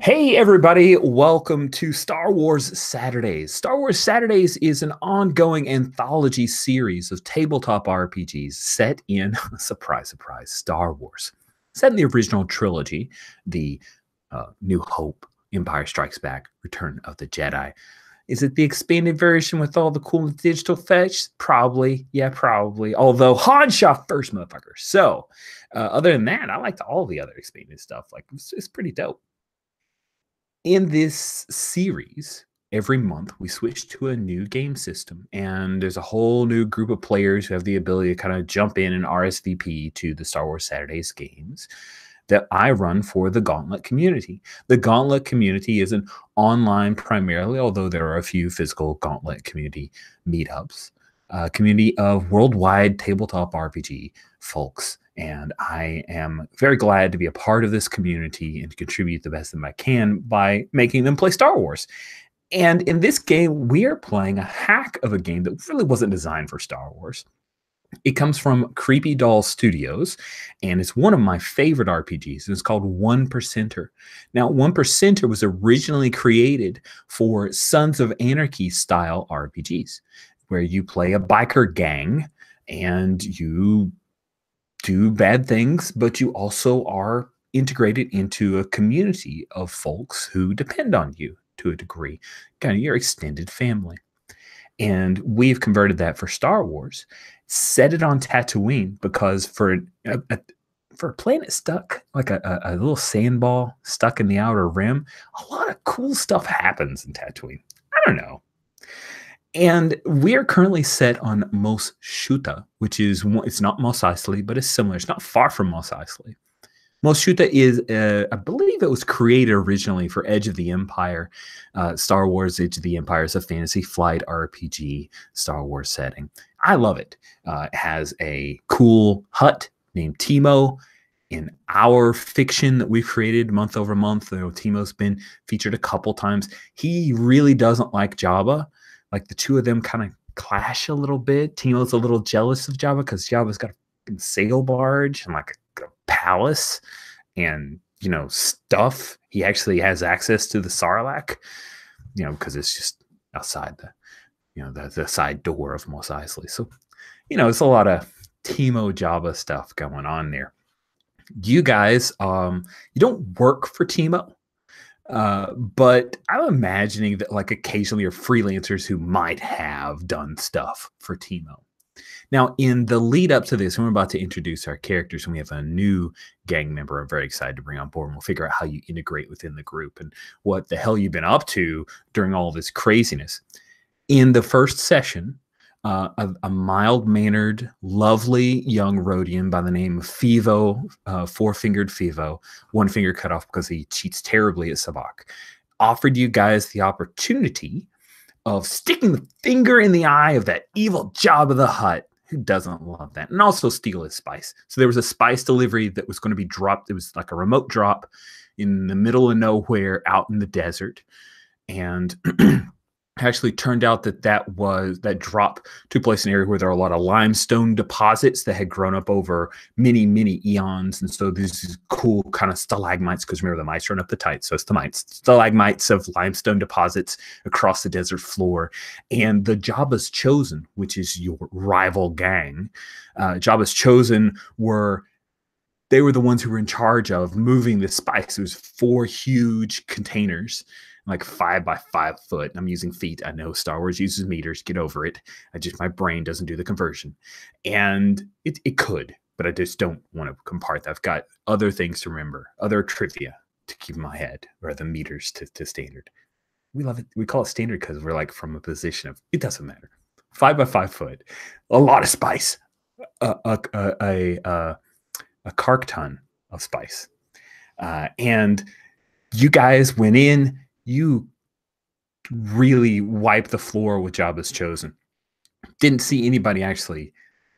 Hey everybody, welcome to Star Wars Saturdays. Star Wars Saturdays is an ongoing anthology series of tabletop RPGs set in, surprise, surprise, Star Wars. Set in the original trilogy, the New Hope, Empire Strikes Back, Return of the Jedi. Is it the expanded version with all the cool digital fetch? Probably. Yeah, probably. Although Han shot first, motherfucker. So, other than that, I liked all the other expanded stuff. Like, it's pretty dope. In this series, every month we switch to a new game system, and there's a whole new group of players who have the ability to kind of jump in and RSVP to the Star Wars Saturdays games that I run for the Gauntlet community. The Gauntlet community is an online primarily, although there are a few physical Gauntlet community meetups, a community of worldwide tabletop RPG folks. And I am very glad to be a part of this community and to contribute the best that I can by making them play Star Wars. And in this game, we are playing a hack of a game that really wasn't designed for Star Wars. It comes from Creepy Doll Studios, and it's one of my favorite RPGs. It's called One Percenter. Now, One Percenter was originally created for Sons of Anarchy style RPGs, where you play a biker gang and you do bad things, but you also are integrated into a community of folks who depend on you to a degree, kind of your extended family. And we've converted that for Star Wars, set it on Tatooine because for a planet stuck like a little sandball stuck in the outer rim, a lot of cool stuff happens in Tatooine. I don't know. And we are currently set on Mos Shuta, which is, it's not Mos Eisley, but it's similar. It's not far from Mos Eisley. Mos Shuta is, I believe it was created originally for Edge of the Empire. Star Wars Edge of the Empire is a fantasy flight RPG Star Wars setting. I love it. It has a cool hut named Timo. In our fiction that we've created month over month, Timo's been featured a couple times. He really doesn't like Jabba. Like the two of them kind of clash a little bit. Timo's a little jealous of Jabba because Jabba's got a sail barge and like a palace and, stuff. He actually has access to the Sarlacc, because it's just outside the side door of Mos Eisley. So, it's a lot of Timo Jabba stuff going on there. You guys, you don't work for Timo. But I'm imagining that like occasionally are freelancers who might have done stuff for Timo. Now, in the lead up to this, we're about to introduce our characters, and we have a new gang member I'm very excited to bring on board, and we'll figure out how you integrate within the group and what the hell you've been up to during all this craziness. In the first session, a mild-mannered, lovely young Rhodian by the name of Fivo, four-fingered Fivo, one finger cut off because he cheats terribly at Sabacc, offered you guys the opportunity of sticking the finger in the eye of that evil Jabba the Hutt. Who doesn't love that? And also steal his spice. So there was a spice delivery that was going to be dropped. It was like a remote drop in the middle of nowhere out in the desert. And actually turned out that drop took place in an area where there are a lot of limestone deposits that had grown up over many, many eons. And so these cool kind of stalagmites, because remember the mites run up the tight, so it's the mites, stalagmites of limestone deposits across the desert floor. And the Jabba's Chosen, which is your rival gang, Jabba's Chosen they were the ones who were in charge of moving the spice. It was 4 huge containers, like 5 by 5 foot. I'm using feet. I know Star Wars uses meters. Get over it. My brain doesn't do the conversion. And it could, but I just don't want to compart that. I've got other things to remember, other trivia to keep in my head, or the meters to standard. We love it. We call it standard because we're like from a position of, it doesn't matter. 5 by 5 foot, a lot of spice, a kark ton of spice. And you guys went in, you really wiped the floor with Jabba's Chosen. Didn't see anybody actually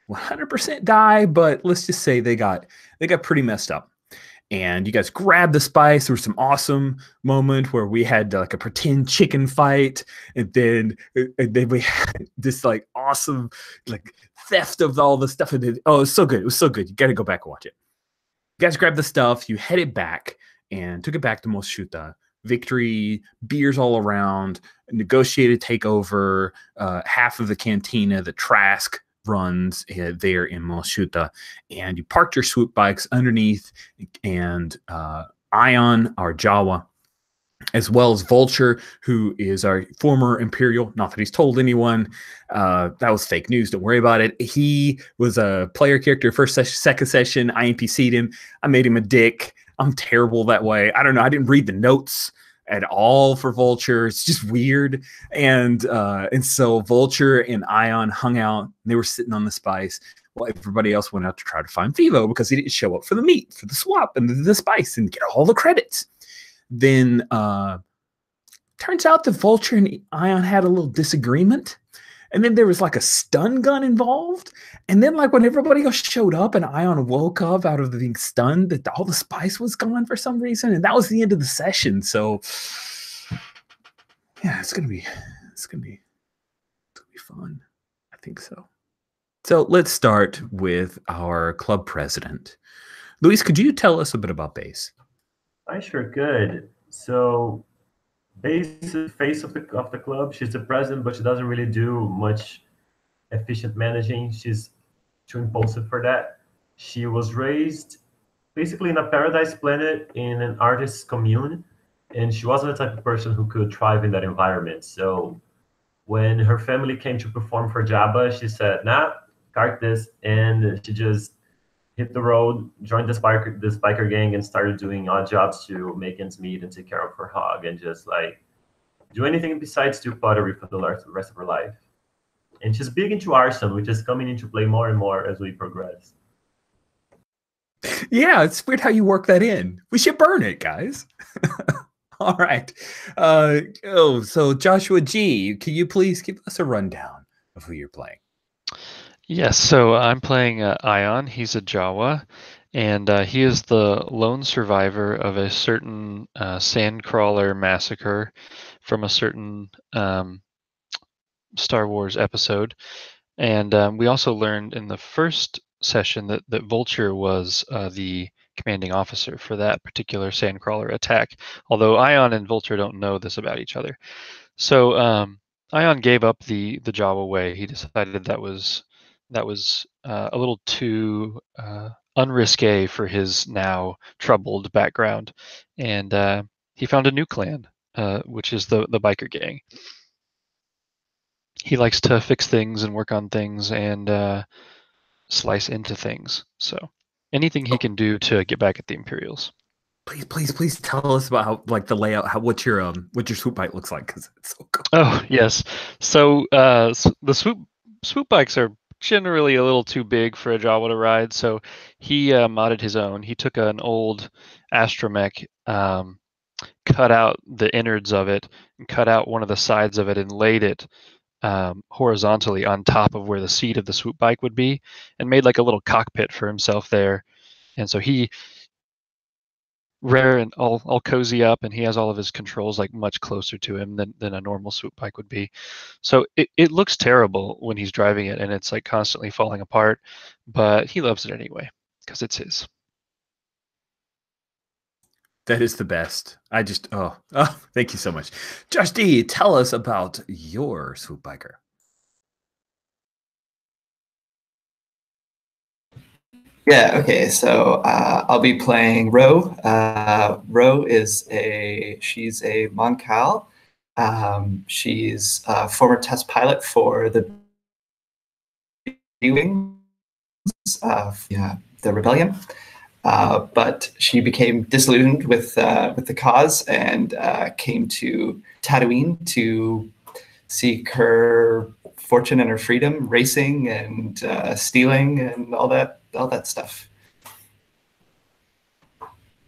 100% die, but let's just say they got pretty messed up. And you guys grabbed the spice. There was some awesome moment where we had like a pretend chicken fight, and then we had this like awesome like theft of all the stuff. And it was so good. It was so good. You got to go back and watch it. You guys grabbed the stuff. You headed back and took it back to Mos Shuta. victory, beers all around, negotiated takeover, half of the cantina, the Trask runs there in Moshuta, and you parked your swoop bikes underneath, and Ion, our Jawa, as well as Vulture, who is our former Imperial. Not that he's told anyone. That was fake news. Don't worry about it. He was a player character first session, second session. I NPC'd him. I made him a dick. I'm terrible that way. I don't know. I didn't read the notes at all for Vulture. It's just weird. And so Vulture and Ion hung out. They were sitting on the spice while everybody else went out to try to find Fivo because he didn't show up for the meat, for the swap, and the spice, and get all the credits. Then turns out the Vulture and Ion had a little disagreement. And then there was like a stun gun involved. And then like when everybody else showed up and Ion woke up out of being stunned, that all the spice was gone for some reason. And that was the end of the session. So yeah, it's gonna be fun. I think so. So let's start with our club president. Luis, could you tell us a bit about Base? I sure could. So Base is the face of the club. She's the president, but she doesn't really do much efficient managing. She's too impulsive for that. She was raised basically in a paradise planet in an artist's commune, and she wasn't the type of person who could thrive in that environment. So when her family came to perform for Jabba, she said, nah, cart this, and she just hit the road, joined this biker gang, and started doing odd jobs to make ends meet and take care of her hog, and just like do anything besides do pottery for the rest of her life. And she's big into arson, which is coming into play more and more as we progress. Yeah, it's weird how you work that in. We should burn it, guys. All right. So Joshua G, can you please give us a rundown of who you're playing? Yes, so I'm playing Ion. He's a Jawa, and he is the lone survivor of a certain sandcrawler massacre from a certain Star Wars episode. And we also learned in the first session that Vulture was the commanding officer for that particular sandcrawler attack, although Ion and Vulture don't know this about each other. So Ion gave up the Jawa way. He decided that was a little too unrisque for his now troubled background, and he found a new clan, which is the biker gang. He likes to fix things and work on things and slice into things. So anything he can do to get back at the Imperials. Please tell us about how, like, the layout, what your swoop bike looks like, because it's so cool. Oh yes, so the swoop bikes are generally a little too big for a Jawa to ride, so he modded his own. He took an old astromech, cut out the innards of it, and cut out one of the sides of it, and laid it horizontally on top of where the seat of the swoop bike would be, and made like a little cockpit for himself there. And so he rare and all cozy up, and he has all of his controls like much closer to him than a normal swoop bike would be. So it looks terrible when he's driving it, and it's like constantly falling apart, but he loves it anyway because it's his. That is the best. I just thank you so much. Josh D, tell us about your swoop biker. Yeah, okay, so I'll be playing Ro. Ro is she's a Moncal. She's a former test pilot for the B-Wings, the Rebellion. But she became disillusioned with the cause and came to Tatooine to seek her fortune and her freedom, racing and stealing and all that stuff.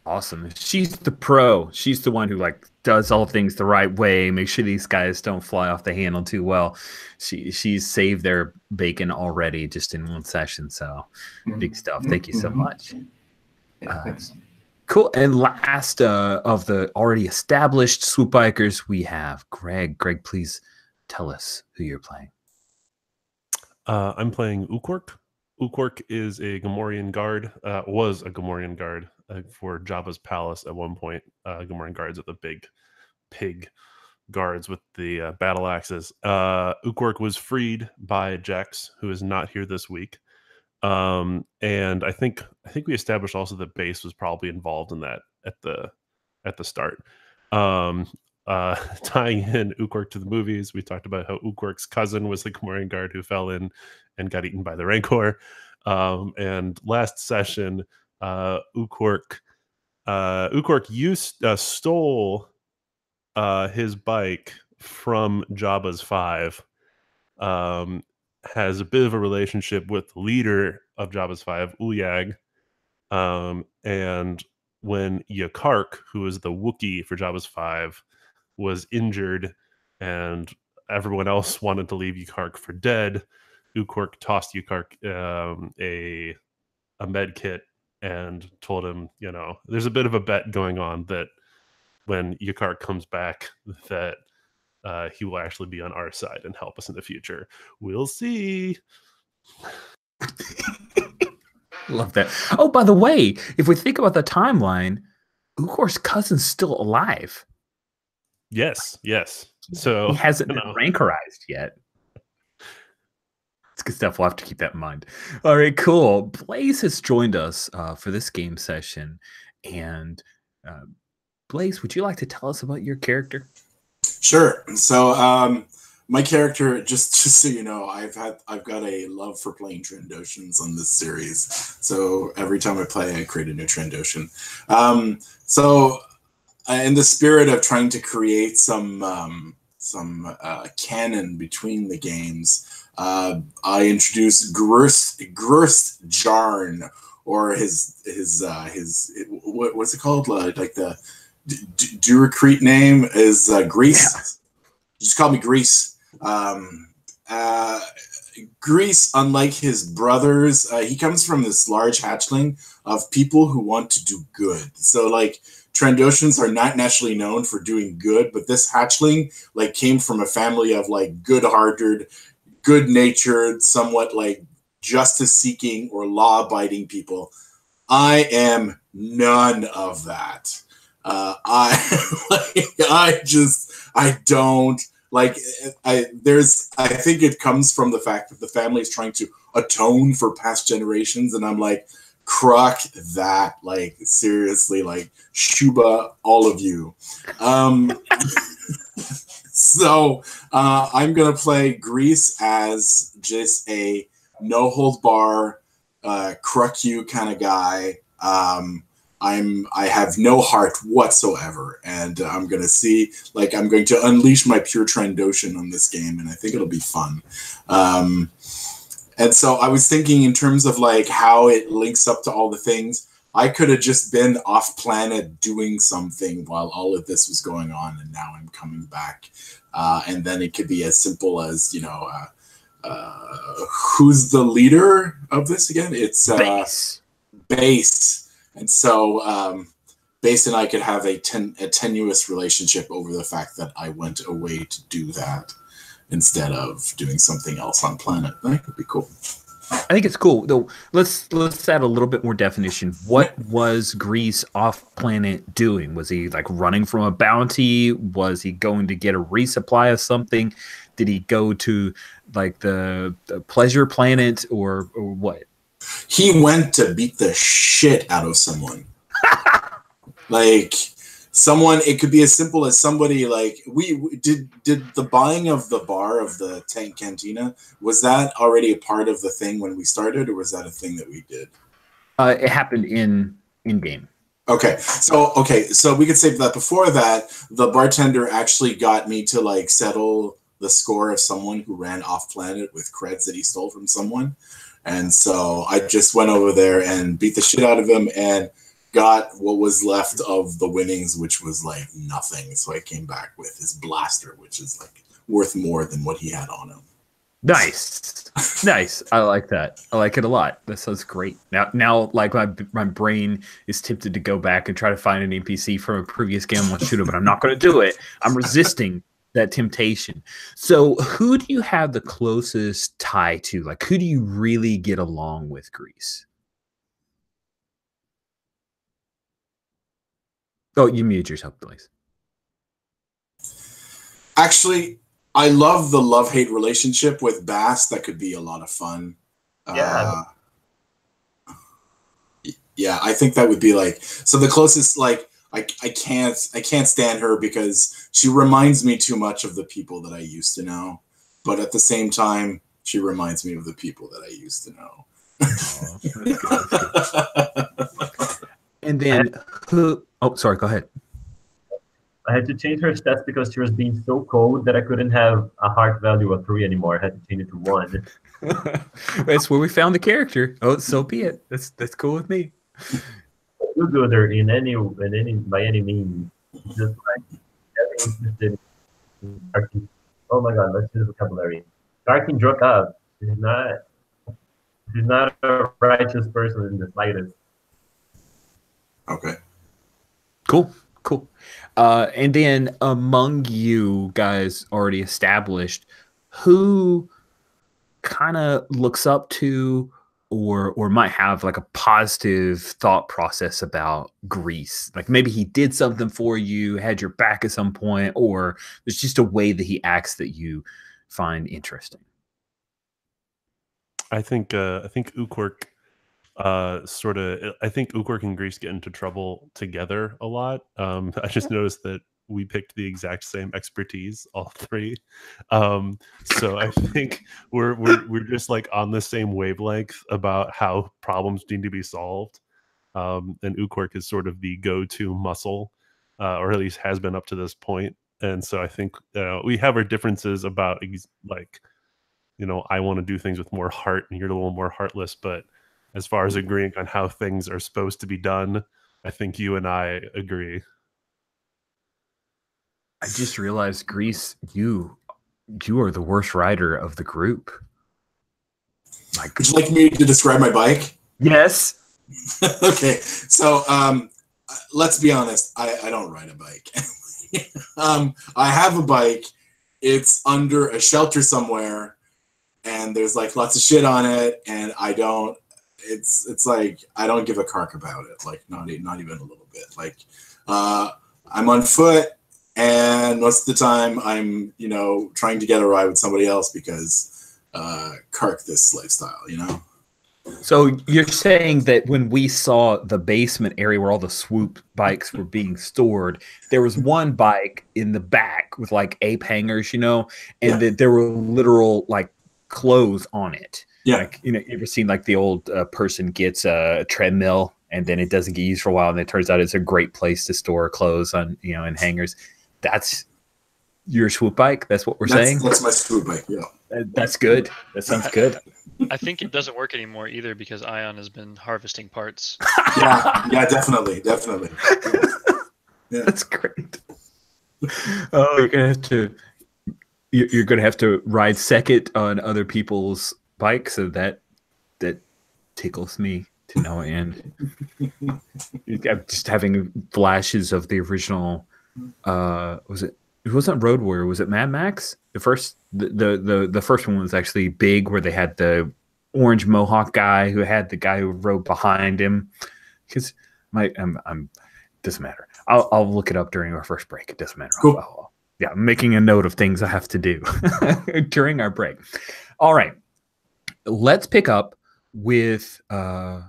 Awesome. She's the pro. She's the one who like does all things the right way, make sure these guys don't fly off the handle too well. She's saved their bacon already just in one session. So big stuff. Thank you so much. Yeah, thanks. Cool. And last of the already established swoop bikers, we have Greg. Greg, please tell us who you're playing. I'm playing Ukork. Ukwork is a Gamorrean guard, was a Gamorrean guard for Jabba's palace at one point. Gamorrean guards are the big pig guards with the battle axes. Ukwork was freed by Jax, who is not here this week. And I think we established also that Base was probably involved in that at the start. Tying in Ukwork to the movies, we talked about how Ukwork's cousin was the Gamorrean guard who fell in and got eaten by the Rancor. And last session, Ukwork stole his bike from Jabba's 5. Has a bit of a relationship with the leader of Jabba's 5, Uyag. And when Yakark, who is the Wookiee for Jabba's 5, was injured and everyone else wanted to leave Yakark for dead, Ukwork tossed Yakark a med kit and told him, there's a bit of a bet going on that when Yakark comes back that he will actually be on our side and help us in the future. We'll see. Love that. Oh, by the way, if we think about the timeline, Ukwork's cousin's still alive. Yes. So he hasn't been rancorized yet. It's good stuff. We'll have to keep that in mind. All right, cool. Blaze has joined us for this game session. And Blaze, would you like to tell us about your character? Sure. So my character, just so you know, I've got a love for playing Trandoshans on this series. So every time I play, I create a new Trandoshan. So in the spirit of trying to create some canon between the games, I introduced Grust Jarn, or his what's it called? Like the duracrete name is Grease. Yeah. Just call me Grease. Grease, unlike his brothers, he comes from this large hatchling of people who want to do good. So like Trandoshans are not naturally known for doing good, but this hatchling like came from a family of like good-hearted, good-natured, somewhat like justice-seeking or law-abiding people. I am none of that. I think it comes from the fact that the family is trying to atone for past generations, and I'm like, cruck that, like seriously, like Shuba, all of you. So I'm gonna play Grease as just a no hold bar, cruck you kind of guy. I have no heart whatsoever, and I'm going to unleash my pure Trandoshan on this game, and I think it'll be fun. And so I was thinking in terms of like how it links up to all the things. I could have just been off planet doing something while all of this was going on, and now I'm coming back. And then it could be as simple as, who's the leader of this again? It's Base. And so Base and I could have a tenuous relationship over the fact that I went away to do that instead of doing something else on planet. That could be cool. I think it's cool, though. Let's add a little bit more definition. What was Grease off planet doing? Was he like running from a bounty? Was he going to get a resupply of something? Did he go to like the pleasure planet or what? He went to beat the shit out of someone. Like someone, it could be as simple as somebody like we did the buying of the bar of the tank cantina, was that already a part of the thing when we started, or was that a thing that we did? It happened in game. Okay, so we could say that before that, the bartender actually got me to like settle the score of someone who ran off planet with creds that he stole from someone. And so I just went over there and beat the shit out of him and got what was left of the winnings, which was like nothing. So I came back with his blaster, which is like worth more than what he had on him. Nice. I like that. I like it a lot. That sounds great. Now, like my brain is tempted to go back and try to find an NPC from a previous game on Shooter, but I'm not going to do it. I'm resisting that temptation. So who do you have the closest tie to? Like, who do you really get along with, Grease? Oh, you mute yourself, please. Actually, I love the love-hate relationship with Bass. That could be a lot of fun. Yeah. Yeah, I think that would be like, so the closest, like, I can't stand her because she reminds me too much of the people that I used to know. But at the same time, she reminds me of the people that I used to know. And then who? Oh, sorry. Go ahead. I had to change her stats because she was being so cold that I couldn't have a heart value of 3 anymore. I had to change it to 1. That's where we found the character. Oh, so be it. That's cool with me. Do gooder by any means. Just like getting interested in karking. Oh my god, let's do the vocabulary. Karking drunk up. She's not a righteous person in the slightest. Okay. Cool. And then among you guys already established, who kind of looks up to or might have like a positive thought process about Grease? Like maybe he did something for you, had your back at some point, or there's just a way that he acts that you find interesting. I think Ukwork I think Ukwork and Grease get into trouble together a lot. I just noticed that we picked the exact same expertise, all three. So I think we're just like on the same wavelength about how problems need to be solved. And Ukwork is sort of the go-to muscle, or at least has been up to this point. And so I think we have our differences about like, I want to do things with more heart, and you're a little more heartless. But as far as agreeing on how things are supposed to be done, I think you and I agree. I just realized, Grease, you are the worst rider of the group. Would you like me to describe my bike? Yes. Okay, so let's be honest. I don't ride a bike. I have a bike. It's under a shelter somewhere, and there's like lots of shit on it, and I don't. It's like I don't give a cark about it. Like not even a little bit. Like I'm on foot, and most of the time I'm trying to get a ride with somebody else because cark this lifestyle. So you're saying that when we saw the basement area where all the Swoop bikes were being stored, there was one bike in the back with like ape hangers, and that there were literal like clothes on it. Yeah. Like, you ever seen like the old person gets a treadmill and then it doesn't get used for a while, and it turns out it's a great place to store clothes on, in hangers. That's your Swoop bike? That's what we're saying? That's my Swoop bike, yeah. That's good. That sounds good. I think it doesn't work anymore either because Ion has been harvesting parts. Yeah, definitely. Yeah. That's great. Oh, you're gonna have to ride second on other people's bikes, so that tickles me to no end. I'm just having flashes of the original. It wasn't Road Warrior. Was it Mad Max? The first one was actually big, where they had the orange mohawk guy who had the guy who rode behind him. Because doesn't matter. I'll look it up during our first break. It doesn't matter. Cool. I'm making a note of things I have to do during our break. All right, let's pick up with. Do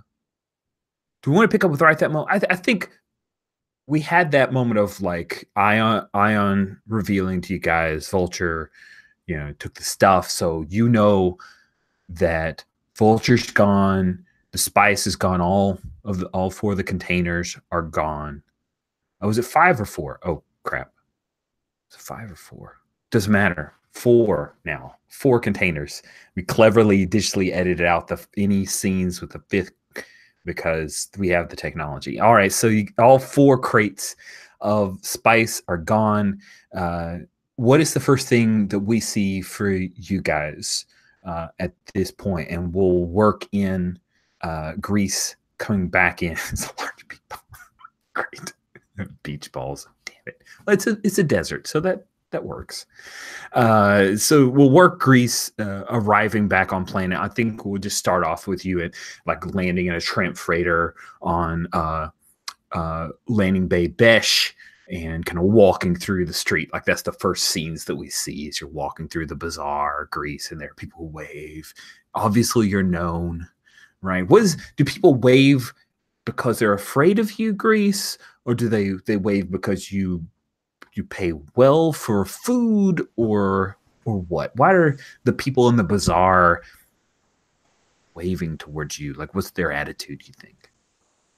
we want to pick up with right that moment? I think. We had that moment of like Ion revealing to you guys Vulture, took the stuff. So that Vulture's gone, the spice is gone, all 4 of the containers are gone. Oh, was it 5 or 4? Oh crap. Is it 5 or 4? Doesn't matter. 4 now. 4 containers. We cleverly digitally edited out any scenes with the 5th because we have the technology. All right, so all 4 crates of spice are gone. What is the first thing that we see for you guys at this point? And we'll work in Grease coming back in. It's a large beach ball. Great. Beach balls. Damn it. Well, it's a desert, so that that works. So we'll work Grease arriving back on planet. I think we'll just start off with you at like landing in a tramp freighter on landing bay Besh and kind of walking through the street. Like that's the first scenes that we see is you're walking through the bazaar, Grease, and there are people who wave. Obviously you're known, right? Do people wave because they're afraid of you, Grease, or do they wave because you pay well for food, or what? Why are the people in the bazaar waving towards you? Like, what's their attitude, you think?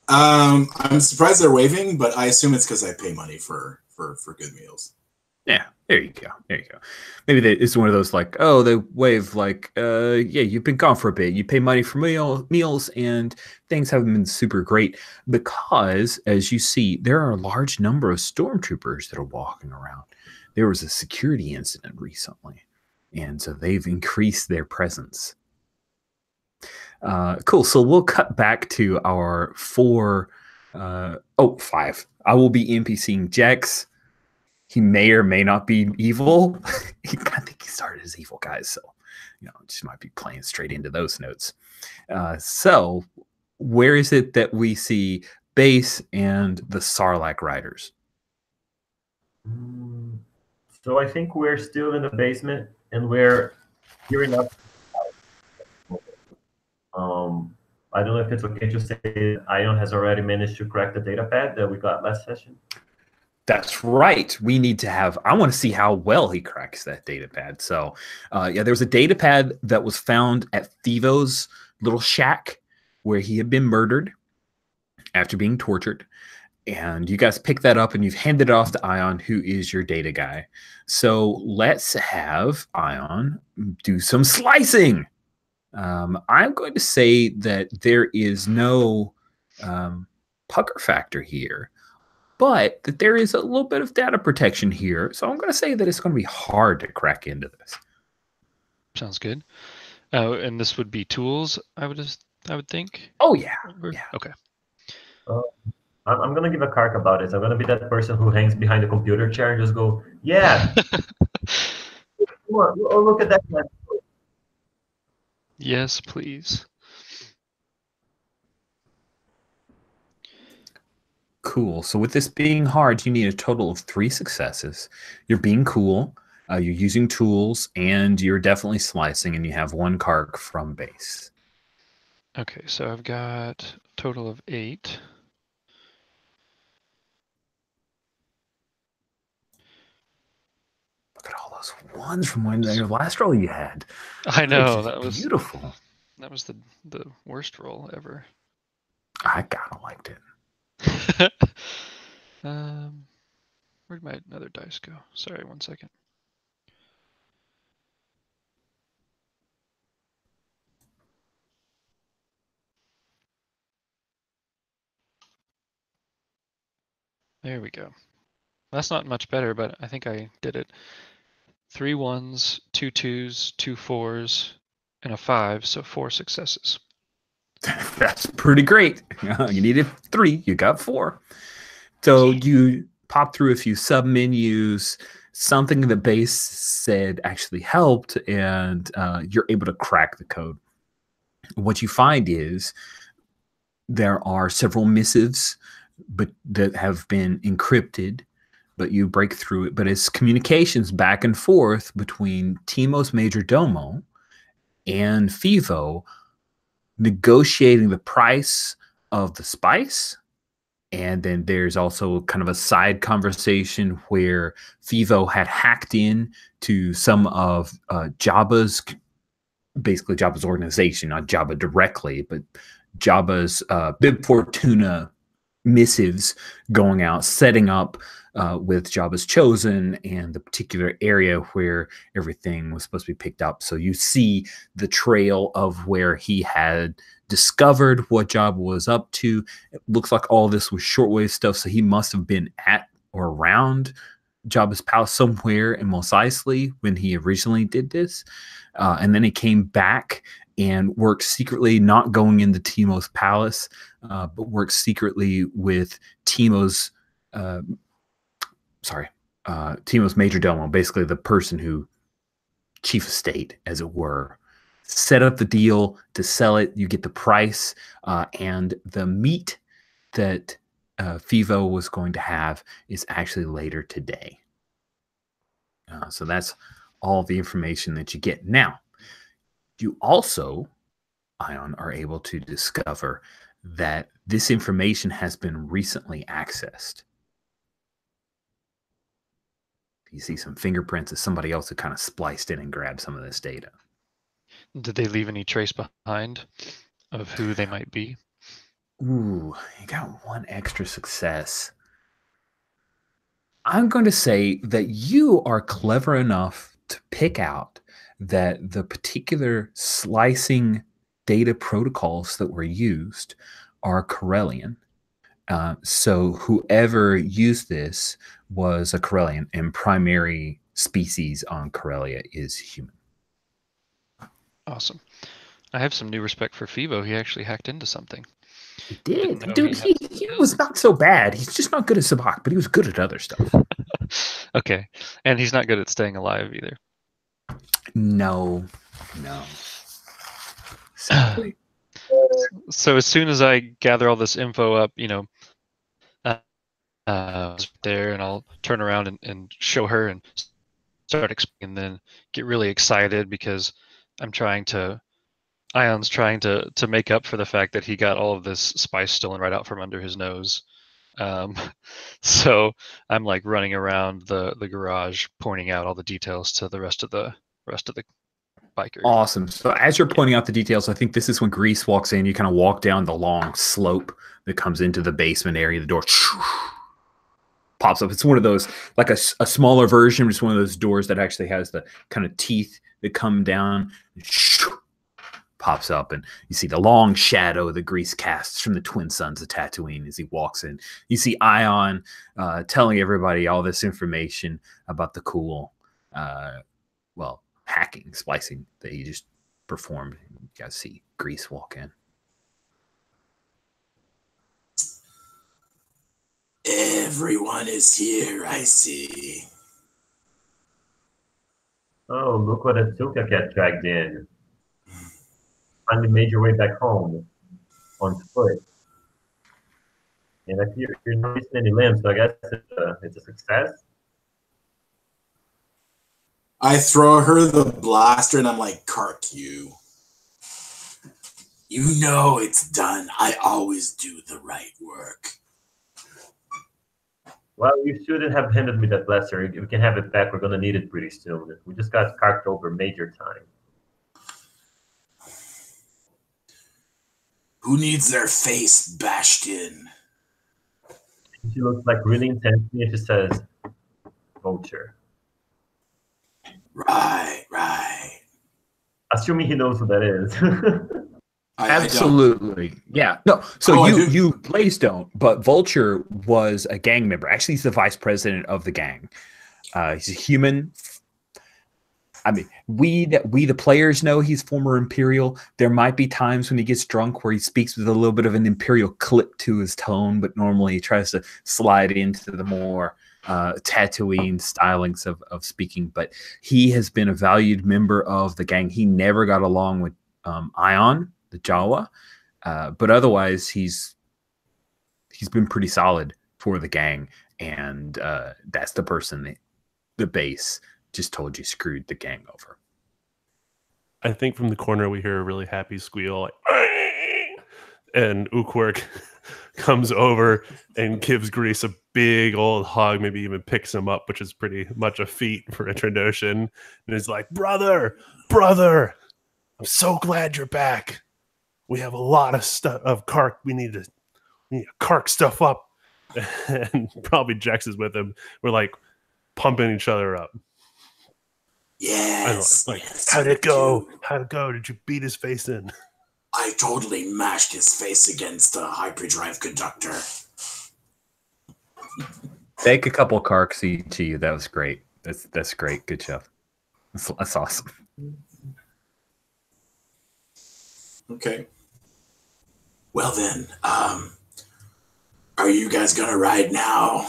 I'm surprised they're waving, but I assume it's because I pay money for good meals. Yeah, there you go. There you go. Maybe it's one of those like, oh, they wave like, yeah, you've been gone for a bit. You pay money for meals, and things haven't been super great because, as you see, there are a large number of stormtroopers that are walking around. There was a security incident recently, and so they've increased their presence. Cool. So we'll cut back to our 5. I will be NPCing Jex. He may or may not be evil. I think he started as evil, guys. So, just might be playing straight into those notes. So where is it that we see Base and the Sarlacc Riders? So I think we're still in the basement, and we're gearing up. I don't know if it's okay to say that Ion has already managed to crack the data pad that we got last session. That's right. We need to have, I want to see how well he cracks that data pad. So yeah, there was a data pad that was found at Thivo's little shack where he had been murdered after being tortured. And you guys picked that up and you've handed it off to Ion, who is your data guy. So let's have Ion do some slicing. I'm going to say that there is no pucker factor here, but that there is a little bit of data protection here. So I'm going to say that it's going to be hard to crack into this. Sounds good. And this would be tools, I would think. Oh yeah. Yeah. Okay. I'm going to give a kark about it. I'm going to be that person who hangs behind the computer chair and just go, yeah. Oh, look at that. Yes, please. Cool. So with this being hard, you need a total of 3 successes. You're being cool, you're using tools, and you're definitely slicing, and you have 1 kark from Base. Okay, so I've got a total of 8. Look at all those ones from when your last roll you had. I know, that was beautiful. That was the worst roll ever. I kind of liked it. Where'd my other dice go? Sorry, 1 second. There we go. That's not much better, but I think I did it. 3 1s, 2 2s, 2 4s, and a 5, so 4 successes. That's pretty great. You needed 3, you got 4. So you pop through a few sub-menus, something the Base said actually helped, and you're able to crack the code. What you find is there are several missives but that have been encrypted, but you break through it. But it's communications back and forth between Timos Major Domo and Fivo negotiating the price of the spice. And then there's also kind of a side conversation where Fivo had hacked in to some of Jabba's, basically Jabba's organization, not Jabba directly, but Jabba's Bib Fortuna missives going out, setting up with Jabba's Chosen and the particular area where everything was supposed to be picked up. So you see the trail of where he had discovered what Jabba was up to. It looks like all this was shortwave stuff, so he must have been at or around Jabba's palace somewhere in Mos Eisley when he originally did this. And then he came back and worked secretly, not going into Timo's palace, but worked secretly with Timo's, Timo's major domo, basically the person who, chief of state, as it were, set up the deal to sell it. You get the price and the meat that Fivo was going to have is actually later today. So that's all the information that you get. Now, you also, Ion, are able to discover that this information has been recently accessed. You see some fingerprints of somebody else who kind of spliced in and grabbed some of this data. Did they leave any trace behind of who they might be? Ooh, you got one extra success. I'm going to say that you are clever enough to pick out that the particular slicing data protocols that were used are Corellian. So whoever used this was a Corellian, and primary species on Corellia is human. Awesome. I have some new respect for Fivo. He actually hacked into something. He did. Dude, he was not so bad. He's just not good at Sabak, but he was good at other stuff. Okay. And he's not good at staying alive either. No. Sadly. So as soon as I gather all this info up, there, and I'll turn around and show her and start explaining, and then get really excited because Ion's trying to make up for the fact that he got all of this spice stolen right out from under his nose. So I'm like running around the garage, pointing out all the details to the rest of the bikers. Awesome. So as you're pointing out the details, I think this is when Grease walks in. You kind of walk down the long slope that comes into the basement area. The door pops up. It's one of those, like a smaller version, just one of those doors that actually has the kind of teeth that come down. Pops up, and you see the long shadow that Grease casts from the twin sons of Tatooine as he walks in. You see Ion telling everybody all this information about the cool, hacking, splicing that he just performed. You guys see Grease walk in. Everyone is here, I see. Oh, look what Atuka got dragged in. Finally made your way back home on foot. And if you're not missing any limbs, so I guess it's a success. I throw her the blaster and I'm like, Kark, you know it's done. I always do the right work. Well, you shouldn't have handed me that blaster. We can have it back. We're going to need it pretty soon. We just got carked over major time. Who needs their face bashed in? She looks like really intense, and she says, Vulture. Right. Assuming he knows who that is. Absolutely. Yeah. No. So you Blaze don't, but Vulture was a gang member. Actually, he's the vice president of the gang. He's a human. I mean, we the players know he's former Imperial. There might be times when he gets drunk where he speaks with a little bit of an Imperial clip to his tone, but normally he tries to slide into the more Tatooine stylings of speaking. But he has been a valued member of the gang. He never got along with Ion, the Jawa, but otherwise he's been pretty solid for the gang, and that's the person that the base just told you screwed the gang over. I think from the corner we hear a really happy squeal, like, and Ukwerk comes over and gives Grease a big old hug, maybe even picks him up, which is pretty much a feat for a Trandoshan. And he's like, brother, I'm so glad you're back. We have a lot of stuff of Kark. We need to Kark stuff up. And probably Jax is with him. We're like pumping each other up. Yes. How'd it go? How'd it go? Did you beat his face in? I totally mashed his face against a hyperdrive conductor. Take a couple Karks to you. That was great. That's great. Good job. That's awesome. Okay. Well then, are you guys gonna ride now?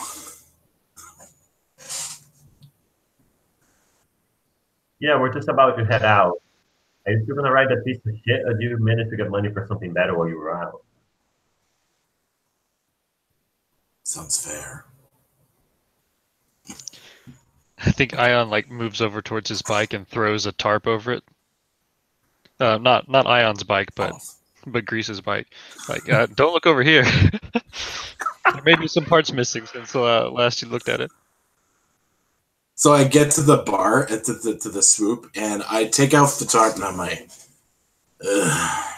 Yeah, we're just about to head out. Are you still gonna ride that piece of shit, or do you manage to get money for something better while you were out? Sounds fair. I think Ion like moves over towards his bike and throws a tarp over it. Not Ion's bike, but Grease's bike. Like, don't look over here. There may be some parts missing since last you looked at it. So I get to the bar to the swoop, and I take off the tarp, and I'm like, ugh.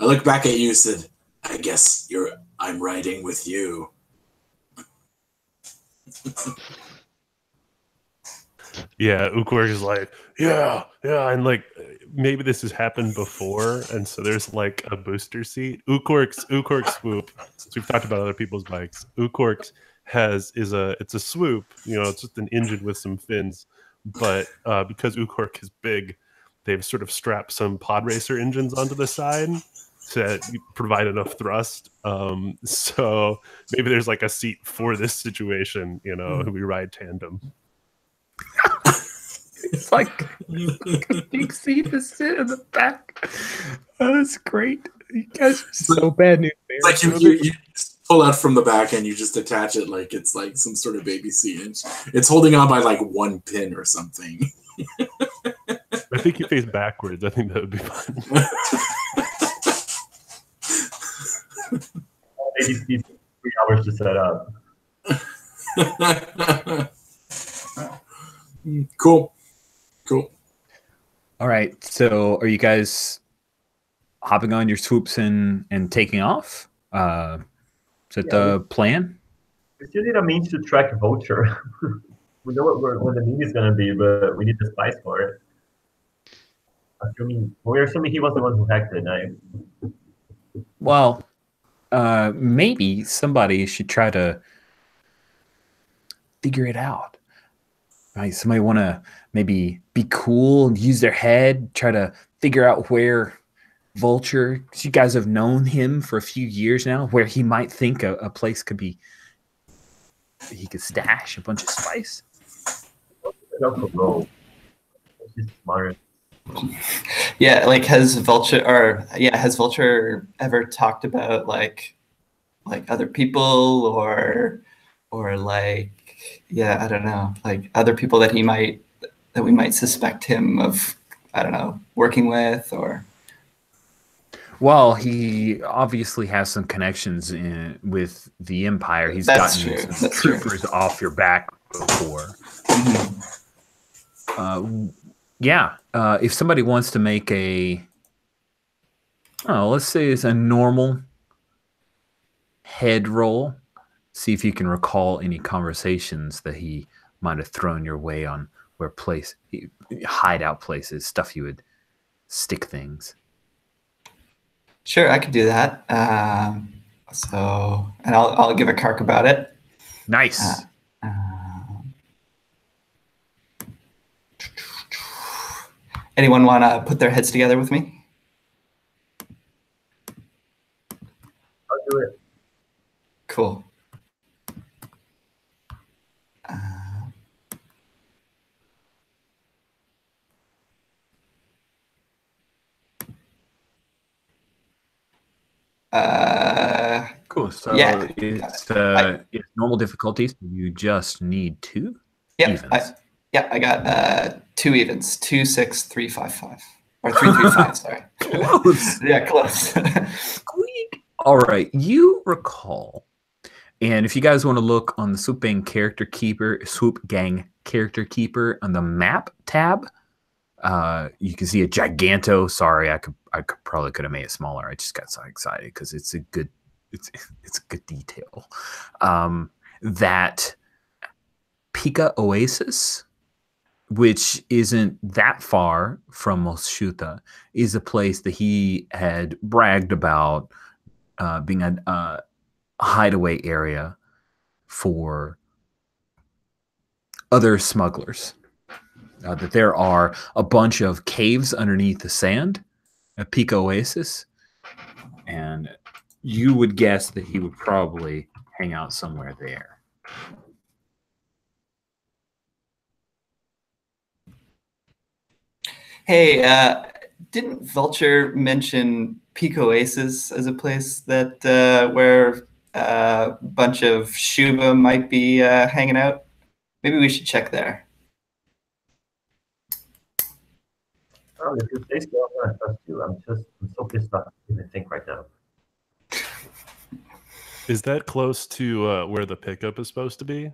I look back at you and said, I guess I'm riding with you. Yeah, Ukwerk is like, yeah, and like maybe this has happened before, and so there's like a booster seat. Ukwerk's Swoop. Since we've talked about other people's bikes, Ukwerk's it's a swoop. You know, it's just an engine with some fins, but because Ukwerk is big, they've sort of strapped some pod racer engines onto the side to provide enough thrust. So maybe there's like a seat for this situation. You know, we ride tandem. It's like a big seat to sit in the back. Oh, that's great. You guys are so bad news bears. It's like you just pull out from the back and you just attach it like it's like some sort of baby seat. It's holding on by like one pin or something. I think you face backwards. I think that would be fun. Maybe 3 hours to set up. Cool. All right. So are you guys hopping on your swoops and taking off? Is that the plan? We still need a means to track Vulture. We know what the mean is going to be, but we need the spice for it. We're assuming he was the one who hacked it, right? Well, maybe somebody should try to figure it out. Right? Somebody want to maybe be cool and use their head, try to figure out where Vulture, because you guys have known him for a few years now, where he might think a place could be, he could stash a bunch of spice. She's smart. Yeah, like has Vulture ever talked about like other people or like, yeah, I don't know, like other people that we might suspect him of, I don't know, working with? Or well, he obviously has some connections with the Empire. He's gotten some troopers off your back before. Yeah, if somebody wants to make let's say it's a normal head roll, see if you can recall any conversations that he might have thrown your way on where hideout places, stuff you would stick things. Sure, I could do that. So, and I'll give a Kark about it. Nice. Anyone want to put their heads together with me? I'll do it. Cool. Cool. So yeah, it's normal difficulties. You just need 2 evens. I got 2 evens, 2, 6, 3, 5, 5, or 3, 3, 5. Sorry. Close. Yeah, close. All right. You recall, and if you guys want to look on the Swoop Gang Character Keeper on the map tab, you can see a giganto. Sorry, I probably could have made it smaller. I just got so excited because it's a good detail. That Pika Oasis, which isn't that far from Moshuta, is a place that he had bragged about being a hideaway area for other smugglers. That there are a bunch of caves underneath the sand at Pika Oasis, and you would guess that he would probably hang out somewhere there. Hey, didn't Vulture mention Peak Oasis as a place that where a bunch of Shuba might be hanging out? Maybe we should check there. Oh, if you say so, I'm gonna trust you. I'm so pissed off to even think right now. Is that close to where the pickup is supposed to be?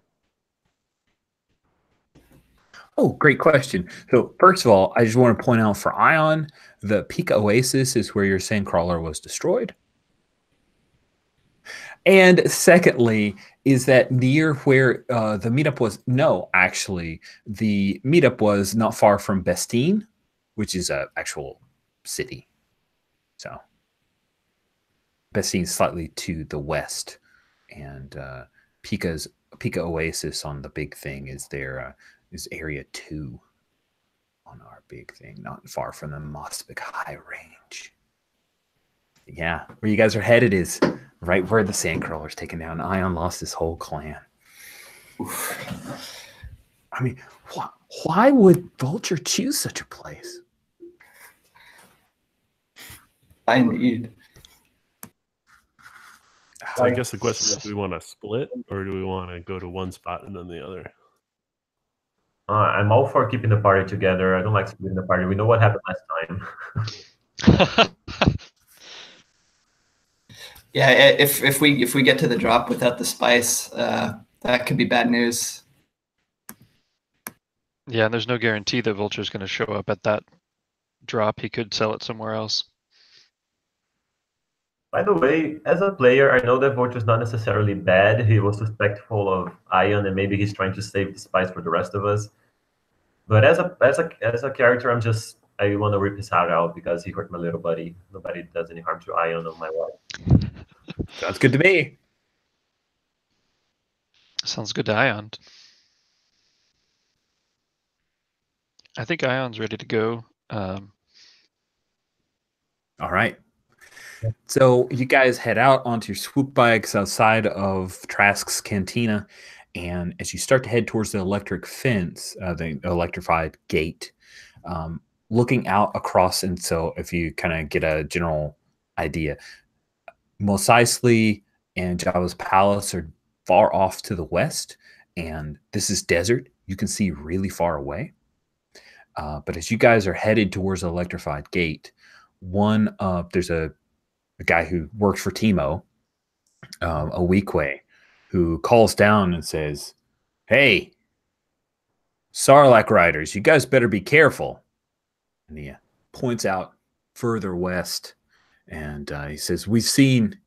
Oh, great question. So first of all, I just want to point out for Ion, the Peak Oasis is where your Sandcrawler was destroyed. And secondly, is that near where the meetup was? No, actually, the meetup was not far from Bestine, which is an actual city. So Bestine's slightly to the west, and Pika Oasis on the big thing is there. Is Area 2 on our big thing, not far from the Mossbig High Range. Yeah, where you guys are headed is right where the Sandcrawler's taken down. Ion lost his whole clan. Oof. I mean, why would Vulture choose such a place? Indeed. So I guess the question is, do we want to split or do we want to go to one spot and then the other? I'm all for keeping the party together. I don't like splitting the party. We know what happened last time. Yeah, if we get to the drop without the spice, that could be bad news. Yeah, and there's no guarantee that Vulture's going to show up at that drop. He could sell it somewhere else. By the way, as a player, I know that Vulture's not necessarily bad. He was respectful of Ion, and maybe he's trying to save the spice for the rest of us. But as a character, I want to rip his heart out because he hurt my little buddy. Nobody does any harm to Ion on my watch. Sounds good to me. Sounds good to Ion. I think Ion's ready to go. All right. So you guys head out onto your swoop bikes outside of Trask's Cantina, and as you start to head towards the electric fence, the electrified gate, looking out across, and so if you kind of get a general idea, Mos Eisley and Jabba's palace are far off to the west, and this is desert. You can see really far away. But as you guys are headed towards the electrified gate, there's a guy who works for Timo, a Weequay, who calls down and says, "Hey, Sarlacc riders, you guys better be careful." And he points out further west, and he says, "We've seen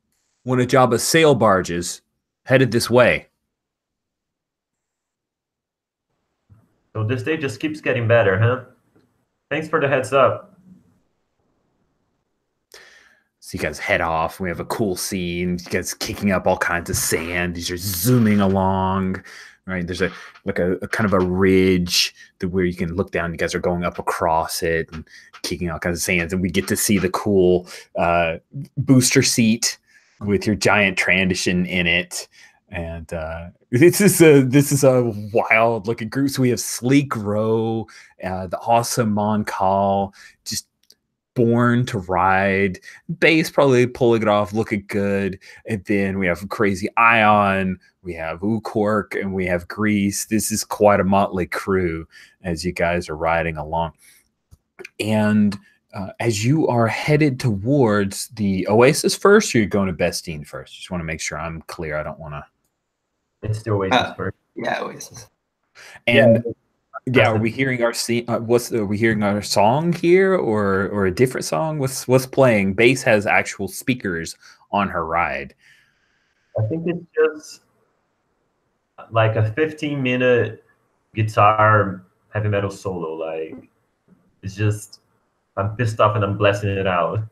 one of Jabba's sail barges headed this way." So this day just keeps getting better, huh? Thanks for the heads up. So you guys head off. We have a cool scene. You guys kicking up all kinds of sand. You're zooming along, right? There's a kind of a ridge where you can look down. You guys are going up across it and kicking all kinds of sands. And we get to see the cool booster seat with your giant transition in it. And this is a wild looking group. So we have Sleek Row, the awesome Mon Cal, just born to ride. Base probably pulling it off, looking good. And then we have Crazy Ion, we have Ukork, and we have Grease. This is quite a motley crew as you guys are riding along. And as you are headed towards the Oasis first, or you're going to Bestine first? Just want to make sure I'm clear. I don't want to. It's the Oasis first. Yeah, Oasis. And yeah, are we hearing our scene? Are we hearing our song here, or a different song? What's playing? Base has actual speakers on her ride. I think it's just like a 15-minute guitar heavy metal solo. Like it's just I'm pissed off and I'm blasting it out.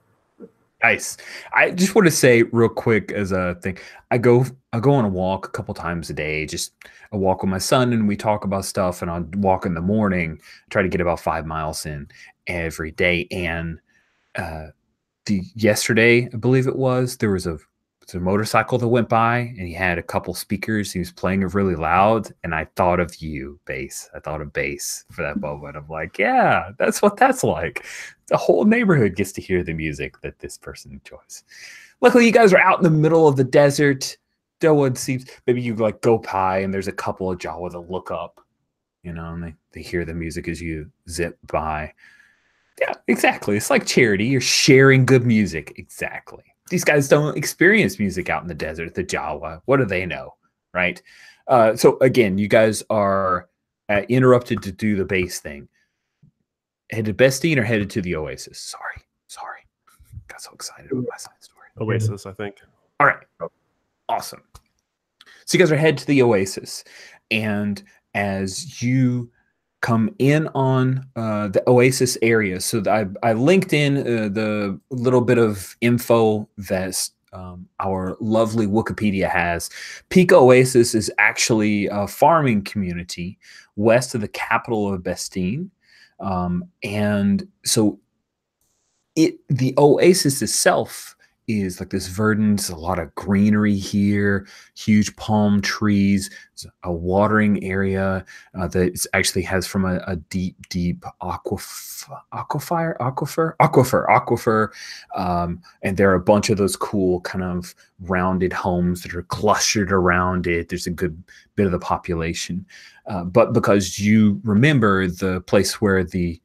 Nice. I just want to say real quick as a thing, I go on a walk a couple times a day, just a walk with my son, and we talk about stuff, and I'll walk in the morning, try to get about 5 miles in every day. And yesterday, I believe it was, there was a was a motorcycle that went by, and he had a couple speakers. He was playing it really loud, and I thought of you, Bass. I thought of Bass for that moment. I'm like, yeah, that's what that's like. The whole neighborhood gets to hear the music that this person enjoys. Luckily, you guys are out in the middle of the desert. No one seems. Maybe you like go by, and there's a couple of Jawa that look up, and they hear the music as you zip by. Yeah, exactly. It's like charity. You're sharing good music. Exactly. These guys don't experience music out in the desert, the Jawa. What do they know, right? So again, you guys are interrupted to do the base thing. Headed to Bestine or headed to the Oasis? Sorry. Got so excited about my side story. Oasis, I think. All right. Awesome. So you guys are headed to the Oasis. And as you come in on the Oasis area, so I linked in the little bit of info that our lovely Wikipedia has. Peak Oasis is actually a farming community west of the capital of Bestine. And so the Oasis itself is like this verdant, a lot of greenery here, huge palm trees, a watering area that actually has from a deep aquifer. And there are a bunch of those cool kind of rounded homes that are clustered around it. There's a good bit of the population. But because you remember the place where the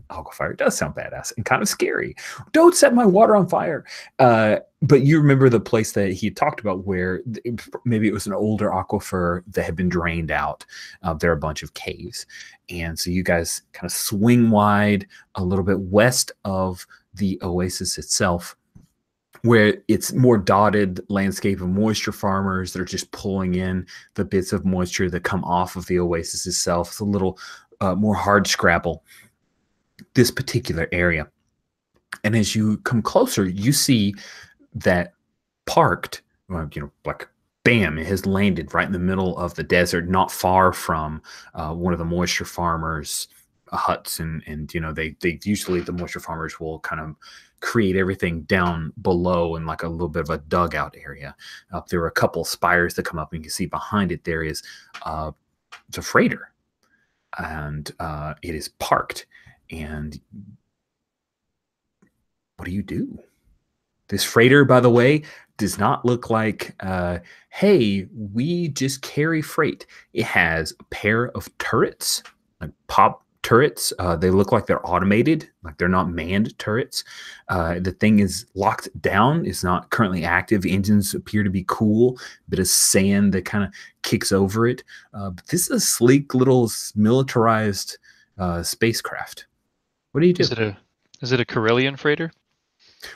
aquifer does sound badass and kind of scary. Don't set my water on fire. But you remember the place that he had talked about where maybe it was an older aquifer that had been drained out. There are a bunch of caves. And so you guys kind of swing wide a little bit west of the oasis itself, where it's more dotted landscape of moisture farmers that are just pulling in the bits of moisture that come off of the oasis itself. It's a little more hard scrabble, this particular area. And as you come closer, you see that parked, like bam, it has landed right in the middle of the desert, not far from one of the moisture farmers' huts. And they usually, the moisture farmers will kind of create everything down below in like a little bit of a dugout area. There are a couple spires that come up, and you can see behind it there is it's a freighter, and it is parked. And what do? This freighter, by the way, does not look like, hey, we just carry freight. It has a pair of turrets, like pop turrets. They look like they're automated, like they're not manned turrets. The thing is locked down. It's not currently active. Engines appear to be cool. Bit of sand that kind of kicks over it. But this is a sleek little militarized spacecraft. What do you do? Is it a Corellian freighter?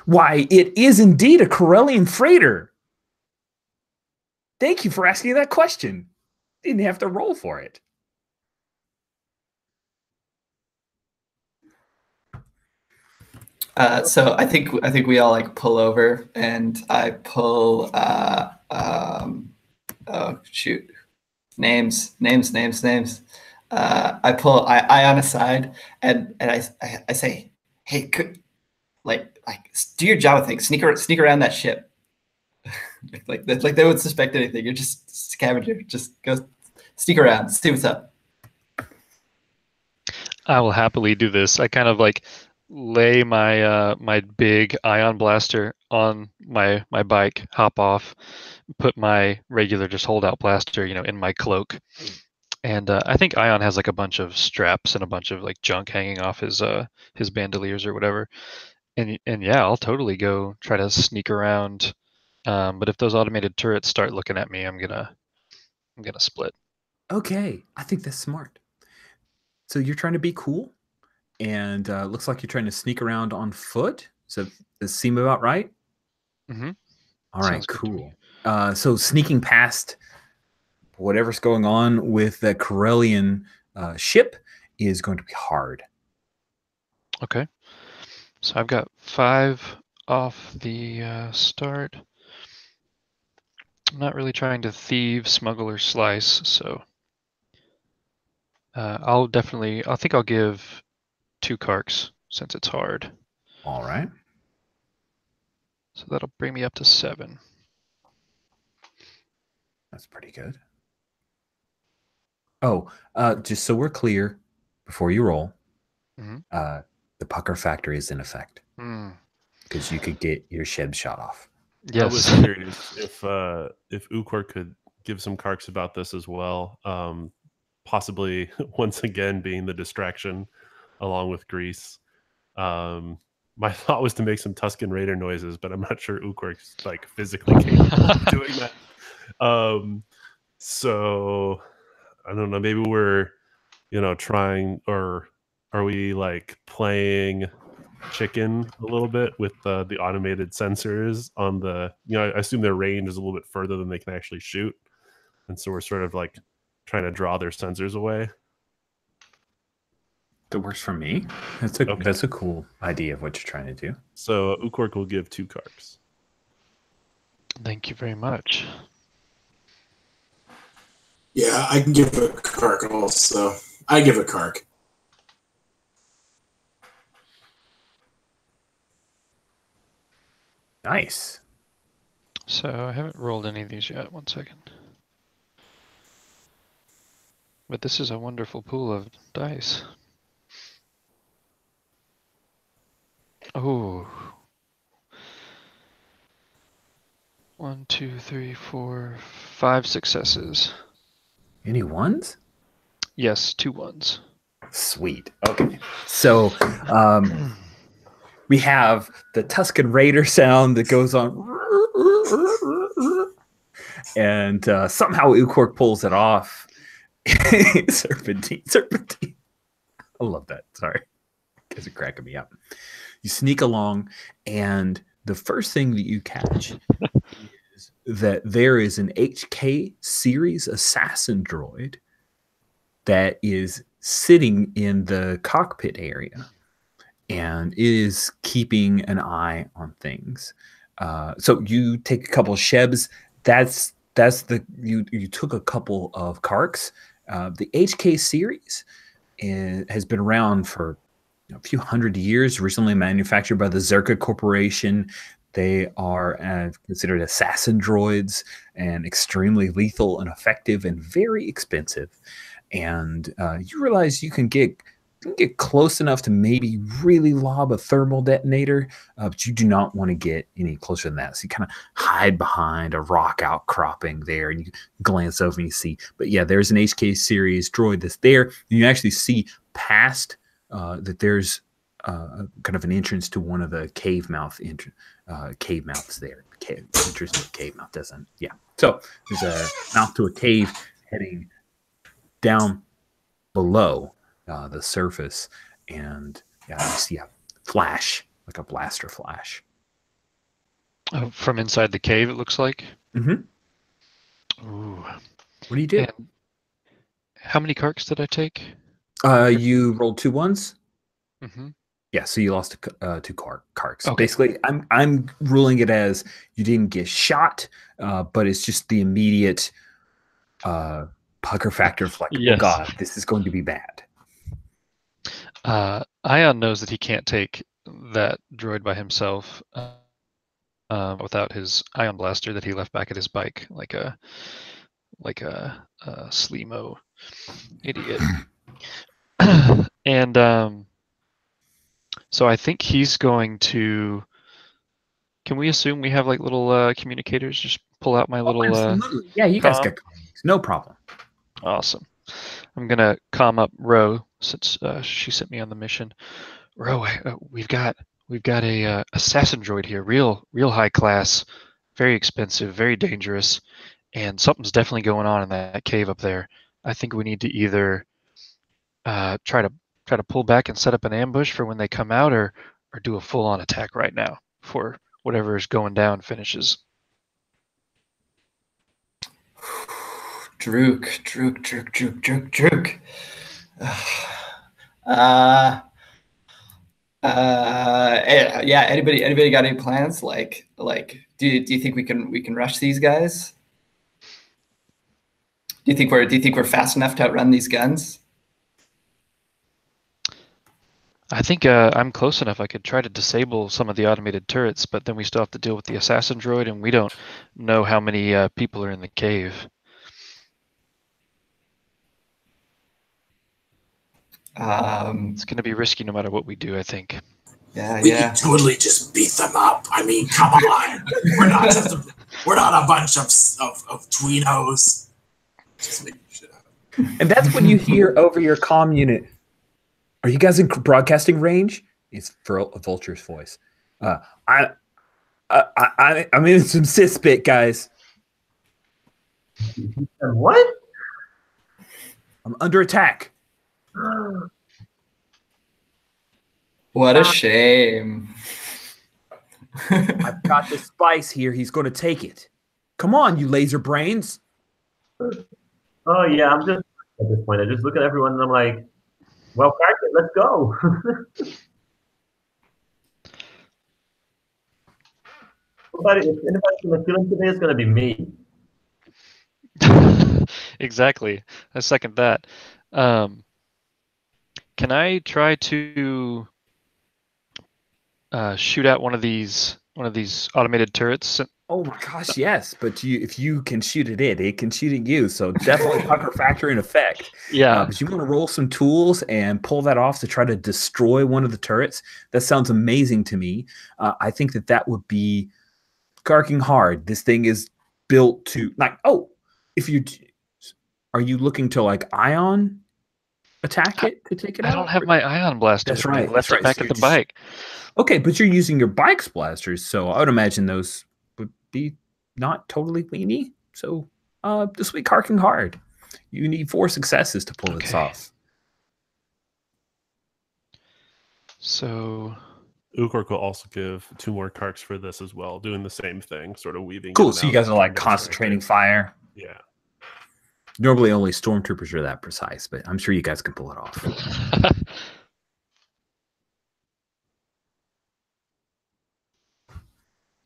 Why, it is indeed a Corellian freighter. Thank you for asking that question. Didn't have to roll for it. So I think we all like pull over, and I pull oh shoot, names. I pull Ion aside, and I say, hey, do your Java thing. Sneak around that ship. like they would suspect anything. You're just a scavenger. Just go sneak around, see what's up. I will happily do this. I kind of like lay my my big ion blaster on my bike, hop off, put my regular just holdout blaster, in my cloak. And I think Ion has like a bunch of straps and a bunch of like junk hanging off his bandoliers or whatever. And yeah, I'll totally go try to sneak around. But if those automated turrets start looking at me, I'm gonna split. Okay, I think that's smart. So you're trying to be cool, and looks like you're trying to sneak around on foot. So does it seem about right? Mm-hmm. All right, cool. So sneaking past whatever's going on with the Corellian ship is going to be hard. Okay. So I've got 5 off the start. I'm not really trying to thieve, smuggle, or slice, so I think I'll give 2 karks since it's hard. All right. So that'll bring me up to 7. That's pretty good. Oh, just so we're clear, before you roll, the pucker factor is in effect because you could get your shed shot off. Yes. I was curious if Ukor could give some karks about this as well. Possibly once again being the distraction along with Grease. My thought was to make some Tusken Raider noises, but I'm not sure Ukor's like physically capable of doing that. So I don't know. Maybe we're, trying, or are we like playing chicken a little bit with the automated sensors on the? I assume their range is a little bit further than they can actually shoot, and so we're sort of like trying to draw their sensors away. That works for me. That's a cool idea of what you're trying to do. So Ukor will give 2 karks. Thank you very much. Yeah, I can give a kark also. I give a kark. Nice. So I haven't rolled any of these yet. 1 second. But this is a wonderful pool of dice. Oh. 1, 2, 3, 4, 5 successes. Any ones? Yes, 2 ones. Sweet. Okay. So we have the Tusken Raider sound that goes on, and somehow Ukor pulls it off. Serpentine. I love that. Sorry. Guys are cracking me up. You sneak along, and the first thing that you catch is that there is an HK series assassin droid that is sitting in the cockpit area, and it is keeping an eye on things. So you take a couple of shebs. You took a couple of karks. The HK series has been around for a few hundred years, recently manufactured by the Zerka Corporation. They are considered assassin droids and extremely lethal and effective and very expensive. And you realize you can get close enough to maybe really lob a thermal detonator, but you do not want to get any closer than that. So you kind of hide behind a rock outcropping there, and you glance over and you see, but yeah, there's an HK series droid that's there. And you actually see past that there's kind of an entrance to one of the cave mouths there. Entrance to a cave mouth doesn't. Yeah. So there's a mouth to a cave heading down below the surface, and you see a flash, like a blaster flash. From inside the cave, it looks like. Mm-hmm. Ooh. What do you do? And how many karks did I take? You rolled 2 ones. Mm-hmm. Yeah, so you lost 2 karks. Okay. Basically, I'm ruling it as you didn't get shot, but it's just the immediate pucker factor of like, Yes. Oh God, this is going to be bad. Ion knows that he can't take that droid by himself without his ion blaster that he left back at his bike, like a Sleemo idiot. And so I think he's going to. Can we assume we have like little communicators? Just pull out my little. Absolutely. Yeah, you guys comm? got comms. No problem. Awesome. I'm gonna comm up Ro since she sent me on the mission. Ro, we've got a assassin droid here, real high class, very expensive, very dangerous, and something's definitely going on in that cave up there. I think we need to either try to pull back and set up an ambush for when they come out, or do a full on attack right now before whatever is going down finishes. Drook. Yeah. Anybody got any plans? Like, do you think we can rush these guys? Do you think we're fast enough to outrun these guns? I think I'm close enough. I could try to disable some of the automated turrets, but then we still have to deal with the assassin droid, and we don't know how many people are in the cave. It's going to be risky no matter what we do, I think. Yeah, We yeah. can totally just beat them up. I mean, come on. We're not a bunch of tweenos. Just making shit up. And that's when you hear over your comm unit, "Are you guys in broadcasting range?" It's Vulture's voice. I'm in some sis-bit, guys. And what? I'm under attack. What a shame. I've got the spice here. He's going to take it. Come on, you laser brains. Oh yeah, I'm just at this point. I just look at everyone and I'm like, well, Karkin, let's go. If anybody's gonna kill him today, it's gonna be me. Exactly. I second that. Can I try to shoot out one of these automated turrets? Oh my gosh, yes. But if you can shoot at it can shoot at you. So definitely pucker factor in effect. Yeah. But you want to roll some tools and pull that off to try to destroy one of the turrets. That sounds amazing to me. I think that would be karking hard. This thing is built to are you looking to like ion attack it to take it out? I don't have my ion blaster. That's right. I left it back So at the bike. Okay, but you're using your bike's blasters, so I would imagine those would be not totally weenie. So this week karking hard. You need 4 successes to pull this off. So Ukork will also give 2 more karks for this as well, doing the same thing, sort of weaving. Cool. So you guys are like concentrating fire. Yeah. Normally only stormtroopers are that precise, but I'm sure you guys can pull it off.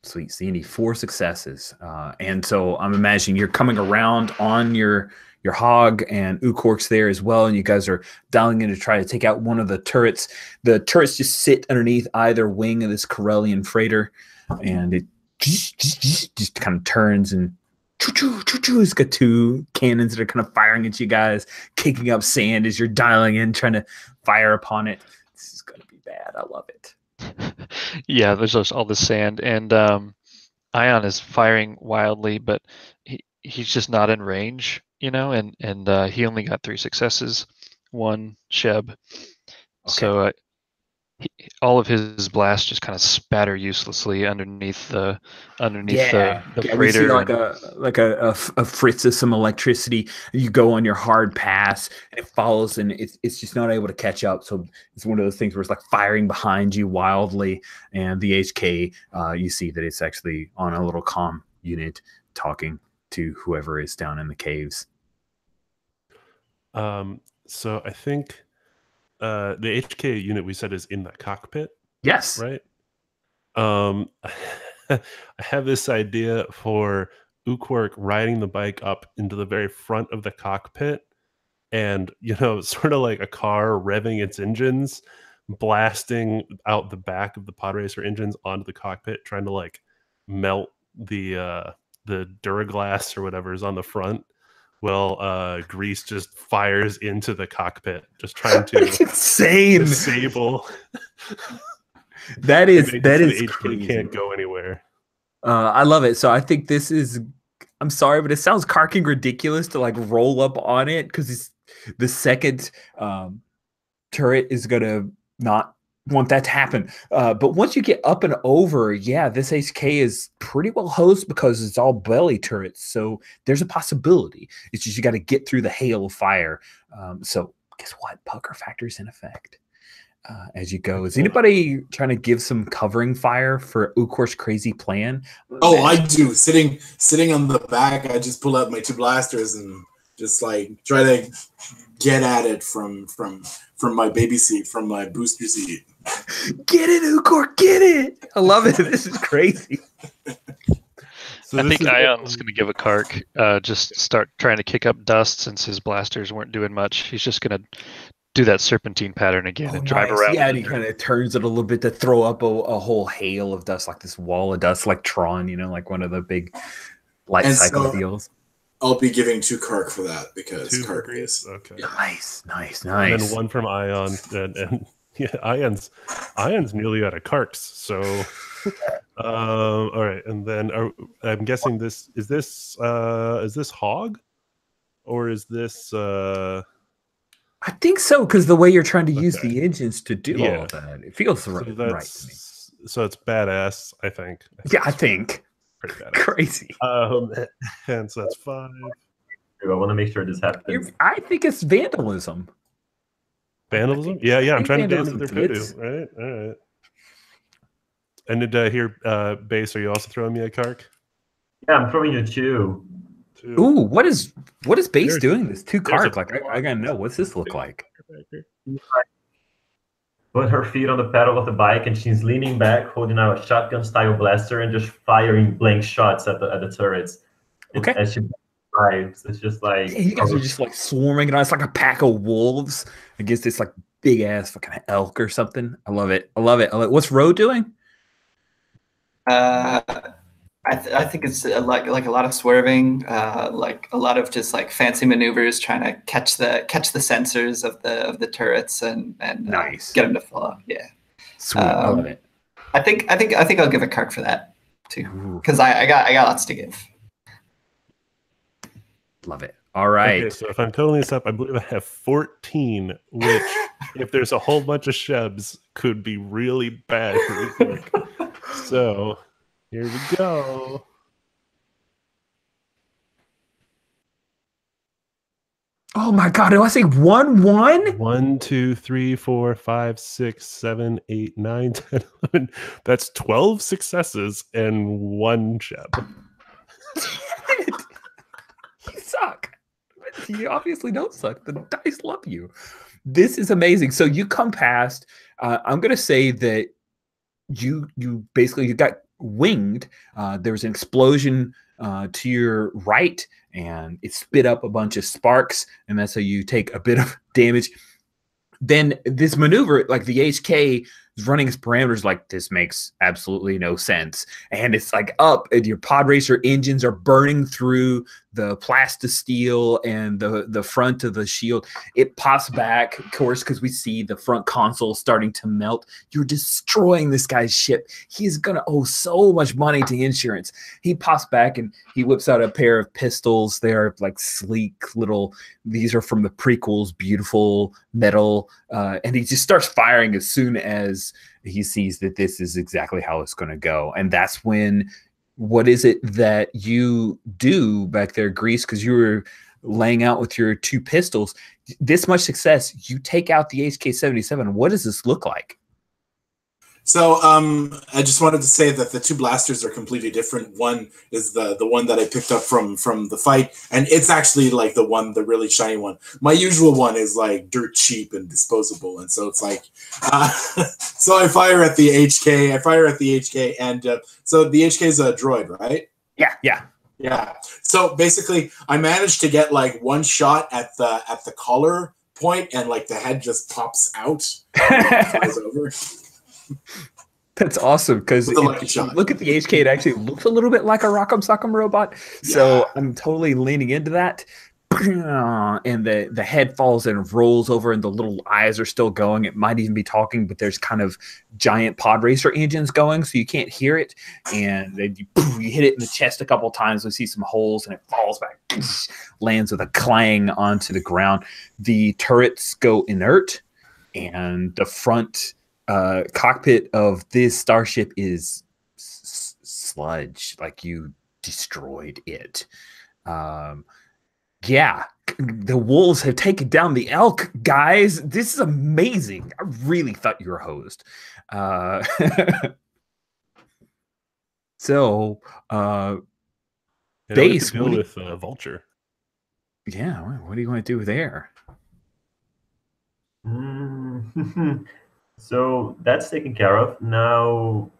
Sweet. So you need 4 successes. And so I'm imagining you're coming around on your hog, and Ukork's there as well, and you guys are dialing in to try to take out one of the turrets. The turrets just sit underneath either wing of this Corellian freighter, and it just kind of turns and it's got 2 cannons that are kind of firing at you guys, kicking up sand as you're dialing in, trying to fire upon it. This is going to be bad. I love it. Yeah, there's just all the sand, and Ion is firing wildly, but he's just not in range, and he only got 3 successes, 1 Sheb. Okay. So all of his blasts just kind of spatter uselessly underneath the freighter. We see like a fritz of some electricity. You go on your hard pass, and it follows, and it's just not able to catch up. So it's one of those things where it's like firing behind you wildly, and the HK, you see that it's actually on a little comm unit talking to whoever is down in the caves. So I think the HK unit we said is in the cockpit. Yes. Right. I have this idea for Ukork riding the bike up into the very front of the cockpit, and sort of like a car revving its engines, blasting out the back of the pod racer engines onto the cockpit, trying to like melt the Duraglass or whatever is on the front. Well, Grease just fires into the cockpit, just trying to insane disable. that is crazy. Can't go anywhere. I love it. So I think this is. I'm sorry, but it sounds karking ridiculous to like roll up on it, because the second turret is gonna not want that to happen. But once you get up and over, this HK is pretty well hosed because it's all belly turrets. So there's a possibility. It's just you got to get through the hail of fire. So guess what? Pucker factor's in effect as you go. Is anybody trying to give some covering fire for Ukork's crazy plan? Oh, I do. Sitting on the back, I just pull out my 2 blasters and just like try to get at it from my baby seat, from my booster seat. Get it, Ukork, get it! I love it. This is crazy. So I think Ion's going to give a kark, just start trying to kick up dust since his blasters weren't doing much. He's just going to do that serpentine pattern again and drive around. Yeah, and he kind of turns it a little bit to throw up a whole hail of dust, like this wall of dust, like Tron, like one of the big light cycle deals. I'll be giving 2 Kark for that because 2 Kark Greece. is Okay. Nice. And then 1 from Ion, and yeah, Ion's nearly out of Karks. So, all right, and then I'm guessing this is Hog, or is this? I think so, because the way you're trying to use Okay. the engines to do all of that, it feels right to me. So it's badass, I think. Yeah, I think. Pretty badass. Crazy. And so that's 5. I want to make sure this happens. I think it's vandalism. Vandalism? Yeah. I'm trying to guess if vandalism they're fits. voodoo. Right. All right. And did here, Base? Are you also throwing me a Kark? Yeah, I'm throwing you 2. Ooh, what is Base There's- doing? This 2 there's a- Kark. Like I gotta know, what's this look like? Put her feet on the pedal of the bike, and she's leaning back, holding out a shotgun-style blaster, and just firing blank shots at the turrets. Okay. As she drives, it's just like Yeah, you guys are just like swarming it on. It's like a pack of wolves against this like big ass fucking elk or something. I love it. What's Ro doing? I think it's like a lot of swerving, like a lot of just like fancy maneuvers, trying to catch the sensors of the turrets and Nice. get them to fall off. Yeah, Sweet. I love it. I think I'll give a Kark for that too, Ooh, because I got lots to give. love it. All right. Okay, so if I'm totaling this up, I believe I have 14, which, if there's a whole bunch of shebs, could be really bad for me. So here we go. Oh my god, do I say 1-1? 1, 2, 3, 4, 5, 6, 7, 8, 9, 10, 11. That's 12 successes and 1 sheb. You suck. You obviously don't suck. The dice love you. This is amazing. So you come past. I'm gonna say that you basically you got winged. There was an explosion to your right, and it spit up a bunch of sparks, and that's how you take a bit of damage. Then this maneuver, like the HK is running its parameters, like this makes absolutely no sense, and it's like up, and your pod racer engines are burning through the plastisteel and the front of the shield. It pops back, of course, because we see the front console starting to melt. You're destroying this guy's ship. He's gonna owe so much money to insurance. He pops back and he whips out a pair of pistols. They're like sleek little. These are from the prequels, beautiful metal, and he just starts firing as soon as he sees that this is exactly how it's going to go. And that's when, what is it that you do back there, Grease? Because you were laying out with your 2 pistols. This much success, you take out the HK-77. What does this look like? So I just wanted to say that the 2 blasters are completely different. One is the one that I picked up from the fight, and it's actually like the really shiny one. My usual one is like dirt cheap and disposable, and so it's like, so I fire at the HK. And so the HK is a droid, right? Yeah. So basically, I managed to get like 1 shot at the collar point, and like the head just pops out, and flies over. That's awesome, because look at the HK, it actually looks a little bit like a Rock'em Sock'em robot. So yeah. I'm totally leaning into that. And the head falls and rolls over, and the little eyes are still going. It might even be talking, but there's kind of giant pod racer engines going, so you can't hear it. And then you hit it in the chest a couple times. We see some holes, and it falls back, lands with a clang onto the ground. The turrets go inert, and the front cockpit of this starship is sludge. Like you destroyed it. Yeah, the wolves have taken down the elk, guys. This is amazing. I really thought you were hosed. So, Base, deal with Vulture. Yeah, what do you want to do there? So that's taken care of. Now,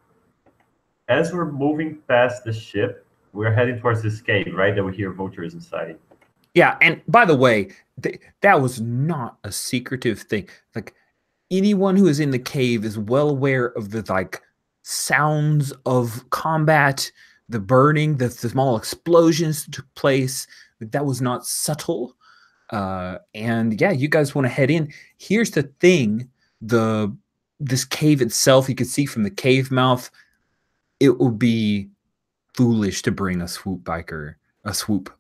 as we're moving past the ship, we're heading towards this cave, right? That we hear vultures inside. Yeah, and by the way, that was not a secretive thing. Like, anyone who is in the cave is well aware of the like sounds of combat, the burning, the small explosions that took place, that was not subtle. And yeah, you guys want to head in. Here's the thing: this cave itself, you can see from the cave mouth, it would be foolish to bring a swoop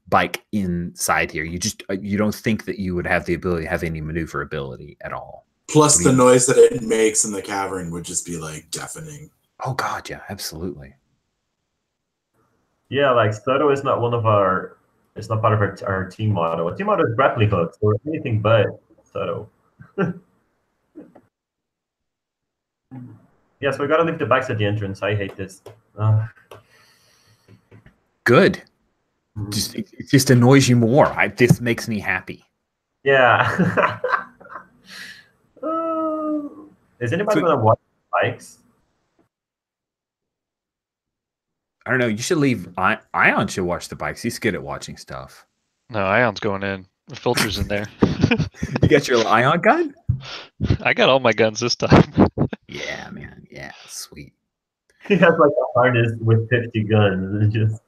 bike inside here. You don't think that you would have the ability to have any maneuverability at all. Plus, the noise that it makes in the cavern would just be like deafening. Oh God, yeah, absolutely. Yeah, like subtle is not one of our. It's not part of our team motto. Our team motto is grappling hooks or anything but subtle. Yeah, so we gotta leave the bikes at the entrance. I hate this. Good. It just annoys you more. This makes me happy. Yeah. Is anybody gonna watch bikes? I don't know. You should leave. Ion should watch the bikes. He's good at watching stuff. No, Ion's going in. The filter's in there. You got your Ion gun? I got all my guns this time. Yeah, man. Yeah, sweet. He has like a harness with 50 guns and just.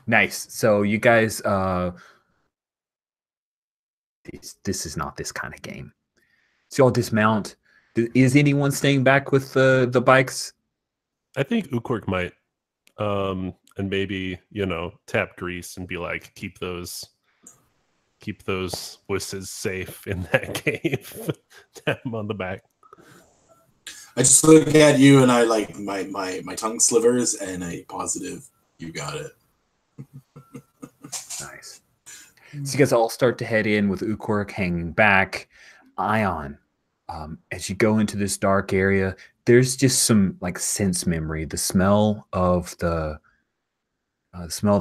Nice. So you guys, this is not this kind of game. So y'all dismount. Is anyone staying back with the bikes? I think Ukork might, and maybe tap Grease and be like, keep those wusses safe in that cave. Tap him on the back. I just look at you and I like my tongue slivers and a positive. You got it. Nice. So you guys all start to head in with Ukork hanging back. Ion, as you go into this dark area, there's just some like sense memory. The smell of the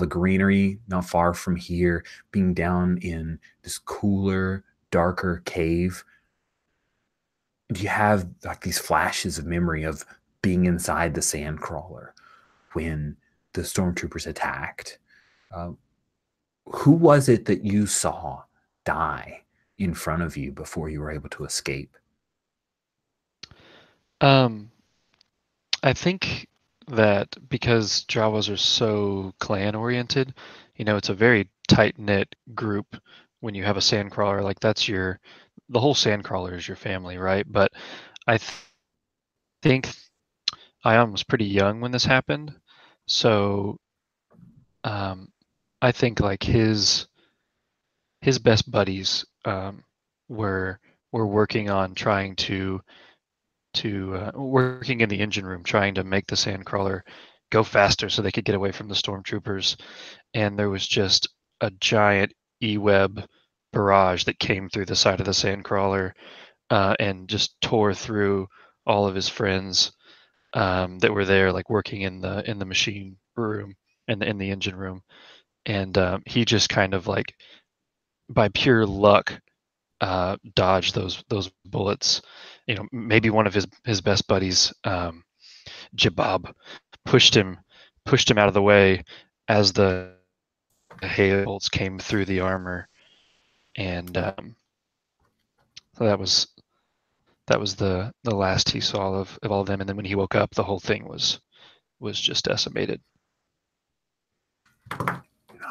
greenery not far from here, being down in this cooler, darker cave. You have like these flashes of memory of being inside the sandcrawler when the stormtroopers attacked. Who was it that you saw die in front of you before you were able to escape? I think that because Jawas are so clan oriented, it's a very tight knit group. When you have a sandcrawler, like the whole sandcrawler is your family, right? But I think Ion was pretty young when this happened, so I think like his best buddies were working on trying to working in the engine room, trying to make the sandcrawler go faster so they could get away from the stormtroopers. And there was just a giant E-web barrage that came through the side of the sandcrawler and just tore through all of his friends that were there, like working in the machine room and in the engine room. And he just kind of like by pure luck dodged those bullets. Maybe one of his best buddies, Jabab, pushed him out of the way as the hail bolts came through the armor, and so that was the last he saw of all of them. And then when he woke up, the whole thing was just decimated.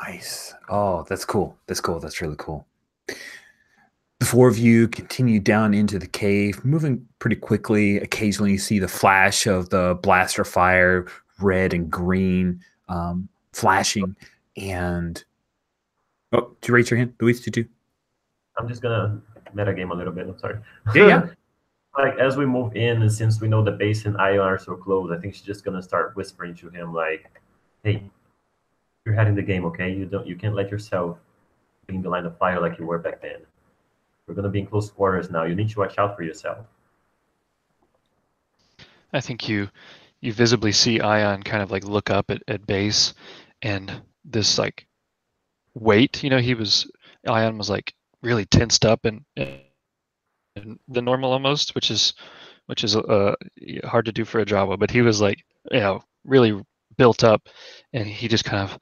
Nice. Oh, that's cool. That's cool. That's really cool. The four of you continue down into the cave, moving pretty quickly. Occasionally, you see the flash of the blaster fire, red and green, flashing. And oh, did you raise your hand, Luis? Did you? I'm just gonna metagame a little bit. I'm sorry. Yeah. Like as we move in, and since we know the base and Ion are so close, I think she's just gonna start whispering to him, like, "Hey, you're heading the game, okay? You can't let yourself be in the line of fire like you were back then. We're gonna be in close quarters now. You need to watch out for yourself." I think you visibly see Ion kind of like look up at base, and this like weight. Ion was like really tensed up and the normal almost, which is hard to do for a Jawa. But he was like really built up, and he just kind of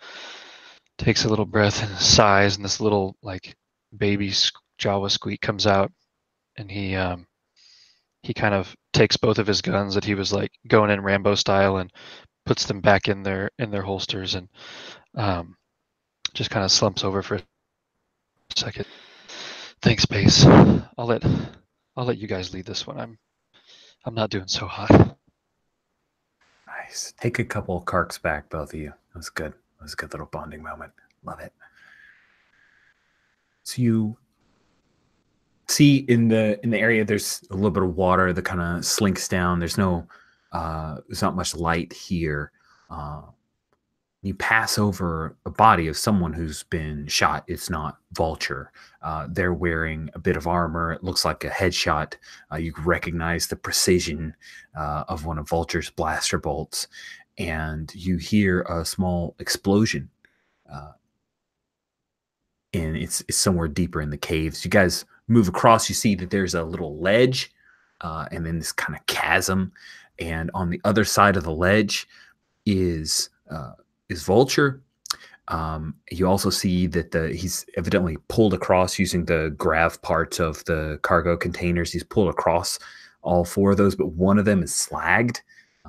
takes a little breath and sighs, and this little like baby Jawa squeak comes out, and he kind of takes both of his guns that he was like going in Rambo style and puts them back in their holsters, and just kind of slumps over for a second. Thanks, Pace. I'll let you guys lead this one. I'm not doing so hot. Nice. Take a couple of karks back, both of you. That was good. That was a good little bonding moment. Love it. So you see in the area there's a little bit of water that kind of slinks down. There's not much light here. You pass over a body of someone who's been shot. It's not Vulture. They're wearing a bit of armor. It looks like a headshot. You recognize the precision of one of Vulture's blaster bolts, and you hear a small explosion. And it's somewhere deeper in the caves. You guys move across. You see that there's a little ledge, and then this kind of chasm. And on the other side of the ledge is Vulture. You also see that he's evidently pulled across using the grav parts of the cargo containers. He's pulled across all 4 of those, but one of them is slagged.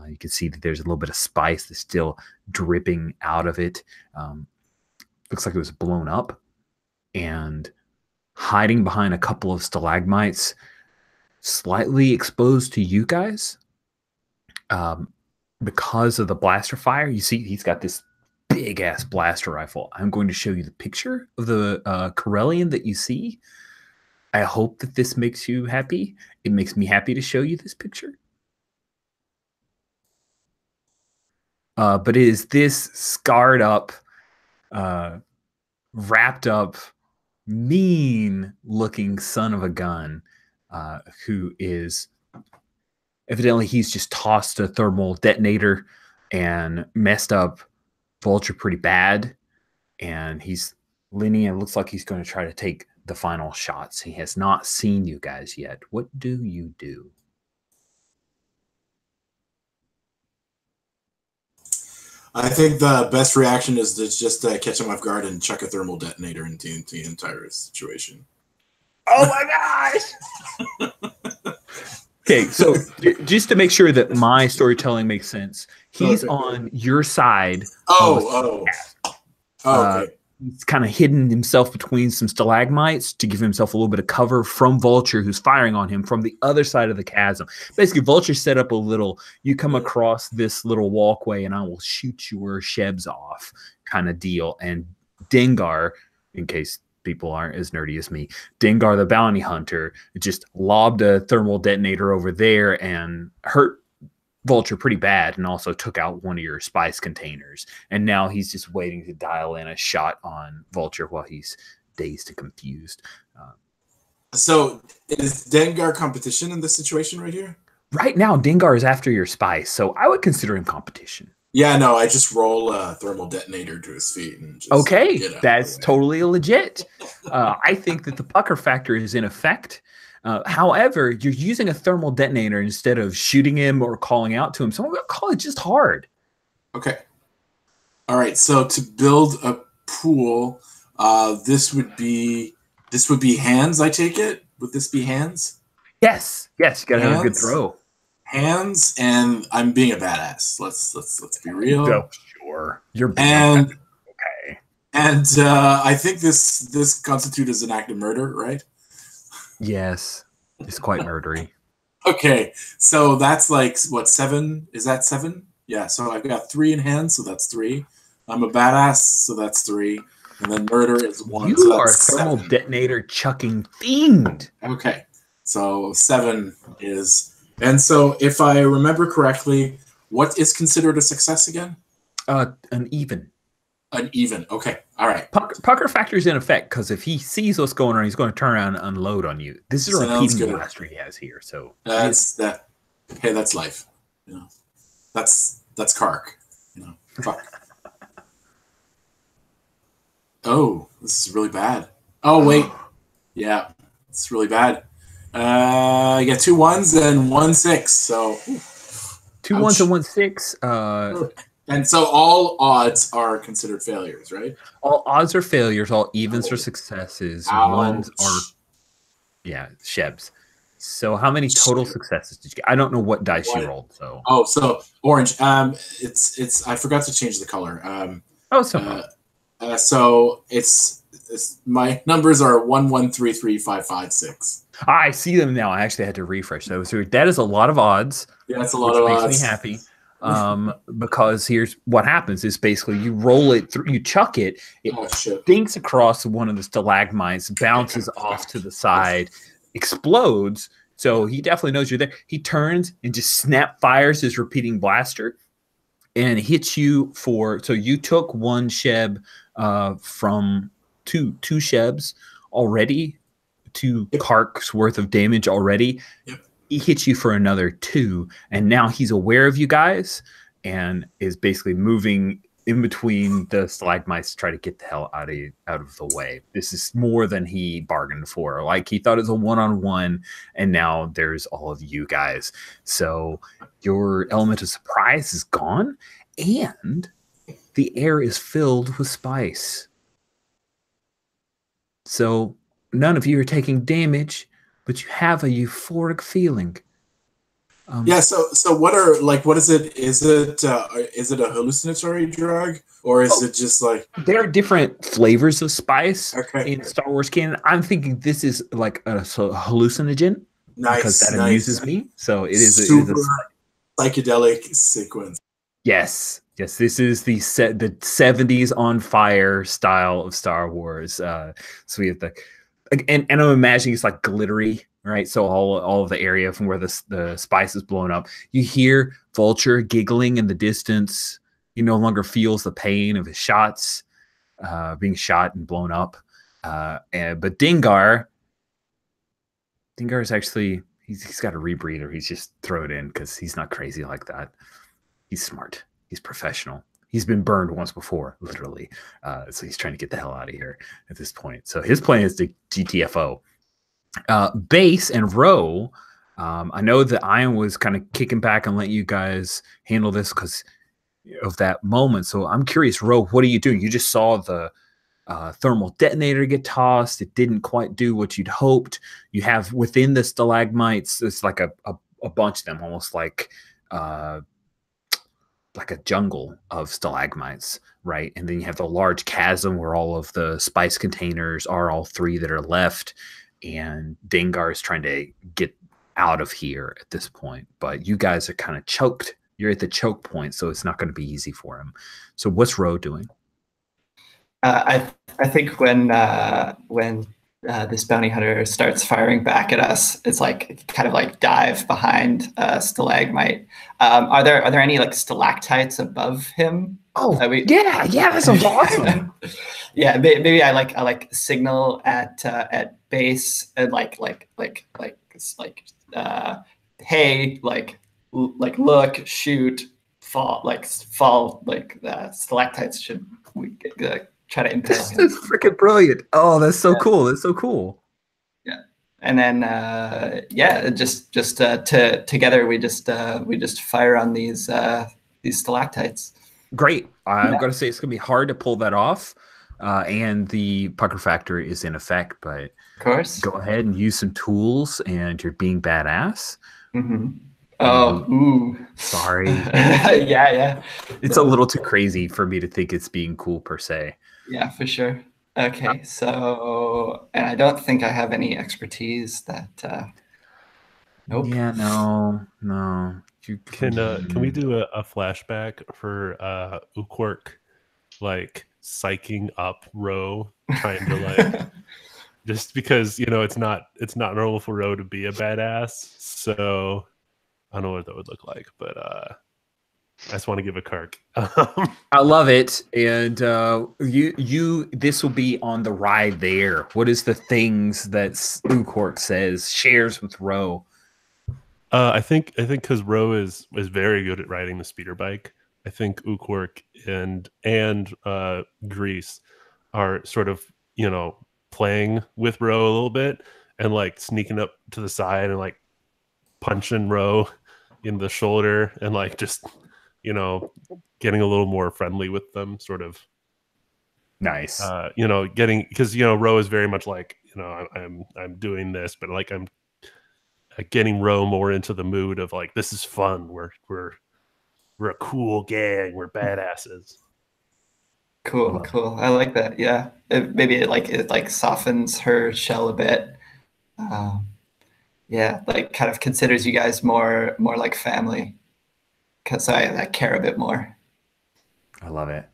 You can see that there's a little bit of spice that's still dripping out of it. Looks like it was blown up. And hiding behind a couple of stalagmites, slightly exposed to you guys, because of the blaster fire. You see he's got this big ass blaster rifle. I'm going to show you the picture of the Corellian that you see. I hope that this makes you happy. It makes me happy to show you this picture. But it is this scarred up, wrapped up, mean looking son of a gun, who is evidently he's just tossed a thermal detonator and messed up Vulture pretty bad, and he's leaning and looks like he's going to try to take the final shots. He has not seen you guys yet. What do you do? I think the best reaction is to just catch him off guard and chuck a thermal detonator into the entire situation. Oh my gosh! Okay, so just to make sure that my storytelling makes sense, he's on your side. Okay. He's kind of hidden himself between some stalagmites to give himself a little bit of cover from Vulture, who's firing on him from the other side of the chasm. Basically, Vulture set up a little, you come across this little walkway and I will shoot your shebs off kind of deal. And Dengar, in case people aren't as nerdy as me, Dengar the bounty hunter just lobbed a thermal detonator over there and hurt Vulture pretty bad, and also took out one of your spice containers. And now he's just waiting to dial in a shot on Vulture while he's dazed and confused. So is Dengar competition in this situation right here? Right now, Dengar is after your spice, so I would consider him competition. Yeah, no, I just roll a thermal detonator to his feet. And just okay, that's totally legit. I think that the pucker factor is in effect. However, you're using a thermal detonator instead of shooting him or calling out to him. So I'm going to call it just hard. Okay. All right. So to build a pool, this would be hands, I take it? Would this be hands? Yes. Yes. You got to have a good throw. Hands, and I'm being a badass. Let's be real. Oh, sure. You're being okay. And I think this constitutes as an act of murder, right? Yes, it's quite murdery. Okay, so that's like, what, 7? Is that 7? Yeah, so I've got 3 in hand, so that's 3. I'm a badass, so that's 3. And then murder is 1. You so are a that's thermal 7. detonator chucking fiend. Okay, so 7 is... And so if I remember correctly, what is considered a success again? An even. An even. Okay. All right. Pucker factor is in effect because if he sees what's going on, he's going to turn around and unload on you. This is a repeating blaster he has here. So that's that. Hey, that's life. You know, that's Kark. You know, fuck. Oh, this is really bad. Oh wait, yeah, it's really bad. I got 2 1s and 1 6. So 2 1s and 1 6. And so all odds are considered failures, right? All odds are failures. All evens are successes. Ones are, shebs. So how many total successes did you get? I don't know what dice you rolled. So so orange. It's I forgot to change the color. So it's my numbers are 1133556. I see them now. I actually had to refresh those. So that is a lot of odds. Yeah, that's a which lot of makes odds. me happy. Because here's what happens: is basically you roll it through, you chuck it, it dinks across one of the stalagmites, bounces off to the side, explodes. So he definitely knows you're there. He turns and just snap fires his repeating blaster and hits you for. So you took one Sheb from two Shebs already, two Kark's worth of damage already. Yep. He hits you for another 2, and now he's aware of you guys and is basically moving in between the stalagmites to try to get the hell out of the way. This is more than he bargained for. Like, he thought it was a one-on-one, and now there's all of you guys. So your element of surprise is gone, and the air is filled with spice. So none of you are taking damage, but you have a euphoric feeling. Yeah. So what is it? Is it a hallucinatory drug, or is it just like there are different flavors of spice Okay. in Star Wars canon? I'm thinking this is like a hallucinogen because that amuses me. So it is super a psychedelic sequence. Yes. This is the 70s on fire style of Star Wars. So we have and I'm imagining it's like glittery, right? So all of the area from where the spice is blown up, you hear Vulture giggling in the distance. He no longer feels the pain of his shots being shot and blown up. But Dengar is actually he's got a rebreather. He's just throw it in because he's not crazy like that. He's smart. He's professional. He's been burned once before, literally. So he's trying to get the hell out of here at this point. So his plan is to GTFO. Base and Ro, I know that Ian was kind of kicking back and letting you guys handle this because of that moment. So I'm curious, Ro, what are you doing? You just saw the thermal detonator get tossed. It didn't quite do what you'd hoped. You have within the stalagmites, it's like a bunch of them, almost like a jungle of stalagmites, right? And then you have the large chasm where all of the spice containers are, all 3 that are left. And Dengar is trying to get out of here at this point. But you guys are kind of choked. You're at the choke point, so it's not going to be easy for him. So what's Ro doing? I think when this bounty hunter starts firing back at us, it's like kind of like dive behind stalagmite. Are there any like stalactites above him? Oh, yeah, that sounds awesome. Yeah, maybe I like signal at base and hey, look, shoot, fall, stalactites should try to impale him. This is freaking brilliant. Oh, that's so cool. That's so cool. Yeah. And then together we just fire on these stalactites. Great. I'm going to say it's going to be hard to pull that off. And the pucker factor is in effect, but of course, go ahead and use some tools and you're being badass. Mm-hmm. Oh, ooh. Sorry. Yeah. It's a little too crazy for me to think it's being cool per se. Yeah, for sure. Okay, so, and I don't think I have any expertise that, nope. Yeah, no. Can we do a flashback for Uquark, like psyching up Ro, trying to like just because it's not normal for Ro to be a badass, so I don't know what that would look like, but I just want to give a Kark. I love it, and this will be on the ride there. What is the things that Uquark shares with Ro? I think because Ro is very good at riding the speeder bike. I think Uquark and Grease are sort of playing with Ro a little bit and like sneaking up to the side and like punching Ro in the shoulder and like just getting a little more friendly with them, sort of. Nice. Getting, because Ro is very much like I'm doing this, but like I'm getting Ro more into the mood of like, this is fun. We're a cool gang. We're badasses. Cool, cool. I like that. Yeah, maybe it softens her shell a bit. Yeah, like kind of considers you guys more like family because I care a bit more. I love it.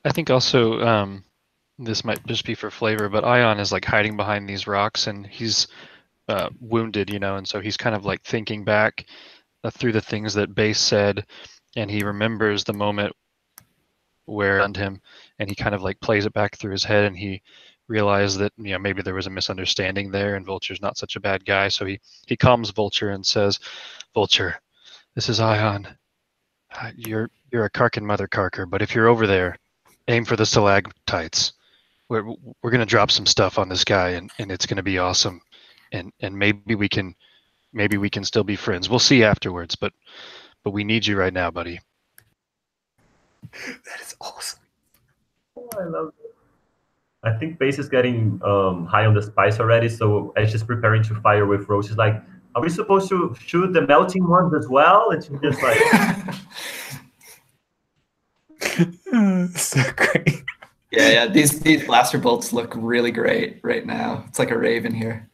I think also this might just be for flavor, but Ion is like hiding behind these rocks, and he's wounded, you know, and so he's kind of like thinking back through the things that Base said, and he remembers the moment where it him, and he kind of like plays it back through his head, and he realized that, you know, maybe there was a misunderstanding there, and Vulture's not such a bad guy. So he calms Vulture and says, "Vulture, this is Ion. You're a Karkin mother Karker, but if you're over there, aim for the stalactites. We're gonna drop some stuff on this guy, and it's gonna be awesome, and maybe we can still be friends. We'll see afterwards, but we need you right now, buddy." That is awesome. Oh, I love it. I think Base is getting high on the spice already, so as she's preparing to fire with Rose, she's like, "Are we supposed to shoot the melting ones as well?" And she's just like, so great. Yeah. These blaster bolts look really great right now. It's like a rave in here.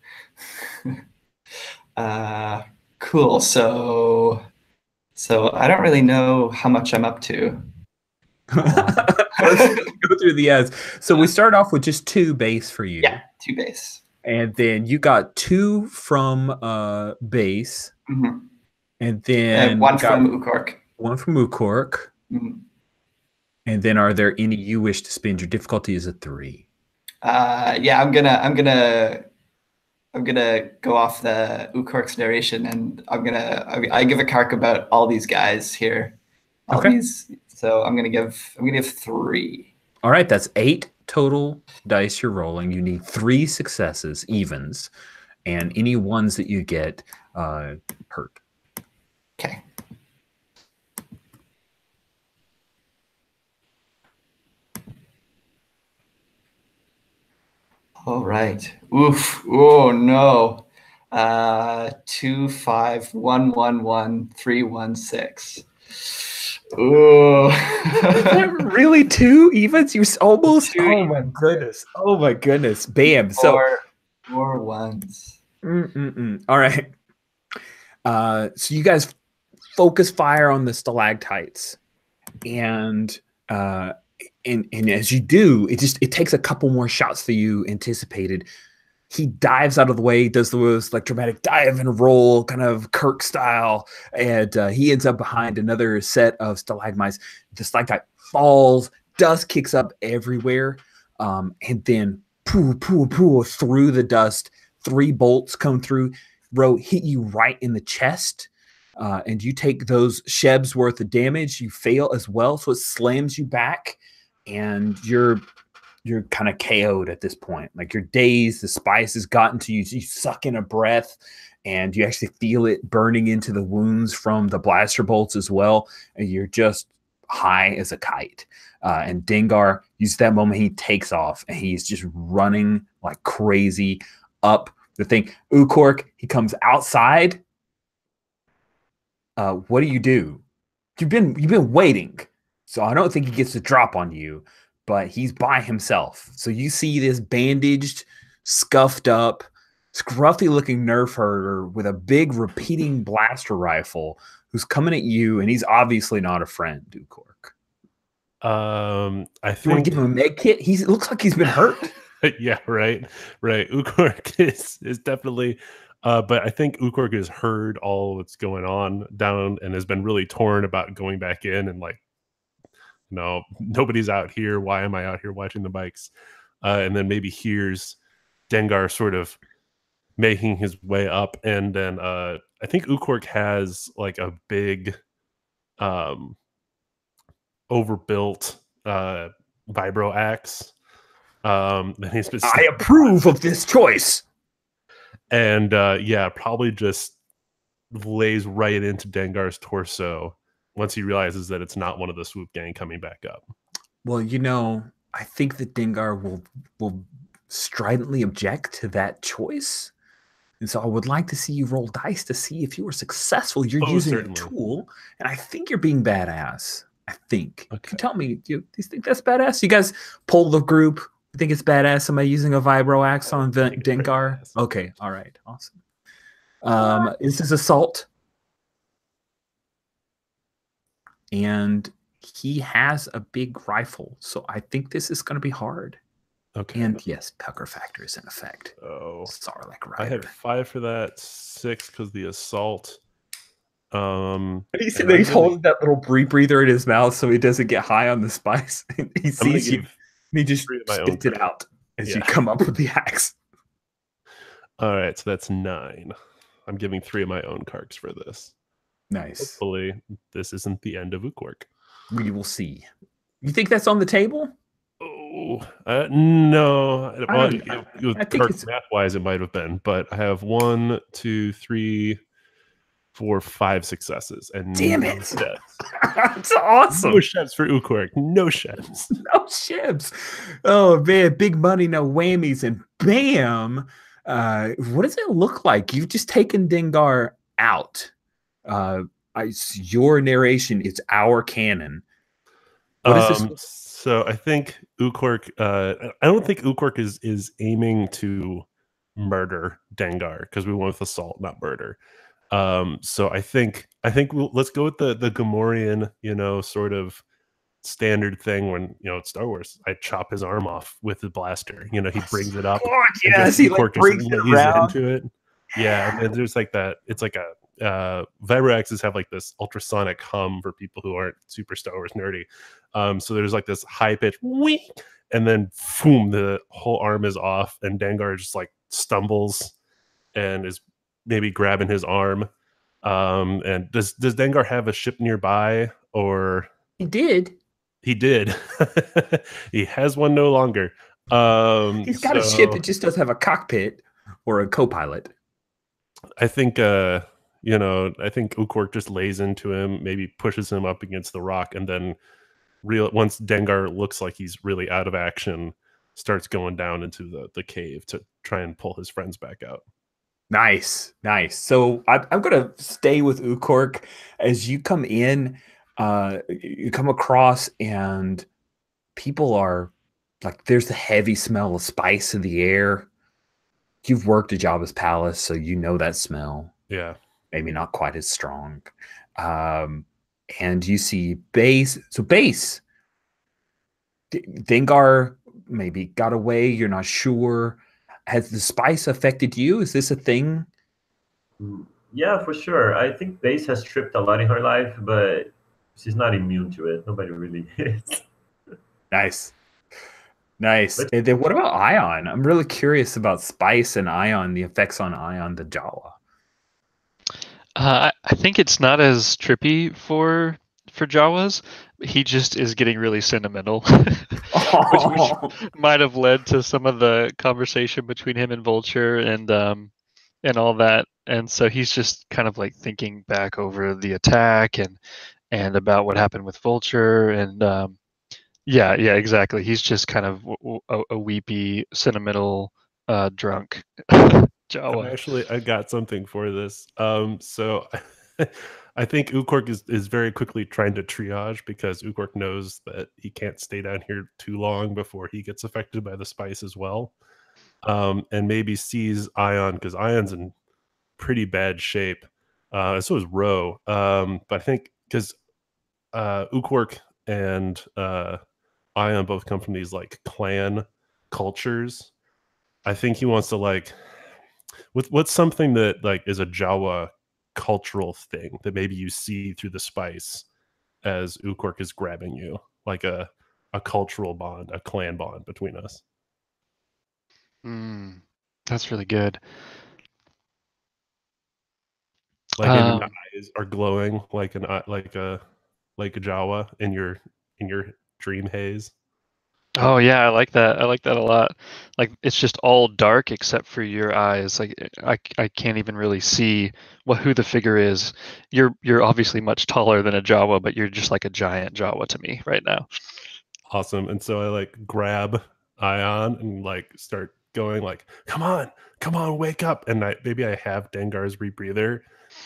Cool. So I don't really know how much I'm up to. Let's go through the ads. So we start off with just 2 base for you. Yeah, 2 base. And then you got 2 from base. Mm-hmm. And then 1 from Ukork. 1 from Ukork. Mm-hmm. And then are there any you wish to spend? Your difficulty is a 3. Yeah, I'm gonna go off the Ukork's narration, and I give a kark about all these guys here. So I'm gonna give 3. All right, that's 8 total dice you're rolling. You need 3 successes, evens, and any ones that you get hurt. Okay. All right. Oof. Oh no. 2, 5, 1, 1, 1, 3, 1, 6. Ooh. Really 2 evens? You almost. 2 oh my goodness. Oh my goodness. Bam. 4 ones. All right. So you guys focus fire on the stalactites, and as you do, it takes a couple more shots than you anticipated. He dives out of the way, does those like dramatic dive and roll, kind of Kirk style, and he ends up behind another set of stalagmites. The stalactite falls, dust kicks up everywhere, and then poo through the dust. 3 bolts come through, hit you right in the chest, and you take those shebs worth of damage. You fail as well, so it slams you back, and you're kind of KO'd at this point. Like, you're dazed, the spice has gotten to you, you suck in a breath, and you actually feel it burning into the wounds from the blaster bolts as well, and you're just high as a kite. And Dengar uses that moment, he takes off, and he's just running like crazy up the thing. Ukork, he comes outside. What do? You've been waiting, so I don't think he gets to drop on you, but he's by himself. So you see this bandaged, scuffed up, scruffy looking nerf herder with a big repeating blaster rifle who's coming at you, and he's obviously not a friend, Ukork. I think you want to give him a med kit? It looks like he's been hurt. Yeah, right. Ukork is definitely but I think Ukork has heard all what's going on down and has been really torn about going back in, and like, no, nobody's out here. Why am I out here watching the bikes? And then maybe hears Dengar sort of making his way up, and then I think Ukork has like a big overbuilt vibro axe. I approve of this choice. And yeah, probably just lays right into Dengar's torso once he realizes that it's not one of the Swoop Gang coming back up. Well, you know, I think that Dengar will stridently object to that choice. And so I would like to see you roll dice to see if you were successful. You're using certainly. a tool, and I think you're being badass. I think. Okay. Tell me, do you think that's badass? You guys poll the group. You think it's badass? Am I using a vibro axe on think it's pretty Dengar? badass. Okay, all right, awesome. This is assault, and he has a big rifle, so I think this is going to be hard. Okay. And yes, pucker factor is in effect. Oh, Sarlacc I Rider. had 5 for that, 6 because the assault. He's and I'm holding that little breather in his mouth so he doesn't get high on the spice. He I'm gonna sees you, give and he just 3 of my own spits it cards. out as you Yeah. come up with the axe. All right, so that's 9. I'm giving 3 of my own karks for this. Nice. Hopefully, this isn't the end of Ukwork. We will see. You think that's on the table? Oh, no. I Well, don't know. I think kark it's- math-wise, it might have been, but I have 1, 2, 3, 4, 5 successes, and Damn no it. sheds. That's awesome. No sheds for Ukwork. No sheds. No shibs. Oh man, big money, no whammies, and bam. What does it look like? You've just taken Dengar out. Your narration is our canon. What is this? So I think Ukwork. I don't think Ukwork is aiming to murder Dengar because we went with assault, not murder. So I think let's go with the Gamorrean, sort of standard thing when it's Star Wars. I chop his arm off with the blaster. He brings it up. Oh, yes, he like brings it around into it. Yeah, and there's like that. It's like a vibro axes have like this ultrasonic hum for people who aren't super Star Wars nerdy. So there's like this high pitch whee, and then boom, the whole arm is off, and Dengar just like stumbles and is maybe grabbing his arm. And does Dengar have a ship nearby, or he did? He did. He has one no longer. He's got a ship. It just doesn't have a cockpit or a co-pilot. I think I think Ukwork just lays into him, maybe pushes him up against the rock, and then once Dengar looks like he's really out of action, starts going down into the cave to try and pull his friends back out. Nice. So I'm gonna stay with Ukwork as you come in. You come across and people are like, there's the heavy smell of spice in the air. You've worked at Jabba's palace, so you know that smell. Yeah. Maybe not quite as strong. And you see Base. So Base, Dengar maybe got away. You're not sure. Has the spice affected you? Is this a thing? Yeah, for sure. I think Base has tripped a lot in her life, but she's not immune to it. Nobody really is. Nice. And then what about Ion? I'm really curious about Spice and Ion, the effects on Ion the Jawa. I think it's not as trippy for Jawas. He just is getting really sentimental, which might have led to some of the conversation between him and Vulture and all that. And so he's just kind of like thinking back over the attack and about what happened with Vulture and yeah, exactly. He's just kind of a weepy, sentimental, drunk Jawa. I got something for this. So I think Ukwork is very quickly trying to triage because Ukwork knows that he can't stay down here too long before he gets affected by the spice as well. And maybe sees Ion because Ion's in pretty bad shape. So is Ro. But I think because Ukwork and Ion both come from these like clan cultures. I think he wants to like what's something that like is a Jawa cultural thing that maybe you see through the spice as Ukwork is grabbing you, like a cultural bond, a clan bond between us. That's really good. Like maybe my eyes are glowing like a Jawa in your dream haze. Oh yeah, I like that. I like that a lot. Like it's just all dark except for your eyes. Like I can't even really see who the figure is. You're obviously much taller than a Jawa, but you're just like a giant Jawa to me right now. Awesome. And so I like grab Ion and like start going like, come on, wake up. And maybe I have Dengar's rebreather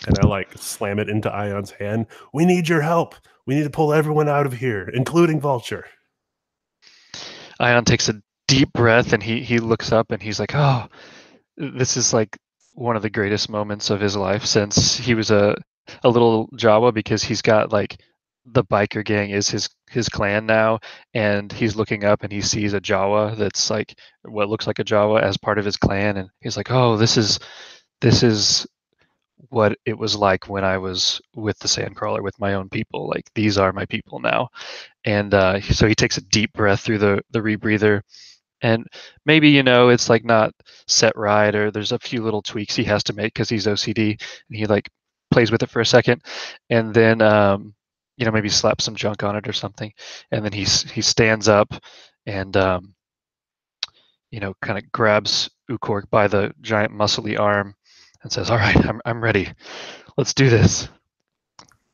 and I like slam it into Ion's hand. We need your help. We need to pull everyone out of here, including Vulture. Ion takes a deep breath and he looks up and he's like, oh, this is like one of the greatest moments of his life since he was a little Jawa, because he's got like the biker gang is his clan now, and he's looking up and he sees a Jawa that's like what looks like a Jawa as part of his clan, and he's like, oh, this is what it was like when I was with the Sandcrawler, with my own people. Like, these are my people now. And so he takes a deep breath through the rebreather, and maybe, it's like not set right, or there's a few little tweaks he has to make because he's OCD, and he like plays with it for a second, and then maybe slaps some junk on it or something, and then he stands up and kind of grabs Ukork by the giant muscly arm and says, all right, I'm ready. Let's do this.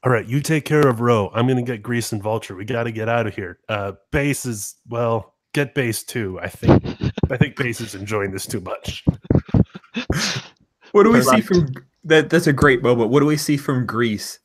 All right, you take care of Ro. I'm going to get Grease and Vulture. We got to get out of here. Base is, well, get Base too. I think Base is enjoying this too much. What do we see from that? That's a great moment. What do we see from Grease?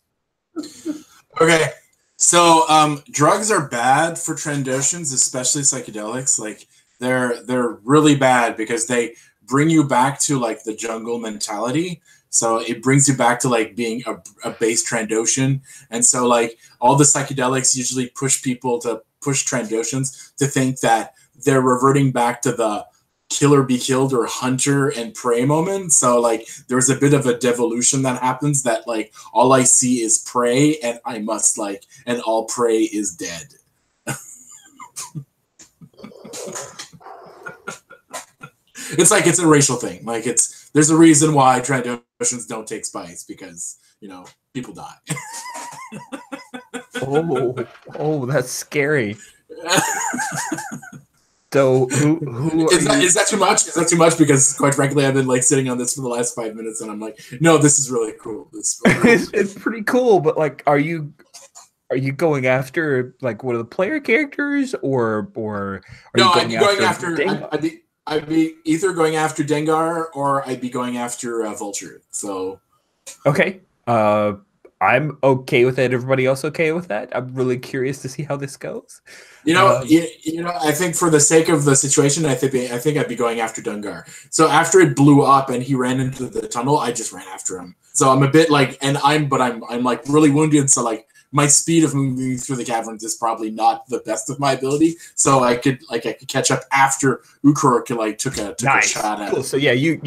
Okay, so drugs are bad for Trandoshans, especially psychedelics. Like, they're really bad because they bring you back to like the jungle mentality. So it brings you back to like being a base Trandoshan. And so like all the psychedelics usually push people to push Trandoshans to think that they're reverting back to the kill or be killed or hunter and prey moment. So like there's a bit of a devolution that happens, that like all I see is prey and I must like, and all prey is dead. It's like, it's a racial thing. Like, there's a reason why Trandoshans don't take spice, because people die. oh, that's scary. So who is that too much? Is that too much? Because quite frankly, I've been like sitting on this for the last 5 minutes, and I'm like, no, this is really cool. It's pretty cool, but like, are you going after like one of the player characters, or are no? You I'd be going after. I'd be either going after Dengar or I'd be going after Vulture. So, okay, I'm okay with that. Everybody else okay with that? I'm really curious to see how this goes. I think for the sake of the situation, I think I'd be going after Dengar. So after it blew up and he ran into the tunnel, I just ran after him. So I'm a bit like, and I'm like really wounded. So like, my speed of moving through the caverns is probably not the best of my ability. So I could catch up after Ukork like took a shot at. Cool. So yeah, you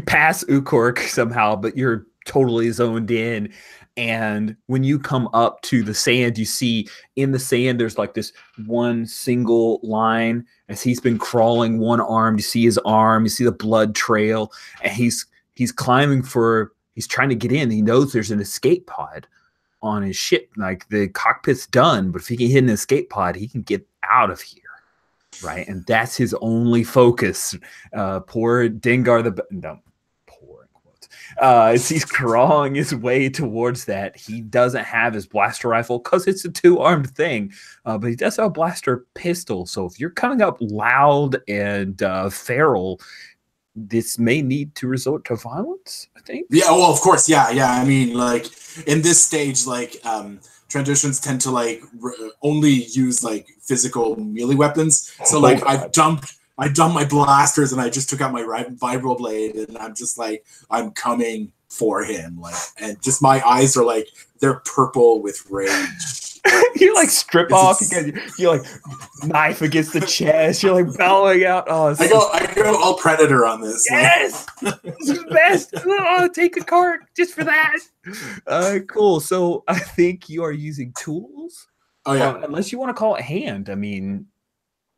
pass Ukork somehow, but you're totally zoned in. And when you come up to the sand, you see in the sand there's like this one single line as he's been crawling one arm. You see his arm, you see the blood trail, and he's climbing he's trying to get in. He knows there's an escape pod on his ship. Like, the cockpit's done, but if he can hit an escape pod, he can get out of here, right? And that's his only focus. Poor Dengar poor in quotes. As he's crawling his way towards that, he doesn't have his blaster rifle because it's a 2-armed thing, but he does have a blaster pistol. So if you're coming up loud and feral, this may need to resort to violence, I think. Yeah, well, of course, yeah. I mean, like, in this stage, like, Trandoshans tend to, like, only use, like, physical melee weapons. So, like, I dumped my blasters and I just took out my vibro blade, and I'm just, like, I'm coming for him. Like, and just my eyes are, like, they're purple with rage. You like strip off, you like knife against the chest, you're like bellowing out. Oh, I go all Predator on this. Yes, this is best. I'll take a cart just for that. Cool. So I think you are using tools. Oh yeah, unless you want to call it hand. I mean,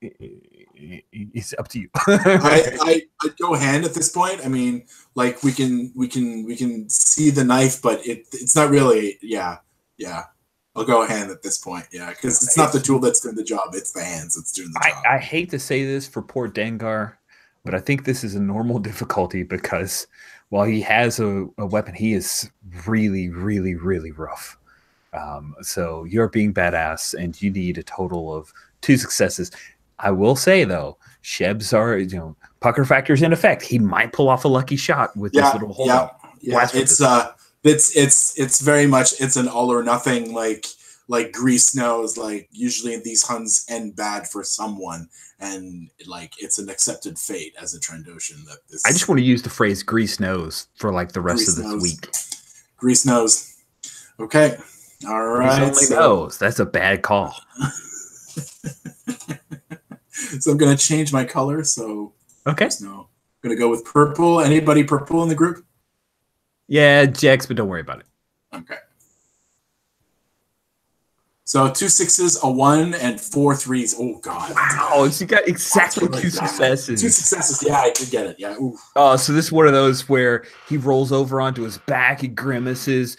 it's up to you. I go hand at this point. I mean, like we can see the knife, but it's not really. Yeah. I'll go hand at this point, yeah, because it's not the tool that's doing the job; it's the hands that's doing the job. I hate to say this for poor Dengar, but I think this is a normal difficulty because while he has a weapon, he is really, really, really rough. So you're being badass, and you need a total of 2 successes. I will say though, Shebs are, pucker factors in effect. He might pull off a lucky shot with this little holdout. Yeah. It's very much it's an all or nothing, like Grease knows, like usually these hunts end bad for someone, and like it's an accepted fate as a Trandoshan that this. I just want to use the phrase "Grease knows" for like the rest of this week. Grease knows. Okay. All right. Grease only knows. That's a bad call. So I'm gonna change my color. So okay. No, I'm gonna go with purple. Anybody purple in the group? Yeah, Jax, but don't worry about it. Okay. So 2 6s, a 1, and 4 3s. Oh God! Wow, she got exactly 2 successes. 2 successes. Yeah, I did get it. Yeah. Ooh. So this is one of those where he rolls over onto his back, he grimaces,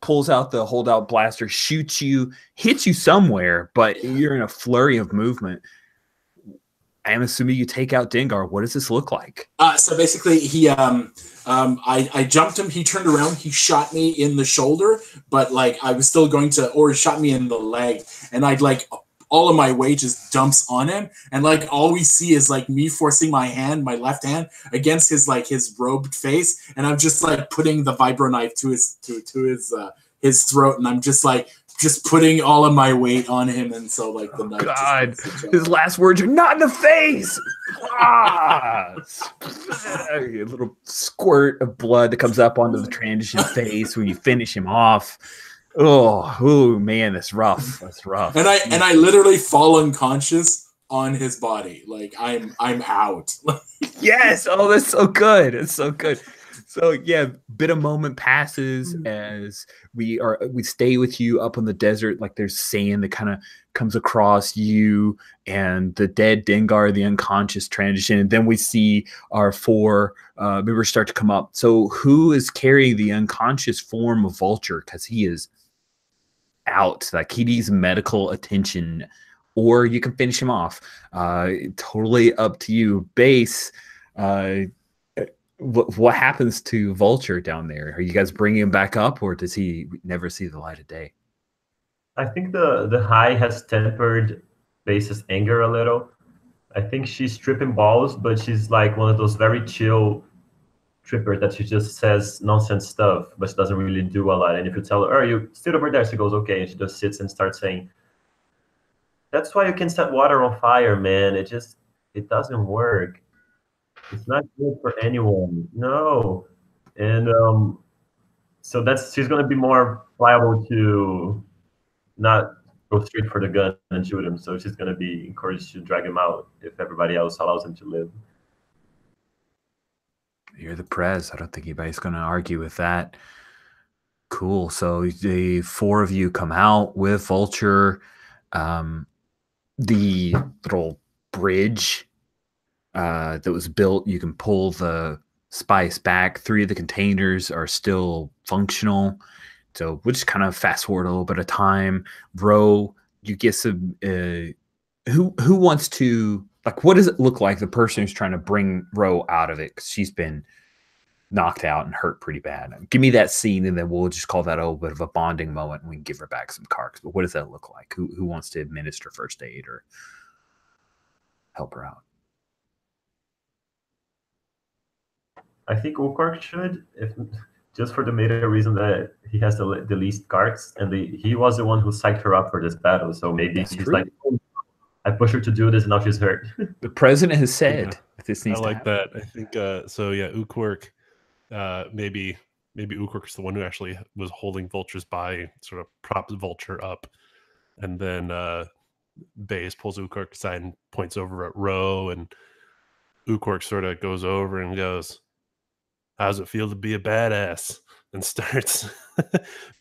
pulls out the holdout blaster, shoots you, hits you somewhere, but you're in a flurry of movement. I'm assuming you take out Dengar. What does this look like? So basically, I jumped him. He turned around. He shot me in the shoulder, but like I was still going to, or shot me in the leg, and I'd like all of my weight just dumps on him, and like all we see is like me forcing my left hand against his robed face, and I'm just like putting the vibro knife to his throat, and I'm just putting all of my weight on him, and so like the knife. God, his last words are "not in the face." A little squirt of blood that comes up onto the transition face when you finish him off. Oh man, that's rough. That's rough. And I literally fall unconscious on his body. Like I'm out. Yes. Oh, that's so good. It's so good. So yeah, bit of moment passes as we stay with you up on the desert. Like there's sand that kind of comes across you and the dead Dengar, the unconscious transition, and then we see our 4 members start to come up. So who is carrying the unconscious form of Vulture? Because he is out. Like he needs medical attention, or you can finish him off. Totally up to you. Base. What happens to Vulture down there? Are you guys bringing him back up, or does he never see the light of day? I think the high has tempered Base's anger a little. I think she's tripping balls, but she's like one of those very chill trippers that she just says nonsense stuff, but she doesn't really do a lot. And if you tell her, "Oh, you sit over there," she goes, "Okay," and she just sits and starts saying, "That's why you can set water on fire, man. It doesn't work. It's not good for anyone. No." And so she's going to be more liable to not go straight for the gun and shoot him. So she's going to be encouraged to drag him out if everybody else allows him to live. You're the prez. I don't think anybody's going to argue with that. Cool. So the 4 of you come out with Vulture. The little bridge that was built, you can pull the spice back. 3 of the containers are still functional. So we'll just kind of fast forward a little bit of time. Ro, you get some who wants to, like, what does it look like the person who's trying to bring Ro out of it? Because she's been knocked out and hurt pretty bad. Give me that scene, and then we'll just call that a little bit of a bonding moment, and we can give her back some karks. But what does that look like? Who wants to administer first aid or help her out? I think Ulkark should, just for the meta reason that he has the least cards, and he was the one who psyched her up for this battle. So maybe That's he's true. like, "Oh, I pushed her to do this, and now she's hurt." The president has said that this needs I to like happen. that. I think so. Yeah, Ukwork. Maybe Ukwork's the one who actually was holding Vulture's body, sort of props Vulture up, and then Baze pulls Ukwork aside and points over at Ro, and Ukwork sort of goes over and goes, "How's it feel to be a badass?" and starts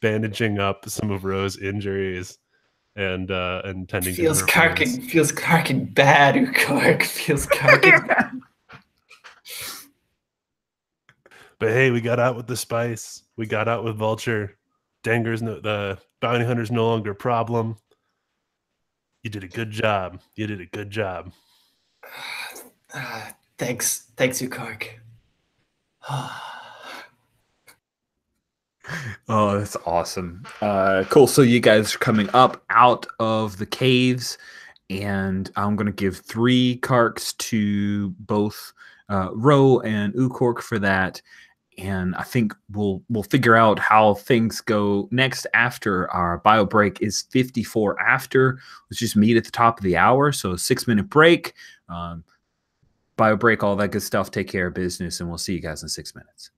bandaging up some of Ro's injuries and tending Feels to her wounds. karking bad, Ukwork. Feels karking. But hey, we got out with the spice. We got out with Vulture. The bounty hunter's no longer a problem. You did a good job. You did a good job. Thanks, Ukwork. Oh, that's awesome. Cool. So you guys are coming up out of the caves, and I'm going to give 3 karks to both Ro and Ukork for that. And I think we'll figure out how things go next after our bio break is 54 after. Let's just meet at the top of the hour. So a 6-minute break, bio break, all that good stuff. Take care of business, and we'll see you guys in 6 minutes.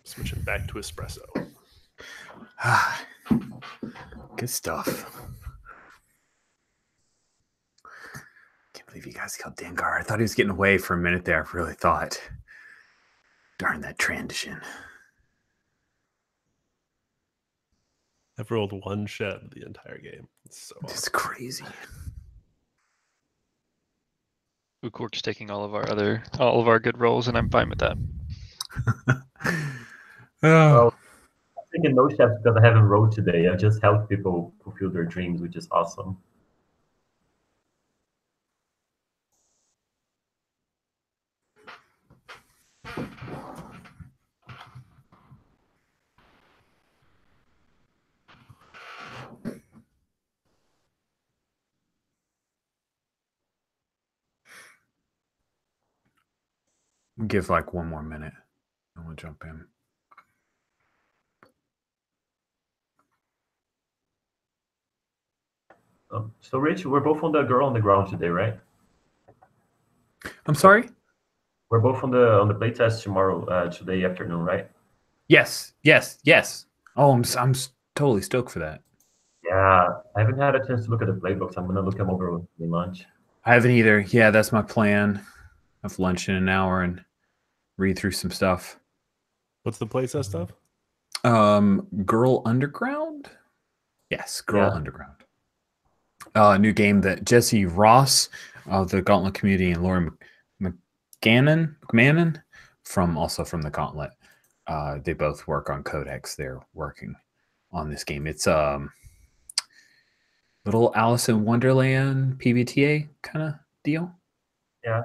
Switching back to espresso. Good stuff. Can't believe you guys killed Dengar. I thought he was getting away for a minute there. I really thought. Darn that transition. I've rolled one shed the entire game. It's crazy. Ukork's taking all of our good rolls, and I'm fine with that. Well, I'm thinking no chefs because I haven't rolled today. I just helped people fulfill their dreams, which is awesome. Give like one more minute. I want to jump in. So, Rich, we're both on the girl on the ground today, right? I'm sorry? We're both on the playtest tomorrow, today afternoon, right? Yes. Oh, I'm totally stoked for that. Yeah, I haven't had a chance to look at the playbooks. I'm gonna look them over with lunch. I haven't either. Yeah, that's my plan. Have lunch in an hour and read through some stuff. What's the playtest stuff? Girl Underground? Yes, Girl Yeah. Underground. A new game that Jesse Ross of the Gauntlet community and Laura McMahon from the Gauntlet. They both work on Codex. They're working on this game. It's little Alice in Wonderland PBTA kind of deal. Yeah,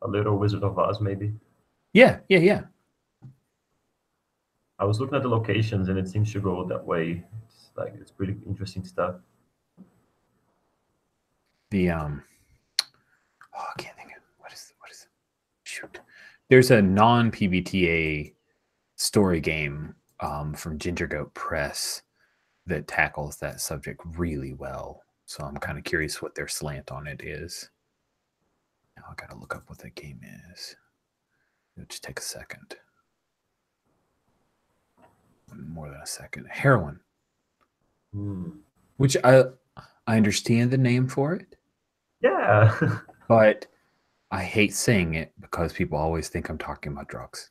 a little Wizard of Oz, maybe. Yeah. I was looking at the locations, and it seems to go that way. It's pretty interesting stuff. The I can't think of what is shoot. There's a non-PBTA story game from Ginger Goat Press that tackles that subject really well. So I'm kind of curious what their slant on it is. Now I gotta look up what that game is. It'll just take a second. More than a second. Heroin. Which I understand the name for it. Yeah. But I hate saying it because people always think I'm talking about drugs.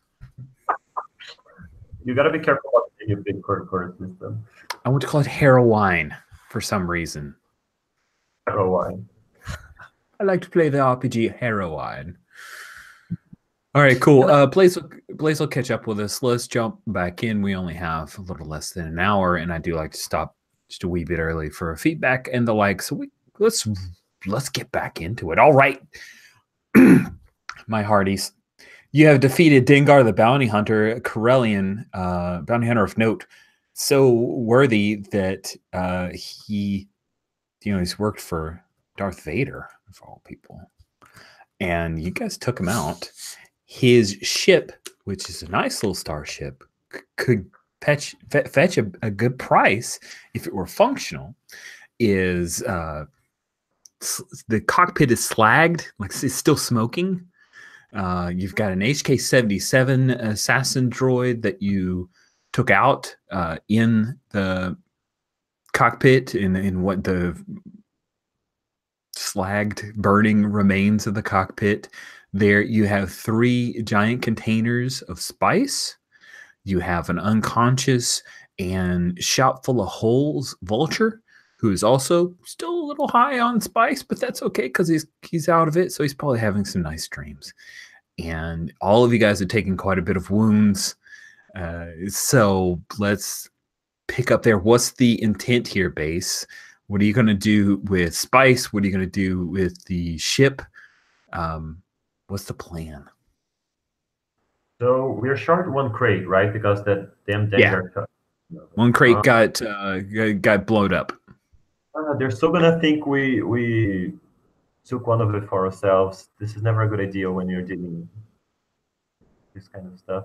You got to be careful about your big core system. I want to call it heroine for some reason. Heroine. I like to play the RPG heroine. All right, cool. Blaze will catch up with us. Let's jump back in. We only have a little less than an hour, and I do like to stop just a wee bit early for feedback and the like. So let's get back into it. All right, my hearties. You have defeated Dengar the Bounty Hunter, Corellian, bounty hunter of note, so worthy that he's worked for Darth Vader, of all people. And you guys took him out. His ship, which is a nice little starship, could fetch a good price if it were functional. Is the cockpit is slagged, like it's still smoking. You've got an HK-77 assassin droid that you took out in the cockpit in what the slagged, burning remains of the cockpit. There you have 3 giant containers of spice. You have an unconscious and shot full of holes vulture, who is also still a little high on spice, but that's okay because he's out of it, so he's probably having some nice dreams. And all of you guys are taking quite a bit of wounds. So let's pick up there. What's the intent here, Base? What are you going to do with spice? What are you going to do with the ship? What's the plan? So we're short 1 crate, right? Because that damn Dengar. Yeah. 1 crate got blowed up. They're still gonna think we took one of it for ourselves. This is never a good idea when you're dealing with this kind of stuff.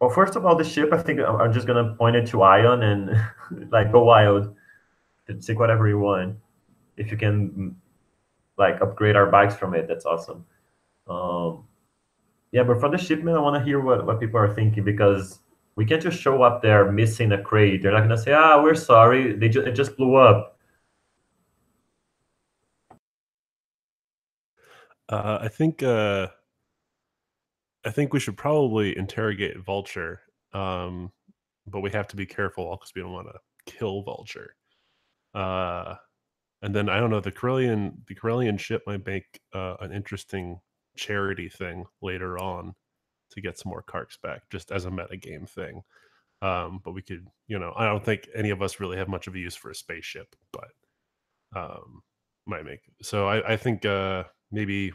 Well, first of all, the ship, I think I'm just gonna point it to Ion and like go wild. Take whatever you want. If you can like upgrade our bikes from it, that's awesome. Yeah, but for the shipment, I want to hear what people are thinking, because we can't just show up there missing a crate. They're not gonna say, "Ah, we're sorry, it just blew up." I think we should probably interrogate Vulture, but we have to be careful because we don't want to kill Vulture. And then I don't know, the Corellian ship might make an interesting charity thing later on to get some more Karks back, just as a metagame thing. But we could, I don't think any of us really have much of a use for a spaceship, but might make. So I think maybe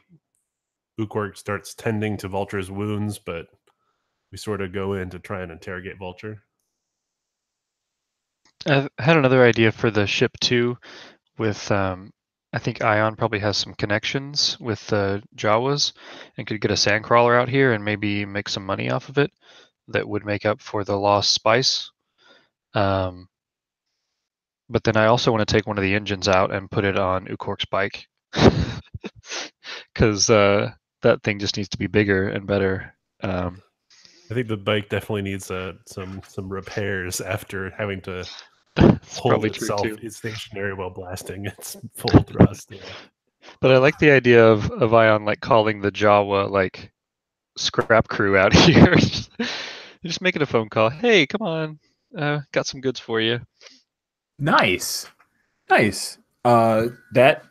Ukork starts tending to Vulture's wounds, but we sort of go in to try and interrogate Vulture. I had another idea for the ship too, with I think Ion probably has some connections with the Jawas and could get a sandcrawler out here and maybe make some money off of it that would make up for the lost spice. But then I also want to take one of the engines out and put it on Ukork's bike, because that thing just needs to be bigger and better. I think the bike definitely needs some repairs after having to hold itself stationary while blasting its full thrust. Yeah. But I like the idea of Ion like calling the Jawa like scrap crew out here. Just making a phone call. Hey, come on, got some goods for you. Nice. That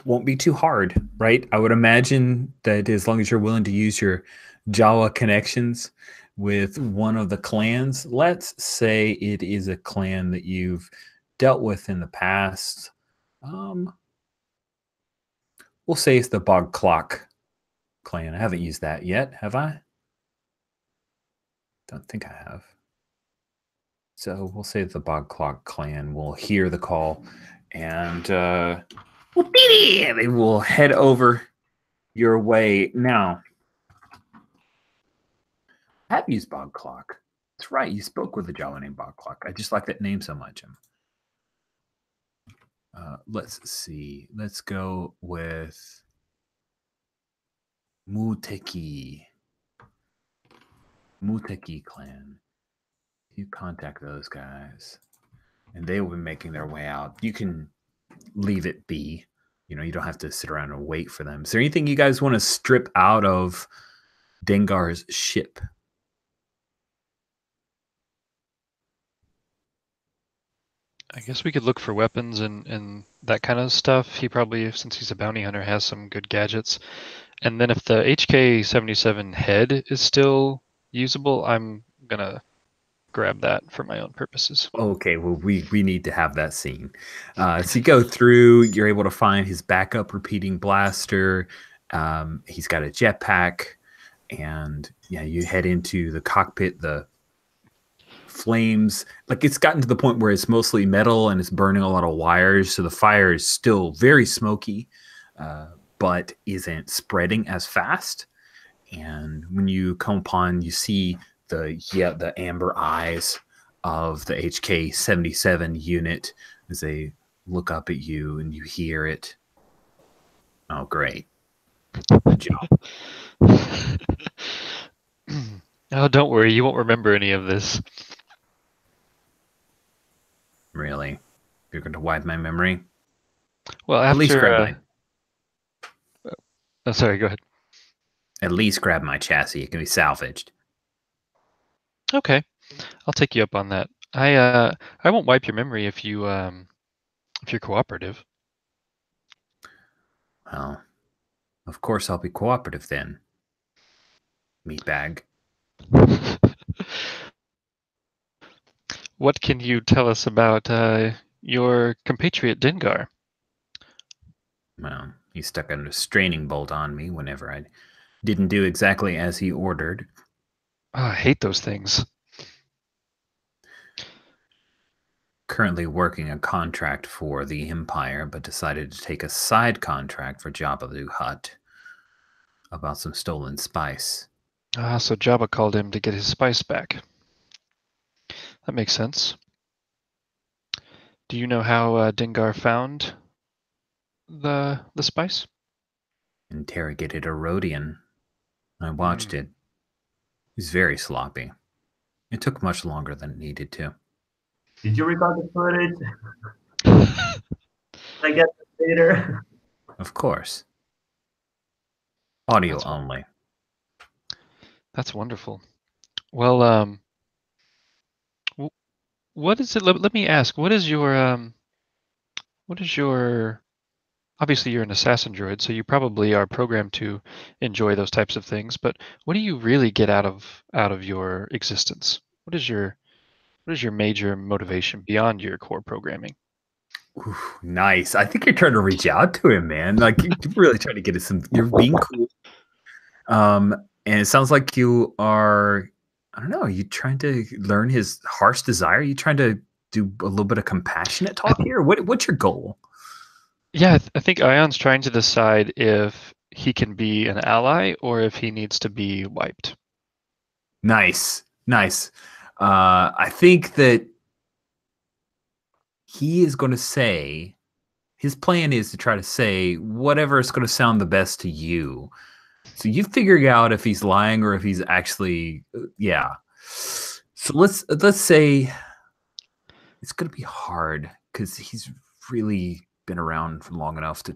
won't be too hard, right? I would imagine that as long as you're willing to use your Jawa connections with one of the clans, let's say it is a clan that you've dealt with in the past. We'll say it's the Bog Clock clan. I haven't used that yet, have I? Don't think I have. So we'll say the Bog Clock clan will hear the call, and they will head over your way. Now, I have used Bog Clock. That's right. You spoke with a Jawa named Bog Clock. I just like that name so much. Let's see. Let's go with Muteki clan. You contact those guys, and they will be making their way out. You can leave it be. You don't have to sit around and wait for them. Is there anything you guys want to strip out of Dengar's ship? I guess we could look for weapons and that kind of stuff. He probably, since he's a bounty hunter, has some good gadgets. And then if the HK-77 head is still usable, I'm gonna grab that for my own purposes. Okay, well, we need to have that scene. So you go through, you're able to find his backup repeating blaster. He's got a jetpack, and you head into the cockpit. The flames, like, it's gotten to the point where it's mostly metal and it's burning a lot of wires, so the fire is still very smoky, but isn't spreading as fast. And when you come upon, you see the amber eyes of the HK-77 unit as they look up at you, and you hear it. Oh, great. Good job. Oh, don't worry. You won't remember any of this. Really? You're going to wipe my memory? Well, after... At least grab Oh, sorry, go ahead. At least grab my chassis. It can be salvaged. Okay. I'll take you up on that. I won't wipe your memory if you're cooperative. Well, of course I'll be cooperative then. Meatbag. What can you tell us about your compatriot Dengar? Well, he stuck a restraining bolt on me whenever I didn't do exactly as he ordered. Oh, I hate those things. Currently working a contract for the Empire, but decided to take a side contract for Jabba the Hutt about some stolen spice. So Jabba called him to get his spice back. That makes sense. Do you know how Dengar found the spice? Interrogated a Rhodian. I watched it. It was very sloppy. It took much longer than it needed to. Did you record the footage? I get it later. Of course. Audio That's only. That's wonderful. Well, what is it? Let me ask. What is your obviously you're an assassin droid, so you probably are programmed to enjoy those types of things, but what do you really get out of your existence? What is your major motivation beyond your core programming? Ooh, nice. I think you're trying to reach out to him, man. Like you're really trying to get some. You're being cool. And it sounds like you are. I don't know. Are you trying to learn his harsh desire? Are you trying to do a little bit of compassionate talk here? What's your goal? Yeah, I think Ion's trying to decide if he can be an ally or if he needs to be wiped. Nice. I think that he is going to say his plan is to try to say whatever is going to sound the best to you. So you figure out if he's lying or if he's actually, yeah. So let's say it's going to be hard because he's really been around for long enough to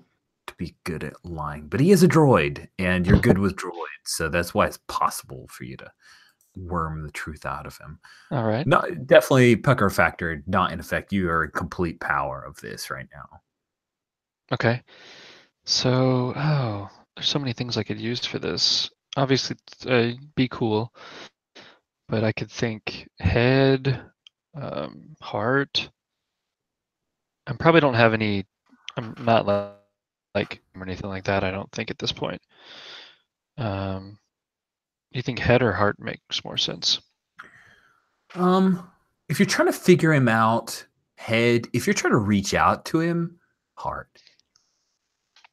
be good at lying. But he is a droid, and you're good with droids, so that's why it's possible for you to worm the truth out of him. All right. No, definitely pucker factor not in effect. You are in complete power of this right now. Okay. So, there's so many things I could use for this. Obviously, be cool, but I could think head, heart. I probably don't have any. I'm not like or anything like that. I don't think at this point. You think head or heart makes more sense? If you're trying to figure him out, head. If you're trying to reach out to him, heart. Does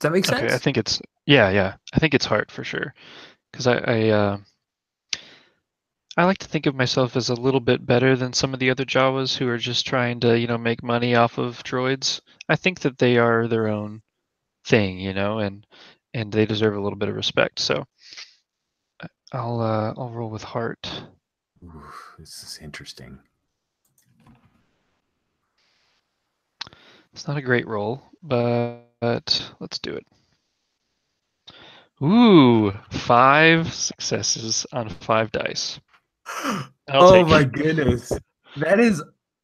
that make sense? Okay, I think it's yeah. I think it's heart for sure, because I like to think of myself as a little bit better than some of the other Jawas who are just trying to make money off of droids. I think that they are their own thing, and they deserve a little bit of respect. So I'll roll with heart. Ooh, this is interesting. It's not a great roll, but let's do it. Ooh, 5 successes on 5 dice. Oh my goodness. That is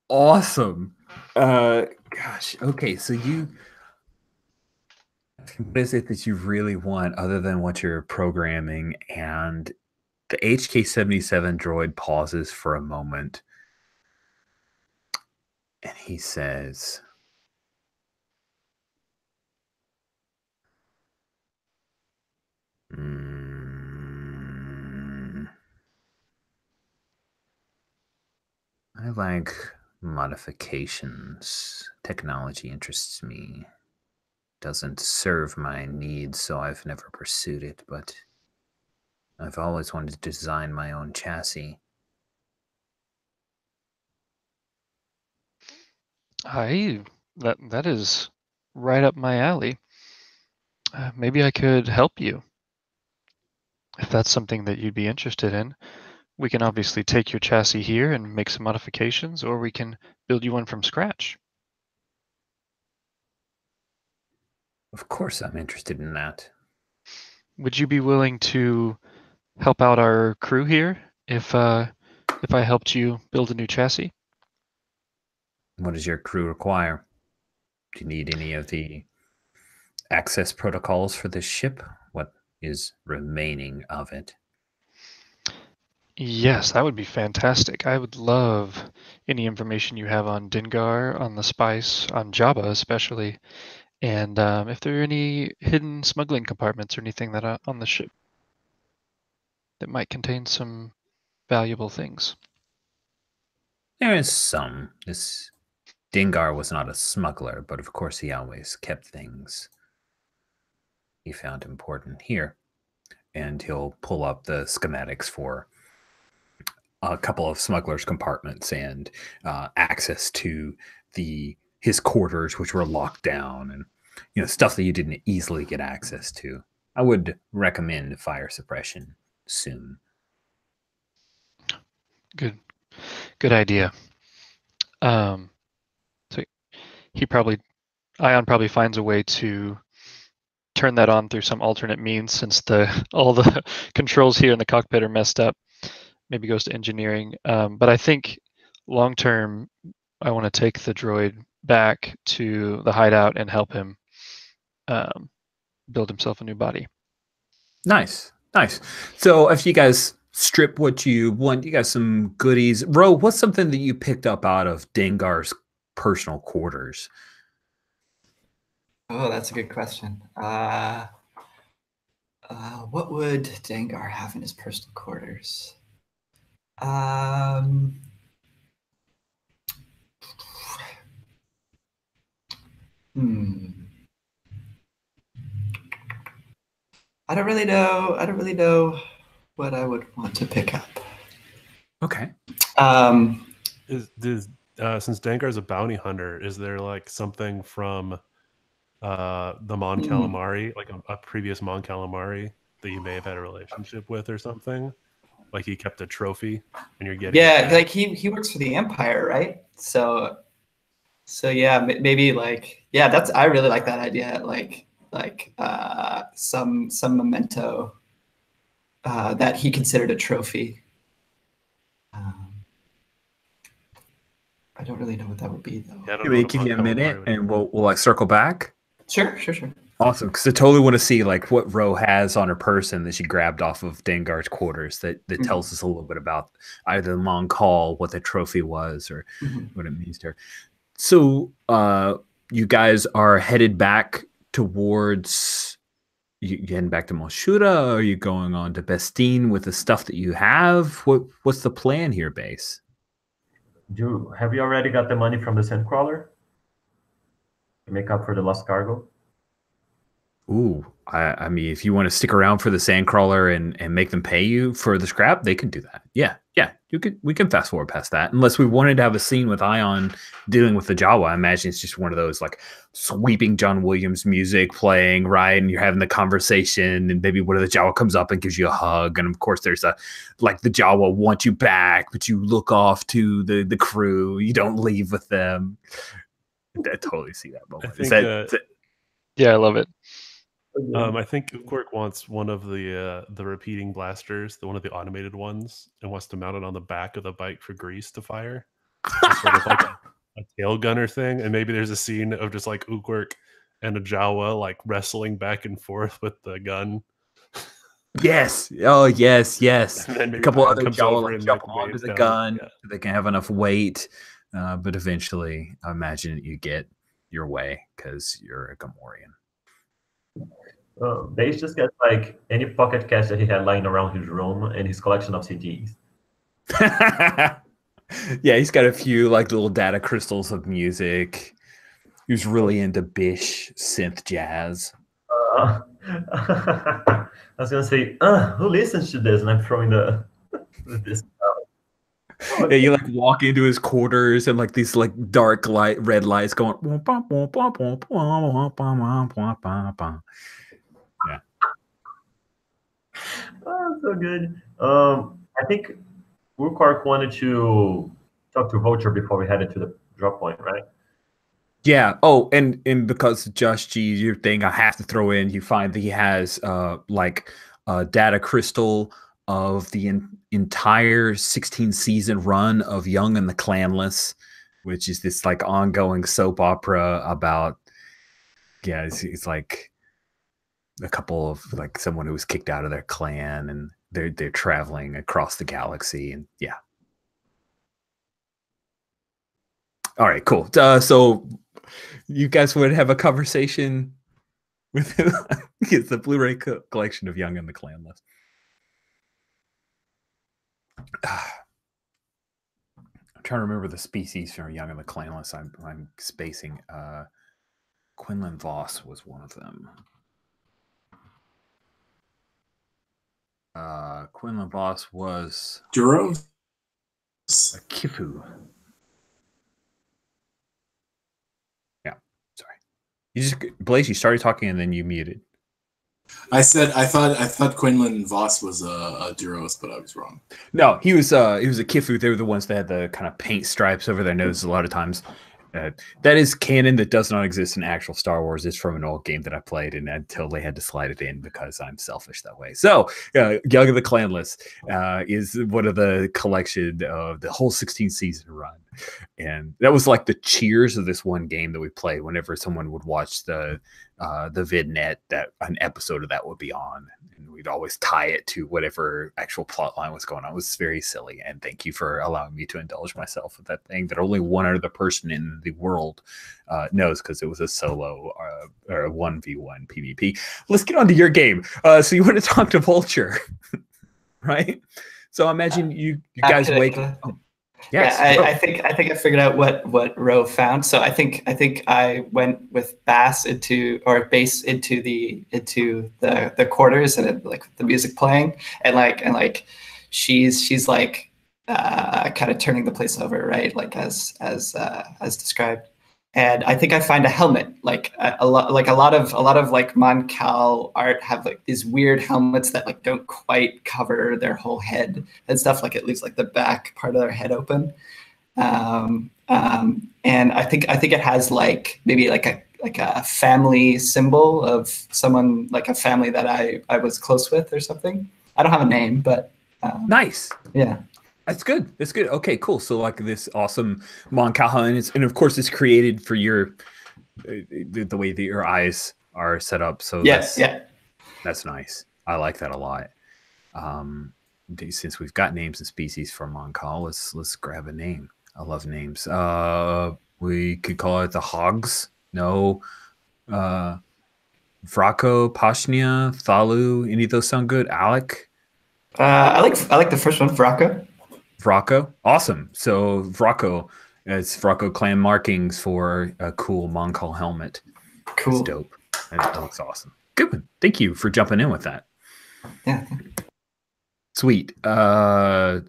awesome. Gosh. Okay, so what is it that you really want other than what you're programming? And the HK-77 droid pauses for a moment. And he says, I like modifications. Technology interests me. Doesn't serve my needs, so I've never pursued it, but I've always wanted to design my own chassis. That is right up my alley. Maybe I could help you if that's something that you'd be interested in. We can obviously take your chassis here and make some modifications, or we can build you one from scratch. Of course I'm interested in that. Would you be willing to help out our crew here if I helped you build a new chassis? What does your crew require? Do you need any of the access protocols for this ship? What is remaining of it? Yes, that would be fantastic. I would love any information you have on Dengar, on the spice, on Jabba especially, and if there are any hidden smuggling compartments or anything that on the ship that might contain some valuable things. There is some. This Dengar was not a smuggler, but of course he always kept things he found important here. And he'll pull up the schematics for a couple of smugglers' compartments and access to his quarters, which were locked down, and stuff that you didn't easily get access to. I would recommend fire suppression soon. Good idea. So Ion probably finds a way to turn that on through some alternate means, since all the controls here in the cockpit are messed up. Maybe goes to engineering. But I think long term, I want to take the droid back to the hideout and help him build himself a new body. Nice. So if you guys strip what you want, you got some goodies. Ro, what's something that you picked up out of Dengar's personal quarters? Oh, that's a good question. What would Dengar have in his personal quarters? I don't really know what I would want to pick up. Okay. Since Dengar's a bounty hunter, is there like something from the Mon Calamari, like a previous Mon Calamari that you may have had a relationship with or something? Like he kept a trophy and you're getting it back? Like he works for the Empire, right? So yeah, maybe like, yeah, I really like that idea. Like some memento that he considered a trophy. I don't really know what that would be though. Yeah, Can we give you a minute and we'll like circle back? Sure. Awesome, because I totally want to see like what Ro has on her person that she grabbed off of Dengar's quarters that tells us a little bit about either the Mon Call, what the trophy was, or what it means to her. So you guys are headed back towards you heading back to Moshura, or are you going on to Bestine with the stuff that you have? What's the plan here, Base? Have you already got the money from the Sandcrawler to make up for the lost cargo? Ooh, I mean, if you want to stick around for the Sandcrawler and make them pay you for the scrap, they can do that. Yeah, we can fast forward past that. Unless we wanted to have a scene with Ion dealing with the Jawa. I imagine it's just one of those like sweeping John Williams music playing, right? And you're having the conversation, and maybe one of the Jawa comes up and gives you a hug. And of course, there's the Jawa want you back, but you look off to the crew. You don't leave with them. I totally see that moment. Yeah, I love it. I think Ukork wants one of the repeating blasters, one of the automated ones, and wants to mount it on the back of the bike for Grease to fire. It's sort of like a tail gunner thing, and maybe there's a scene of just like Ukork and a Jawa like wrestling back and forth with the gun. Yes. Oh, yes. And then a couple other comes Jawa over like and jump like onto waves the down. gun Yeah. so they can have enough weight. But eventually, I imagine you get your way because you're a Gamorrean. Base just gets like any pocket cash that he had lying around his room and his collection of CDs. Yeah, he's got a few like little data crystals of music. He was really into Bish synth jazz. I was gonna say, who listens to this? And I'm throwing this out. Yeah, you like walk into his quarters and like these like dark red lights going. Yeah. Oh, so good. I think Urquhart wanted to talk to Vulture before we headed to the drop point, right? Yeah. Oh, and because Josh G, your thing, I have to throw in. You find that he has like a data crystal of the entire 16 season run of Young and the Clanless, which is this like ongoing soap opera about it's like a couple of like someone who was kicked out of their clan and they're traveling across the galaxy, and yeah. All right, cool. So you guys would have a conversation with him. It's the Blu-ray collection of Young and the Clanless. I'm trying to remember the species from Young and the Clanless. I'm spacing. Quinlan Voss was one of them. Quinlan Voss was Duros? a Kifu. Yeah, sorry. You just Blaze. You started talking and then you muted. I thought Quinlan Voss was a Duros, but I was wrong. No, he was a Kifu. They were the ones that had the kind of paint stripes over their noses a lot of times. That is canon that does not exist in actual Star Wars. It's from an old game that I played, and until they had to slide it in because I'm selfish that way. So, Young of the Clanless is one of the collection of the whole 16 season run, and that was like the cheers of this one game that we played. Whenever someone would watch the VidNet, that an episode of that would be on, and we'd always tie it to whatever actual plot line was going on. It was very silly, and thank you for allowing me to indulge myself with that thing that only one other person in the world knows, because it was a solo or a 1v1 PvP. Let's get on to your game. So you want to talk to Vulture, right? So I imagine you guys wake up. Yes, yeah, I think I figured out what Ro found. So I think I went with Base into the quarters, and it, like the music playing, and like she's like kind of turning the place over, right? Like as described. And I think I find a helmet, like a lot of like Mon Cal art have like these weird helmets that like don't quite cover their whole head and stuff. Like it leaves like the back part of their head open. And I think it has like maybe like a family symbol of someone, like a family that I was close with or something. I don't have a name, but nice. Yeah. That's good. That's good. Okay, cool. So like this awesome Mon Cal, and of course it's created for your the way that your eyes are set up. So yes, that's nice. I like that a lot. Since we've got names and species for Mon Cal, let's grab a name. I love names. We could call it the Hogs. No, Vraco, Pashnia, Thalu. Any of those sound good? Alec. I like the first one, Vraco. Vraco, awesome. So Vraco, it's Vraco clan markings for a cool Mon Cal helmet. Cool. It's dope. That looks awesome. Good one. Thank you for jumping in with that. Yeah. Sweet. So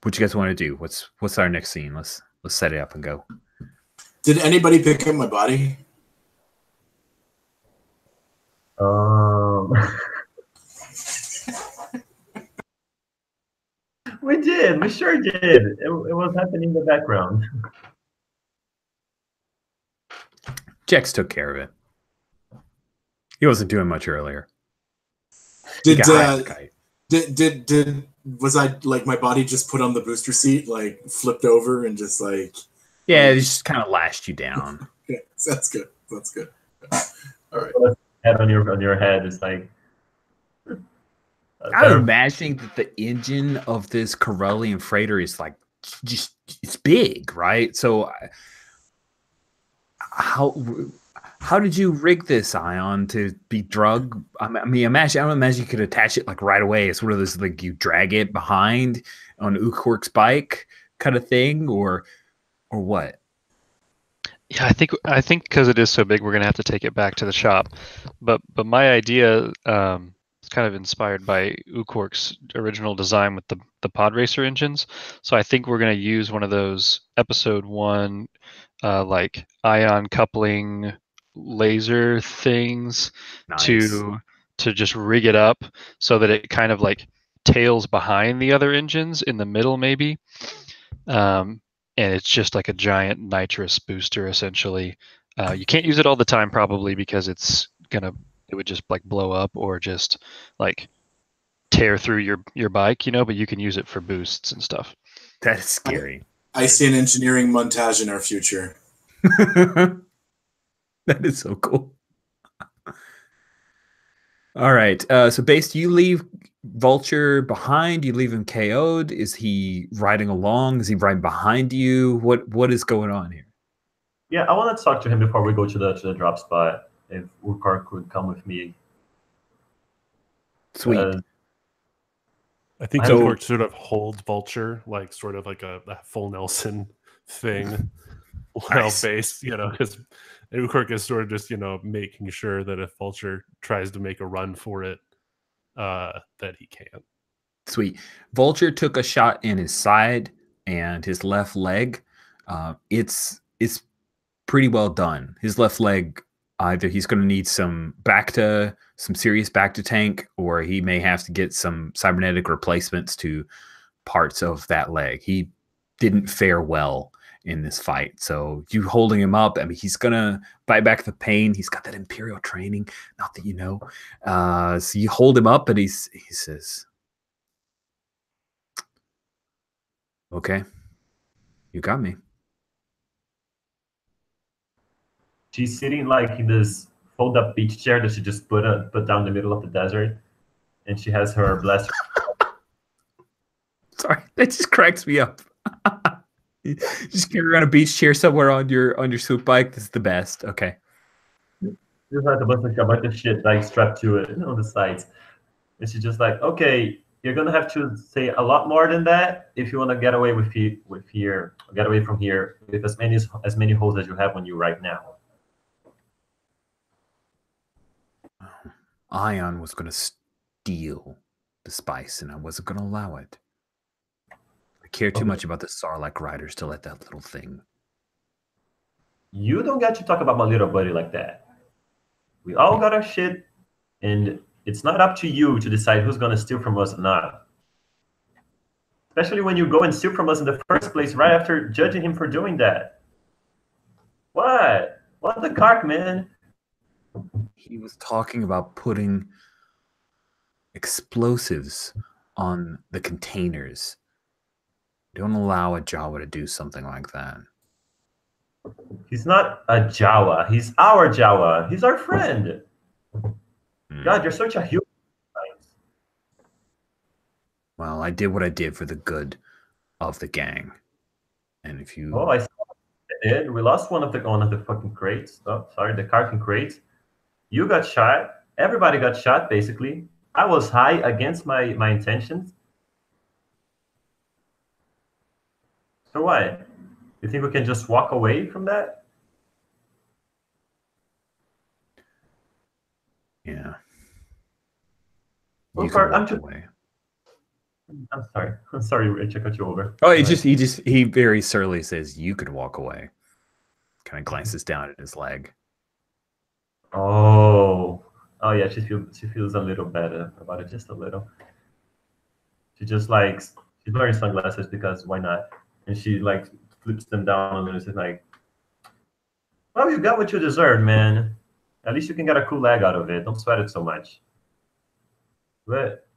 what you guys want to do? What's our next scene? Let's set it up and go. Did anybody pick up my body? We did. We sure did. It was happening in the background. Jex took care of it. He wasn't doing much earlier. Was I like my body just put on the booster seat, like flipped over and just like? Yeah, it just kind of lashed you down. Yeah, that's good. That's good. All right. Head on your head is like. I'm imagining that the engine of this Corellian freighter is like just it's big, right? So how did you rig this Ion to be drug? I mean, I don't imagine you could attach it like right away. It's one of those like you drag it behind on Ukork's bike kind of thing, or what? Yeah, I think because it is so big, we're gonna have to take it back to the shop. But my idea. It's kind of inspired by Ukork's original design with the pod racer engines. So I think we're going to use one of those episode 1 like ion coupling laser things to just rig it up so that it kind of like tails behind the other engines in the middle maybe. And it's just like a giant nitrous booster essentially. You can't use it all the time probably because it would just like blow up or just like tear through your bike, but you can use it for boosts and stuff. That is scary. I see an engineering montage in our future. That is so cool. All right. So Base, do you leave Vulture behind? You leave him KO'd? Is he riding along? Is he riding behind you? What is going on here? Yeah, I want to talk to him before we go to the drop spot. If Ukork could come with me. Sweet. I think Ukork sort of holds Vulture like sort of like a full Nelson thing. Nice. Base, because Ukork is sort of just, making sure that if Vulture tries to make a run for it, that he can't. Sweet. Vulture took a shot in his side and his left leg. It's pretty well done. His left leg, Either he's going to need some serious back to tank, or he may have to get some cybernetic replacements to parts of that leg. He didn't fare well in this fight. So you holding him up, I mean, he's going to bite back the pain. He's got that Imperial training, not that you know. So you hold him up, and he says, okay, you got me. She's sitting like in this fold-up beach chair that she just put down in the middle of the desert, and she has her blaster. Sorry, that just cracks me up. You just carry around a beach chair somewhere on your swoop bike. This is the best. Okay. Just like a bunch of shit like strapped to it on the sides, and she's just like, okay, you're gonna have to say a lot more than that if you want to get away get away from here with as many holes as you have on you right now. Ion was going to steal the spice, and I wasn't going to allow it. I care too much about the Sarlacc riders to let that little thing. You don't get to talk about my little buddy like that. We all got our shit, and it's not up to you to decide who's going to steal from us or not. Especially when you go and steal from us in the first place right after judging him for doing that. What? What the cark, man? He was talking about putting explosives on the containers. Don't allow a Jawa to do something like that. He's not a Jawa. He's our Jawa. He's our friend. God, you're such a human. Well, I did what I did for the good of the gang. And if you... Oh, I saw it did. We lost one of the fucking crates. Oh, sorry, the karking crates. You got shot. Everybody got shot, basically. I was high against my intentions. So what? You think we can just walk away from that? Yeah. Well, You can I'm walk away. I'm sorry. I'm sorry, Rich. I cut you over. Oh, he very surly says, you could walk away. Kind of glances down at his leg. Oh yeah, she feels a little better about it, just a little. She's wearing sunglasses because why not? And she like flips them down and is like, well, you got what you deserve, man. At least you can get a cool leg out of it. Don't sweat it so much. But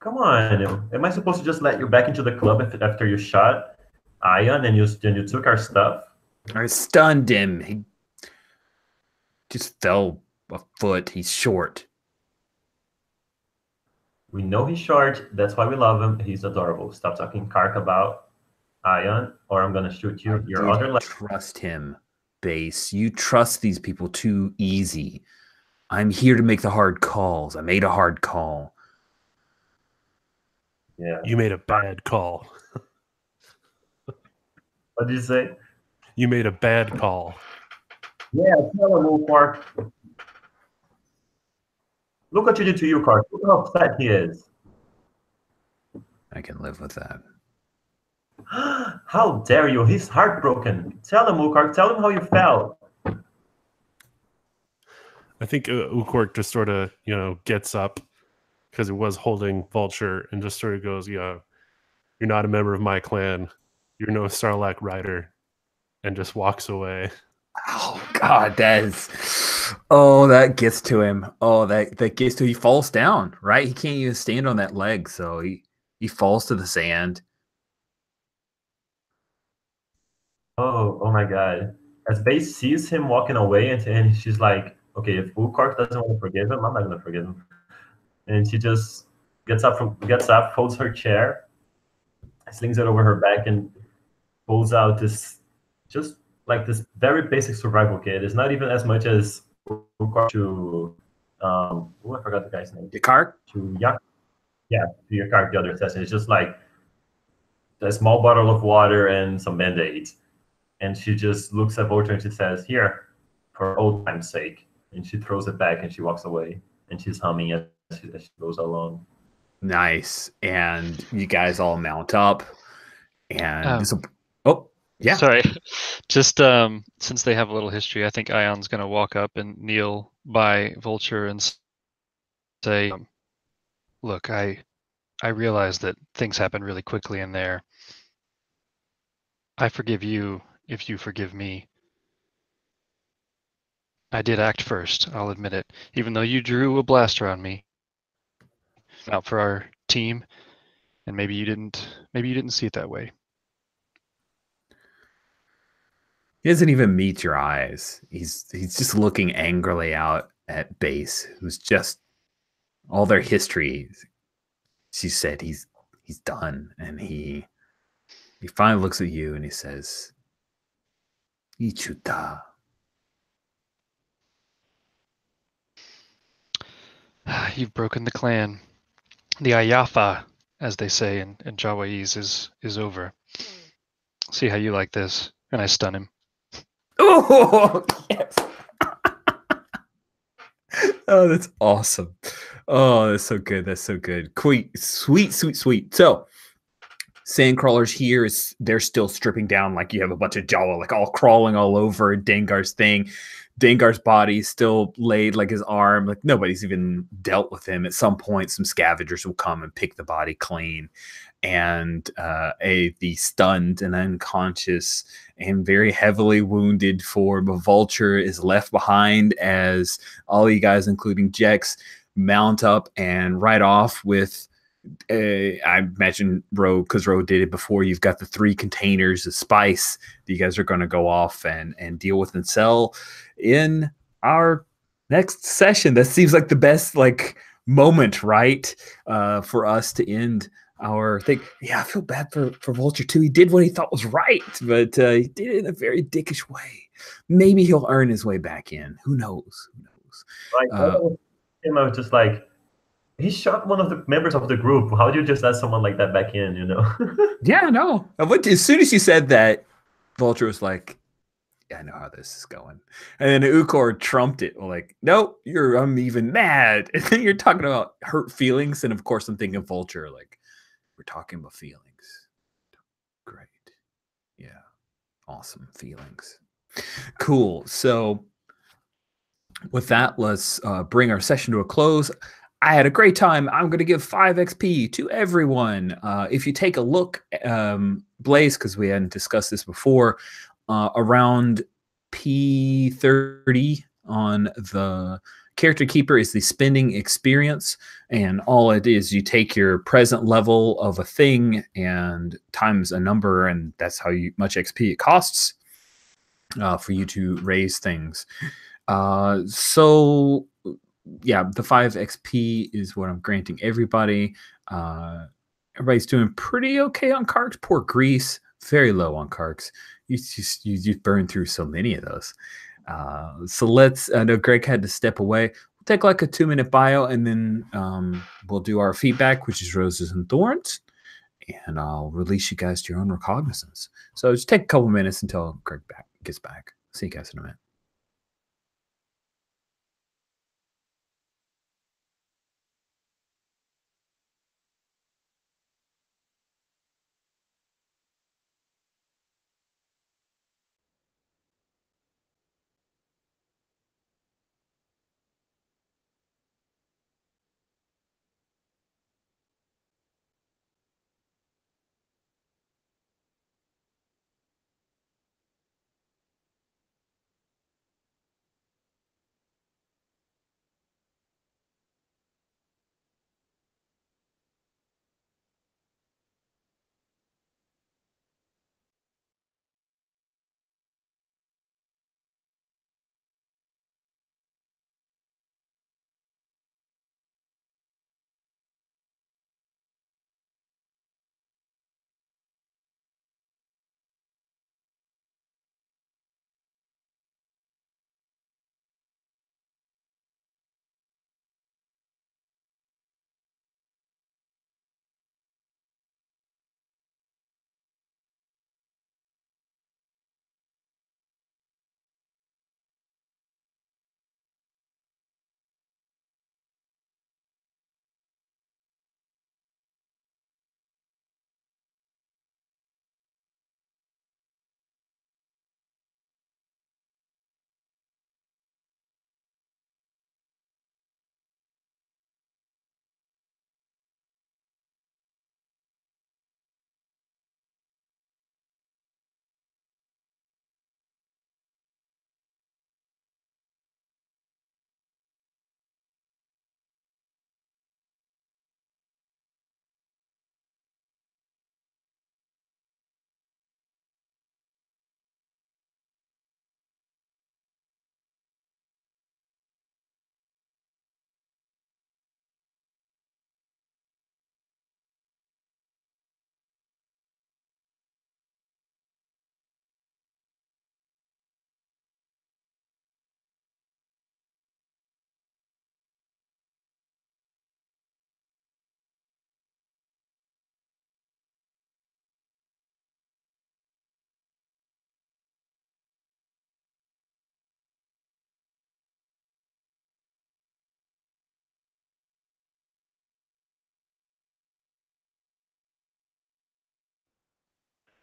come on, am I supposed to just let you back into the club after you shot Ion and you took our stuff? I stunned him. He just fell a foot. He's short. We know he's short. That's why we love him. He's adorable. Stop talking cark about Ion, or I'm gonna shoot you. Your other leg. Trust him, Base. You trust these people too easy. I'm here to make the hard calls. I made a hard call. Yeah. You made a bad call. What did you say? You made a bad call. Yeah, tell him, Wolfmark. Look what you did to you, Cark. Look how upset he is. I can live with that. How dare you? He's heartbroken. Tell him, Ukar. Tell him how you felt. I think Ukork just sort of, gets up because it was holding Vulture and just sort of goes, you're not a member of my clan. You're no Sarlacc rider. And just walks away. Oh, God, that gets to him. Oh, that gets to him. He falls down, right? He can't even stand on that leg, so he falls to the sand. Oh my God. As Base sees him walking away, and she's like, okay, if Ukark doesn't want to forgive him, I'm not going to forgive him. And she just gets up, folds her chair, slings it over her back, and pulls out this, just like this very basic survival kit. It's not even as much as Ukark to, I forgot the guy's name. Yakar? To Yakar, the other assassin. It's just like a small bottle of water and some band-aids. And she just looks at Vulture and she says, here, for old time's sake. And she throws it back and she walks away. And she's humming as she goes along. Nice. And you guys all mount up. And Yeah. Sorry. Just since they have a little history, I think Ion's gonna walk up and kneel by Vulture and say, "Look, I realize that things happen really quickly in there. I forgive you if you forgive me. I did act first, I'll admit it. Even though you drew a blaster on me, out for our team, and maybe you didn't see it that way." He doesn't even meet your eyes. He's just looking angrily out at Base, who's just all their history. She said he's done, and he finally looks at you and he says, "Ichuta." You've broken the clan. The Ayafa, as they say in Jawai's, is over. See how you like this. And I stun him. Oh, yes. Oh, that's awesome. Oh, that's so good. That's so good. Sweet. So, Sandcrawlers here they're still stripping down. Like you have a bunch of Jawa like all crawling all over Dengar's thing. Dengar's body is still laid, like his arm. Like nobody's even dealt with him. At some point, some scavengers will come and pick the body clean. And the stunned and unconscious and very heavily wounded form of Vulture is left behind as all you guys, including Jex, mount up and ride off with I imagine Ro, because Ro did it before. You've got the 3 containers of spice that you guys are going to go off and deal with and sell in our next session. That seems like the best like moment, right? For us to end our thing. Yeah, I feel bad for Vulture too. He did what he thought was right, but he did it in a very dickish way. Maybe he'll earn his way back in. Who knows? Who knows? Like him, I was just like, he shot one of the members of the group. How do you just let someone like that back in? You know? Yeah, no. As soon as you said that, Vulture was like, "Yeah, I know how this is going." And then Ukor trumped it. Like, "No, I'm even mad." And then you're talking about hurt feelings, and of course I'm thinking Vulture. Like, we're talking about feelings. Great, yeah, awesome feelings. Cool. So with that, let's bring our session to a close. I had a great time. I'm going to give 5 XP to everyone. If you take a look, Blaze, because we hadn't discussed this before, around P30 on the character keeper is the spending experience. And all it is, you take your present level of a thing and times a number, and that's how much XP it costs for you to raise things. So yeah, the 5 XP is what I'm granting everybody. Everybody's doing pretty okay on Karks. Poor Grease, very low on Karks. You burn through so many of those. So let's. I know Greg had to step away. We'll take like a 2-minute bio, and then we'll do our feedback, which is Roses and Thorns, and I'll release you guys to your own recognizance. So just take a couple minutes until Greg gets back. See you guys in a minute.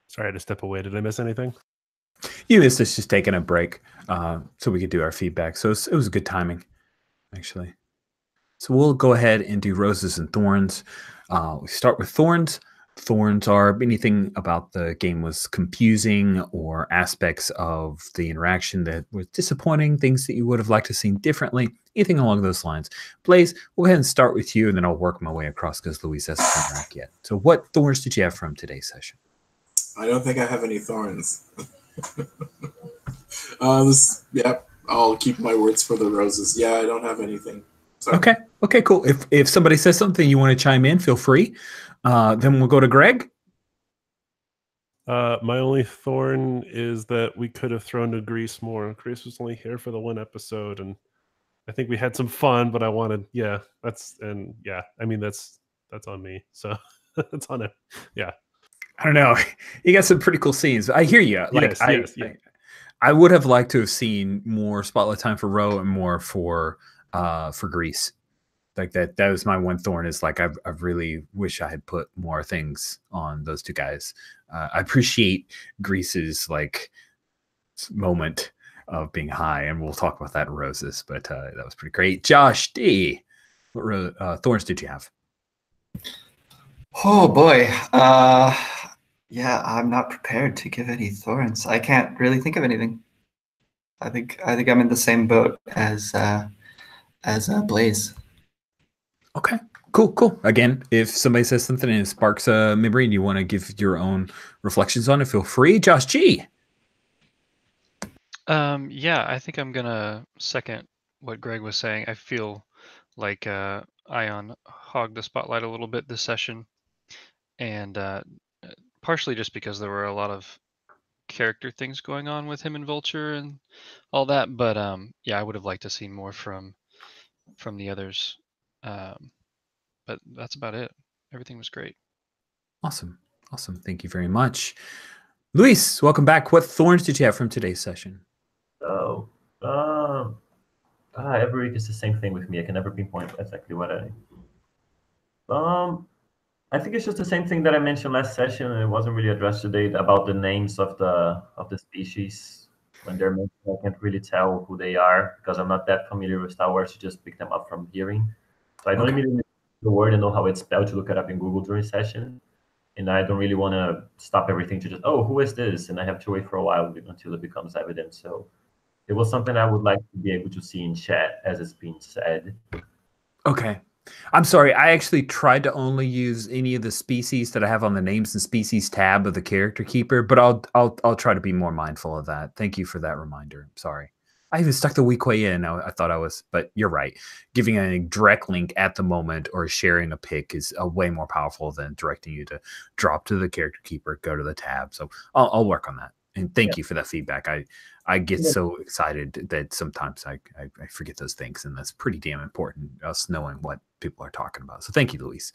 Sorry, I had to step away. Did I miss anything? You missed us just taking a break so we could do our feedback. So it was good timing, actually. So we'll go ahead and do roses and thorns. We start with thorns. Thorns are anything about the game was confusing or aspects of the interaction that was disappointing, things that you would have liked to see differently, anything along those lines. Blaze, we'll go ahead and start with you, and then I'll work my way across because Luis hasn't come back yet. So what thorns did you have from today's session? I don't think I have any thorns. Yeah, I'll keep my words for the roses. Yeah, I don't have anything. Sorry. Okay, cool. If somebody says something you want to chime in, feel free. Then we'll go to Greg. My only thorn is that we could have thrown to Grease more. Grease was only here for the one episode, and I think we had some fun, but I wanted, that's on me. So that's on it. Yeah. I don't know. You got some pretty cool scenes. I hear you. Like, Yes. I would have liked to have seen more spotlight time for Ro and more for Grease. Like that was my one thorn, is like I really wish I had put more things on those two guys. I appreciate Grease's like moment of being high, and we'll talk about that in roses, but that was pretty great. Josh D, what thorns did you have? Oh boy. Yeah, I'm not prepared to give any thorns. I can't really think of anything. I think I'm in the same boat as Blaze. Okay, cool. Again, if somebody says something and it sparks a memory and you want to give your own reflections on it, feel free. Josh G. Yeah, I think I'm gonna second what Greg was saying. I feel like Ion hogged the spotlight a little bit this session, and partially just because there were a lot of character things going on with him and Vulture and all that. But yeah, I would have liked to see more from the others. But that's about it. Everything was great. Awesome. Thank you very much. Luis, welcome back. What thorns did you have from today's session? So, every week is the same thing with me. I can never pinpoint exactly what I think it's just the same thing that I mentioned last session, and it wasn't really addressed today, about the names of the species. When they're mentioned, I can't really tell who they are because I'm not that familiar with Star Wars to just pick them up from hearing. So I don't immediately know the word and know how it's spelled to look it up in Google during session. And I don't really want to stop everything to just, who is this? And I have to wait for a while until it becomes evident. So it was something I would like to be able to see in chat as it's being said. Okay. I'm sorry. I actually tried to only use any of the species that I have on the names and species tab of the character keeper, but I'll try to be more mindful of that. Thank you for that reminder. Sorry. I even stuck the weak way in. I thought I was, but you're right. Giving a direct link at the moment or sharing a pic is way more powerful than directing you to drop to the character keeper, go to the tab. So I'll work on that. And thank you for that feedback. I get so excited that sometimes I forget those things, and that's pretty damn important, us knowing what people are talking about. So thank you, Luis.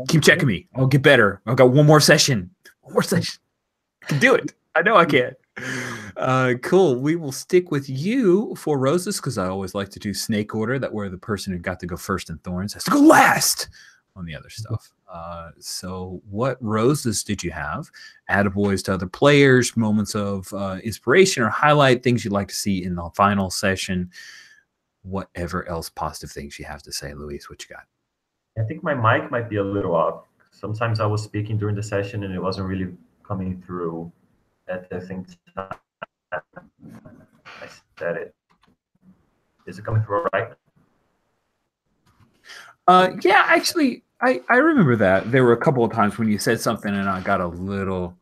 Keep checking me. I'll get better. I've got one more session. I can do it. I know I can. Cool. We will stick with you for roses because I always like to do snake order, that where the person who got to go first in thorns has to go last on the other stuff. So what roses did you have? Attaboys to other players, moments of inspiration or highlight, things you'd like to see in the final session, whatever else positive things you have to say. Luis, what you got? I think my mic might be a little off. Sometimes I was speaking during the session and it wasn't really coming through at the same time I said it. Is it coming through all right? Yeah, actually, I remember that. There were a couple of times when you said something and I got a little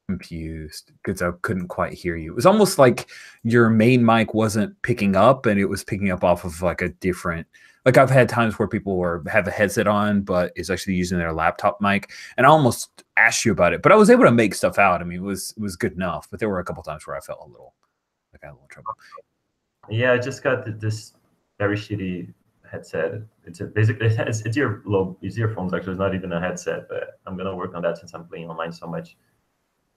confused because I couldn't quite hear you. It was almost like your main mic wasn't picking up and it was picking up off of like a different, like I've had times where people have a headset on, but is actually using their laptop mic. And I almost asked you about it, but I was able to make stuff out. I mean, it was good enough, but there were a couple times where I felt a little, like I had a little trouble. Yeah, I just got this very shitty headset. It's earphones actually. It's not even a headset, but I'm gonna work on that since I'm playing online so much.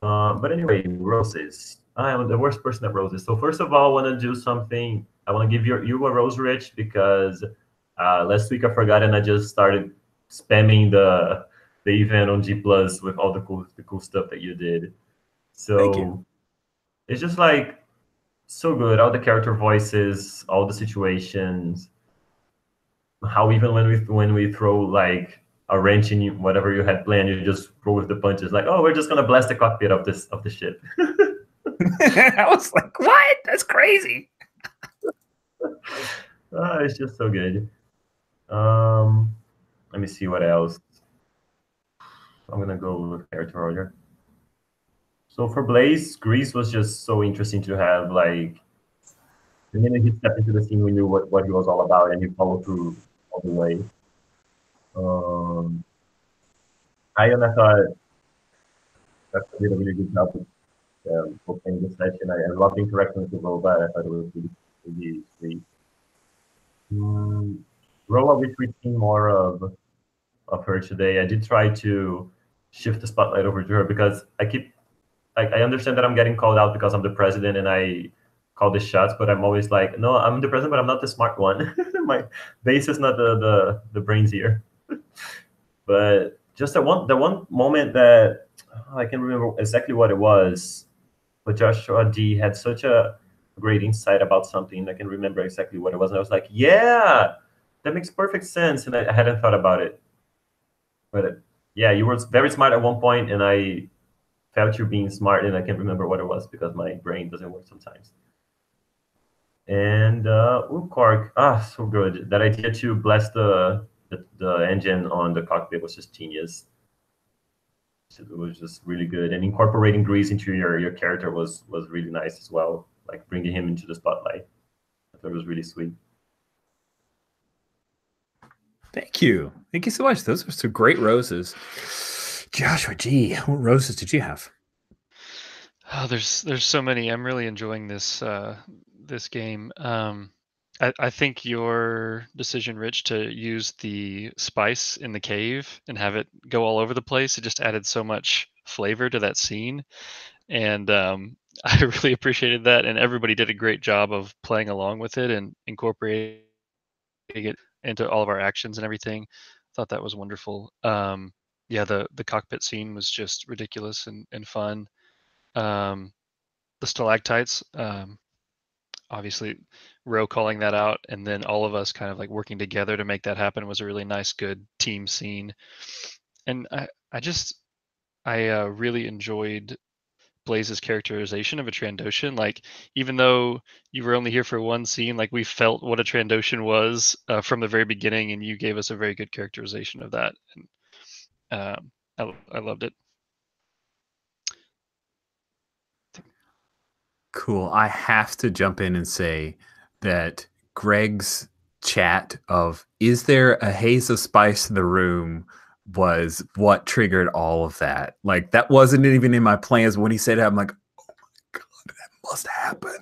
But anyway, roses. I am the worst person at roses. So first of all, I want to do something. I want to give you a rose, Rich, because last week I forgot and I just started spamming the the event on G Plus with all the cool stuff that you did. Thank you. So it's just like so good. All the character voices, all the situations. How even when we throw like a wrench in you, whatever you had planned, you just roll with the punches. Like, oh, we're just gonna blast the cockpit of the ship. I was like, what? That's crazy. It's just so good. Let me see what else. I'm gonna go with character order. So for Blaze, Grease was just so interesting to have. Like the minute he stepped into the scene, we knew what he was all about, and he followed through all the way. I thought that did a really good job with opening the session. I loved the interaction with the robot. I thought it was really sweet. Ro, I wish we'd seen more of her today. I did try to shift the spotlight over to her because I understand that I'm getting called out because I'm the president and I call the shots, but I'm always like, no, I'm the president, but I'm not the smart one. My base is not the brains here. But just the one moment that I can remember exactly what it was, but Joshua D had such a great insight about something. I can remember exactly what it was. And I was like, yeah, that makes perfect sense. And I hadn't thought about it. But yeah, you were very smart at one point, and I felt you being smart, and I can't remember what it was because my brain doesn't work sometimes. And Quark, so good. That idea to blast the engine on the cockpit was just genius. It was just really good, and incorporating Grease into your character was really nice as well. Like bringing him into the spotlight, I thought it was really sweet. Thank you so much. Those are some great roses. Joshua G, what roses did you have? Oh, there's so many. I'm really enjoying this this game. I think your decision, Rich, to use the spice in the cave and have it go all over the place, it just added so much flavor to that scene. And I really appreciated that. And everybody did a great job of playing along with it and incorporating it into all of our actions and everything. Thought that was wonderful. Yeah, the cockpit scene was just ridiculous and fun. The stalactites, obviously Ro calling that out, and then all of us kind of like working together to make that happen was a really nice, good team scene. And I really enjoyed Blaze's characterization of a Trandoshan. Like, even though you were only here for one scene, like we felt what a Trandoshan was from the very beginning, and you gave us a very good characterization of that. And I loved it. Cool. I have to jump in and say that Greg's chat of "Is there a haze of spice in the room?" was what triggered all of that. Like that wasn't even in my plans. When he said it, I'm like, oh my god, that must happen.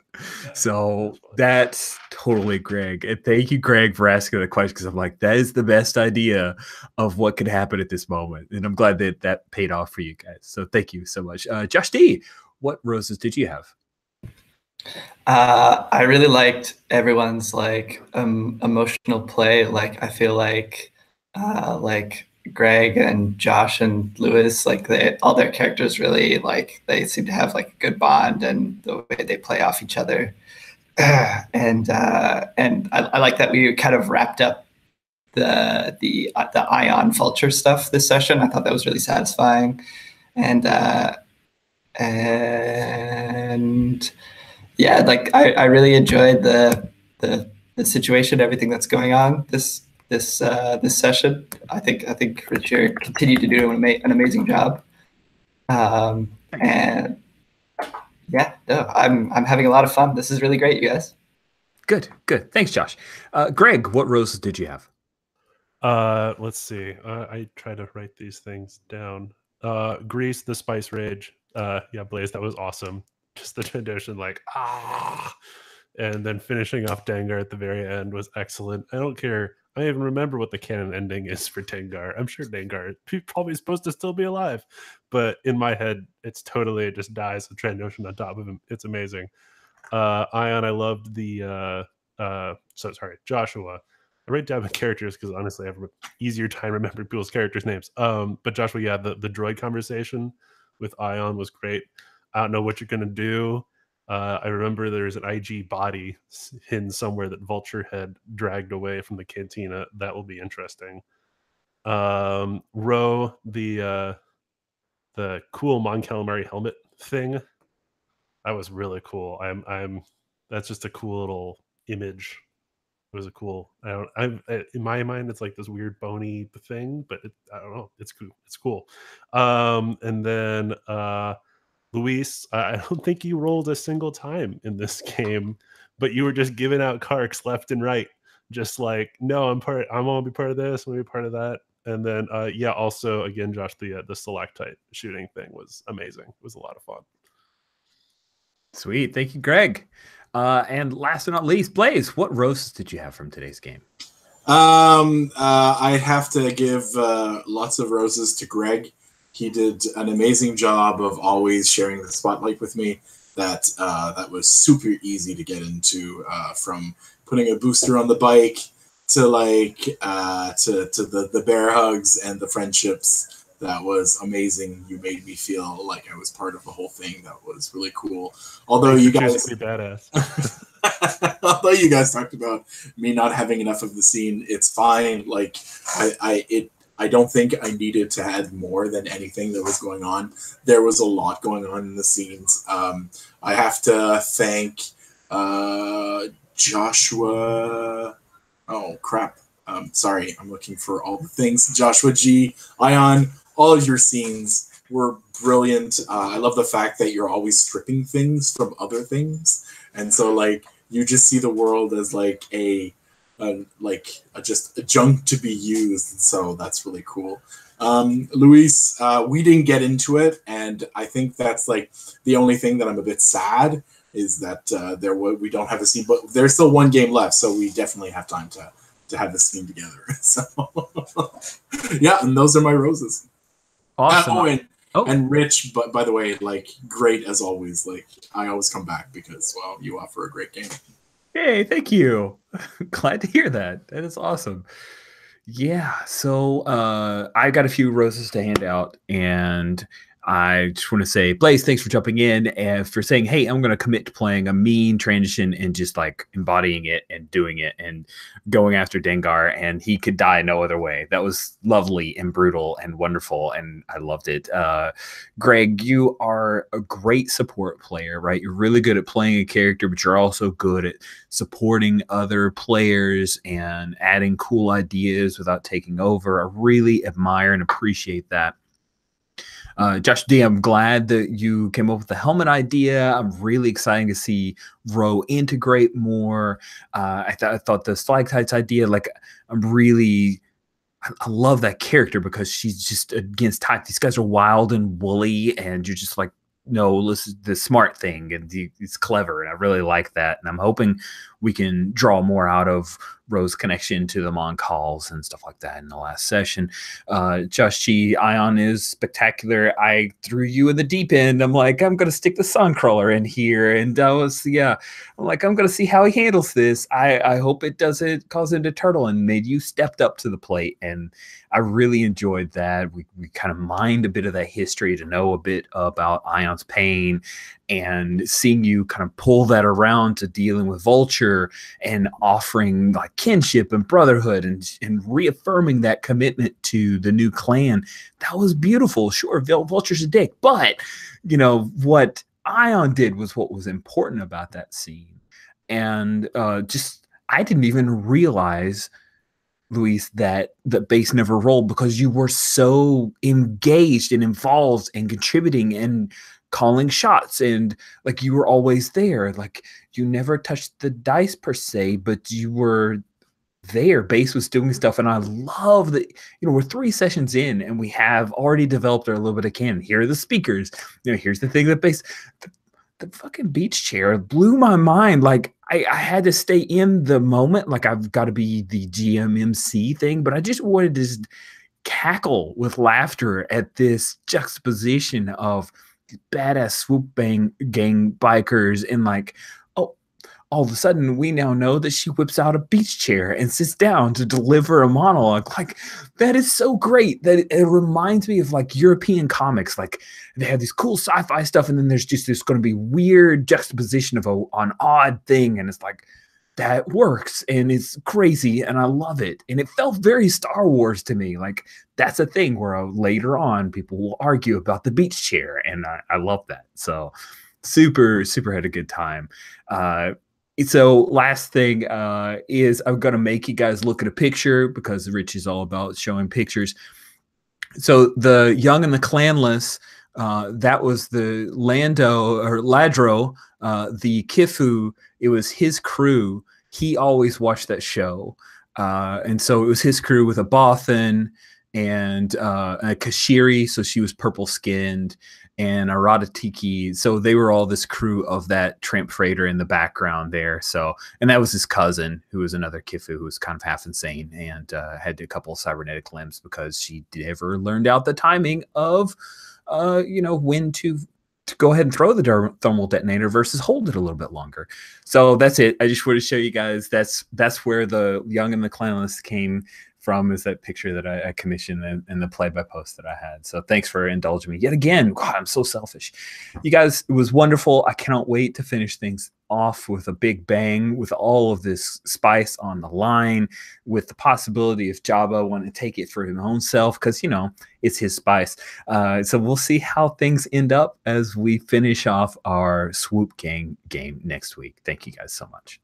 So that's totally Greg. And thank you, Greg, for asking the question, because I'm like, that is the best idea of what could happen at this moment. And I'm glad that that paid off for you guys. So thank you so much. Josh D, what roses did you have? I really liked everyone's like emotional play. Like I feel like Greg and Josh and Lewis, like all their characters really like they seem to have like a good bond, and the way they play off each other. And I like that we kind of wrapped up the Ion Vulture stuff this session. I thought that was really satisfying, and yeah, like I really enjoyed the situation, everything that's going on this session. I think Richard continued to do an amazing job, and yeah, no, I'm having a lot of fun. This is really great, you guys. Good. Thanks, Josh. Greg, what roses did you have? Let's see. I try to write these things down. Grease, the Spice Rage. Yeah, Blaze, that was awesome. Just the Trandoshan, like, and then finishing off Dengar at the very end was excellent. I don't care. I don't even remember what the canon ending is for Dengar. I'm sure Dengar is probably supposed to still be alive, but in my head, it's totally, it just dies with Trandoshan on top of him. It's amazing. Ion, I loved the Joshua. I write down the characters because honestly I have an easier time remembering people's characters' names. But Joshua, yeah, the droid conversation with Ion was great. I don't know what you're gonna do. I remember there's an IG body hidden somewhere that Vulture had dragged away from the cantina. That will be interesting. Ro, the cool Mon Calamari helmet thing, that was really cool. That's just a cool little image. It was a cool. In my mind, it's like this weird bony thing, but I don't know. It's cool. It's cool. And then Luis, I don't think you rolled a single time in this game, but you were just giving out karks left and right, just like, no, I'm gonna be part of this, I'm gonna be part of that. And then yeah, also again, Josh, the stalactite shooting thing was amazing. It was a lot of fun. Sweet, thank you, Greg. And last but not least, Blaze, what roasts did you have from today's game? I have to give lots of roses to Greg. He did an amazing job of always sharing the spotlight with me. That was super easy to get into, from putting a booster on the bike to like to the bear hugs and the friendships. That was amazing. You made me feel like I was part of the whole thing. That was really cool. Although you guys, badass. Although you guys talked about me not having enough of the scene, it's fine. Like I don't think I needed to add more than anything that was going on. There was a lot going on in the scenes. I have to thank Joshua. Oh crap! Sorry, I'm looking for all the things. Joshua G, Ion. All of your scenes were brilliant. I love the fact that you're always stripping things from other things, and so like you just see the world as like just a junk to be used. And so that's really cool. Luis, we didn't get into it, and I think that's like the only thing that I'm a bit sad is that we don't have a scene, but there's still one game left, so we definitely have time to have this scene together. So yeah, and those are my roses. Awesome. And Rich, but by the way, like great as always. Like I always come back because well, you offer a great game. Hey, thank you. Glad to hear that. That is awesome. Yeah, so I got a few roses to hand out, and I just want to say, Blaze, thanks for jumping in and for saying, hey, I'm going to commit to playing a mean transition and just like embodying it and doing it and going after Dengar, and he could die no other way. That was lovely and brutal and wonderful, and I loved it. Greg, you are a great support player, right? You're really good at playing a character, but you're also good at supporting other players and adding cool ideas without taking over. I really admire and appreciate that. Josh D, I'm glad that you came up with the helmet idea. I'm really excited to see Ro integrate more. I thought the stalactites idea, like I love that character because she's just against type. These guys are wild and woolly, and you're just like, no, this is the smart thing, and it's clever, and I really like that. And I'm hoping we can draw more out of Ro's connection to the Mon calls and stuff like that in the last session. Josh G, Ion is spectacular. I threw you in the deep end. I'm like, I'm going to stick the Suncrawler in here. And I'm like, I'm going to see how he handles this. I hope it doesn't cause him to turtle, and made you stepped up to the plate. And I really enjoyed that. We kind of mined a bit of that history to know a bit about Ion's pain, and seeing you kind of pull that around to dealing with Vulture and offering like kinship and brotherhood and reaffirming that commitment to the new clan. That was beautiful. Sure, Vulture's a dick, but you know what Ion did was what was important about that scene. And I didn't even realize, Luis, that the base never rolled because you were so engaged and involved and contributing and calling shots, and like you were always there. Like you never touched the dice per se, but you were there. Base was doing stuff, and I love that. You know, we're 3 sessions in, and we have already developed our little bit of canon. Here are the speakers. You know, here's the thing that base. The fucking beach chair blew my mind. Like I had to stay in the moment. Like I've got to be the GMMC thing, but I just wanted to just cackle with laughter at this juxtaposition of badass Swoop Gang bikers and like all of a sudden we now know that she whips out a beach chair and sits down to deliver a monologue. Like, that is so great that it reminds me of like European comics. Like, they have these cool sci-fi stuff, and then there's just this going to be weird juxtaposition of an odd thing, and it's like, that works and it's crazy and I love it. And it felt very Star Wars to me. Like, that's a thing where later on people will argue about the beach chair, and I love that. So super had a good time. So last thing is I'm gonna make you guys look at a picture, because Rich is all about showing pictures. So the Young and the Clanless, that was the Ladro, the Kifu. It was his crew. He always watched that show. And so it was his crew with a Bothan and a Kashiri, so she was purple skinned, and a Radatiki. So they were all this crew of that tramp freighter in the background there. So, and that was his cousin, who was another Kifu, who was kind of half insane and had a couple of cybernetic limbs, because she never learned out the timing of when to go ahead and throw the thermal detonator versus hold it a little bit longer. So that's it. I just wanted to show you guys that's where the Young and the Clanless came from, is that picture that I commissioned and the play-by-post that I had. So thanks for indulging me yet again. God, I'm so selfish. You guys, it was wonderful. I cannot wait to finish things off with a big bang, with all of this spice on the line, with the possibility of Jabba wanting to take it for his own self, because, it's his spice. So we'll see how things end up as we finish off our Swoop Gang game next week. Thank you guys so much.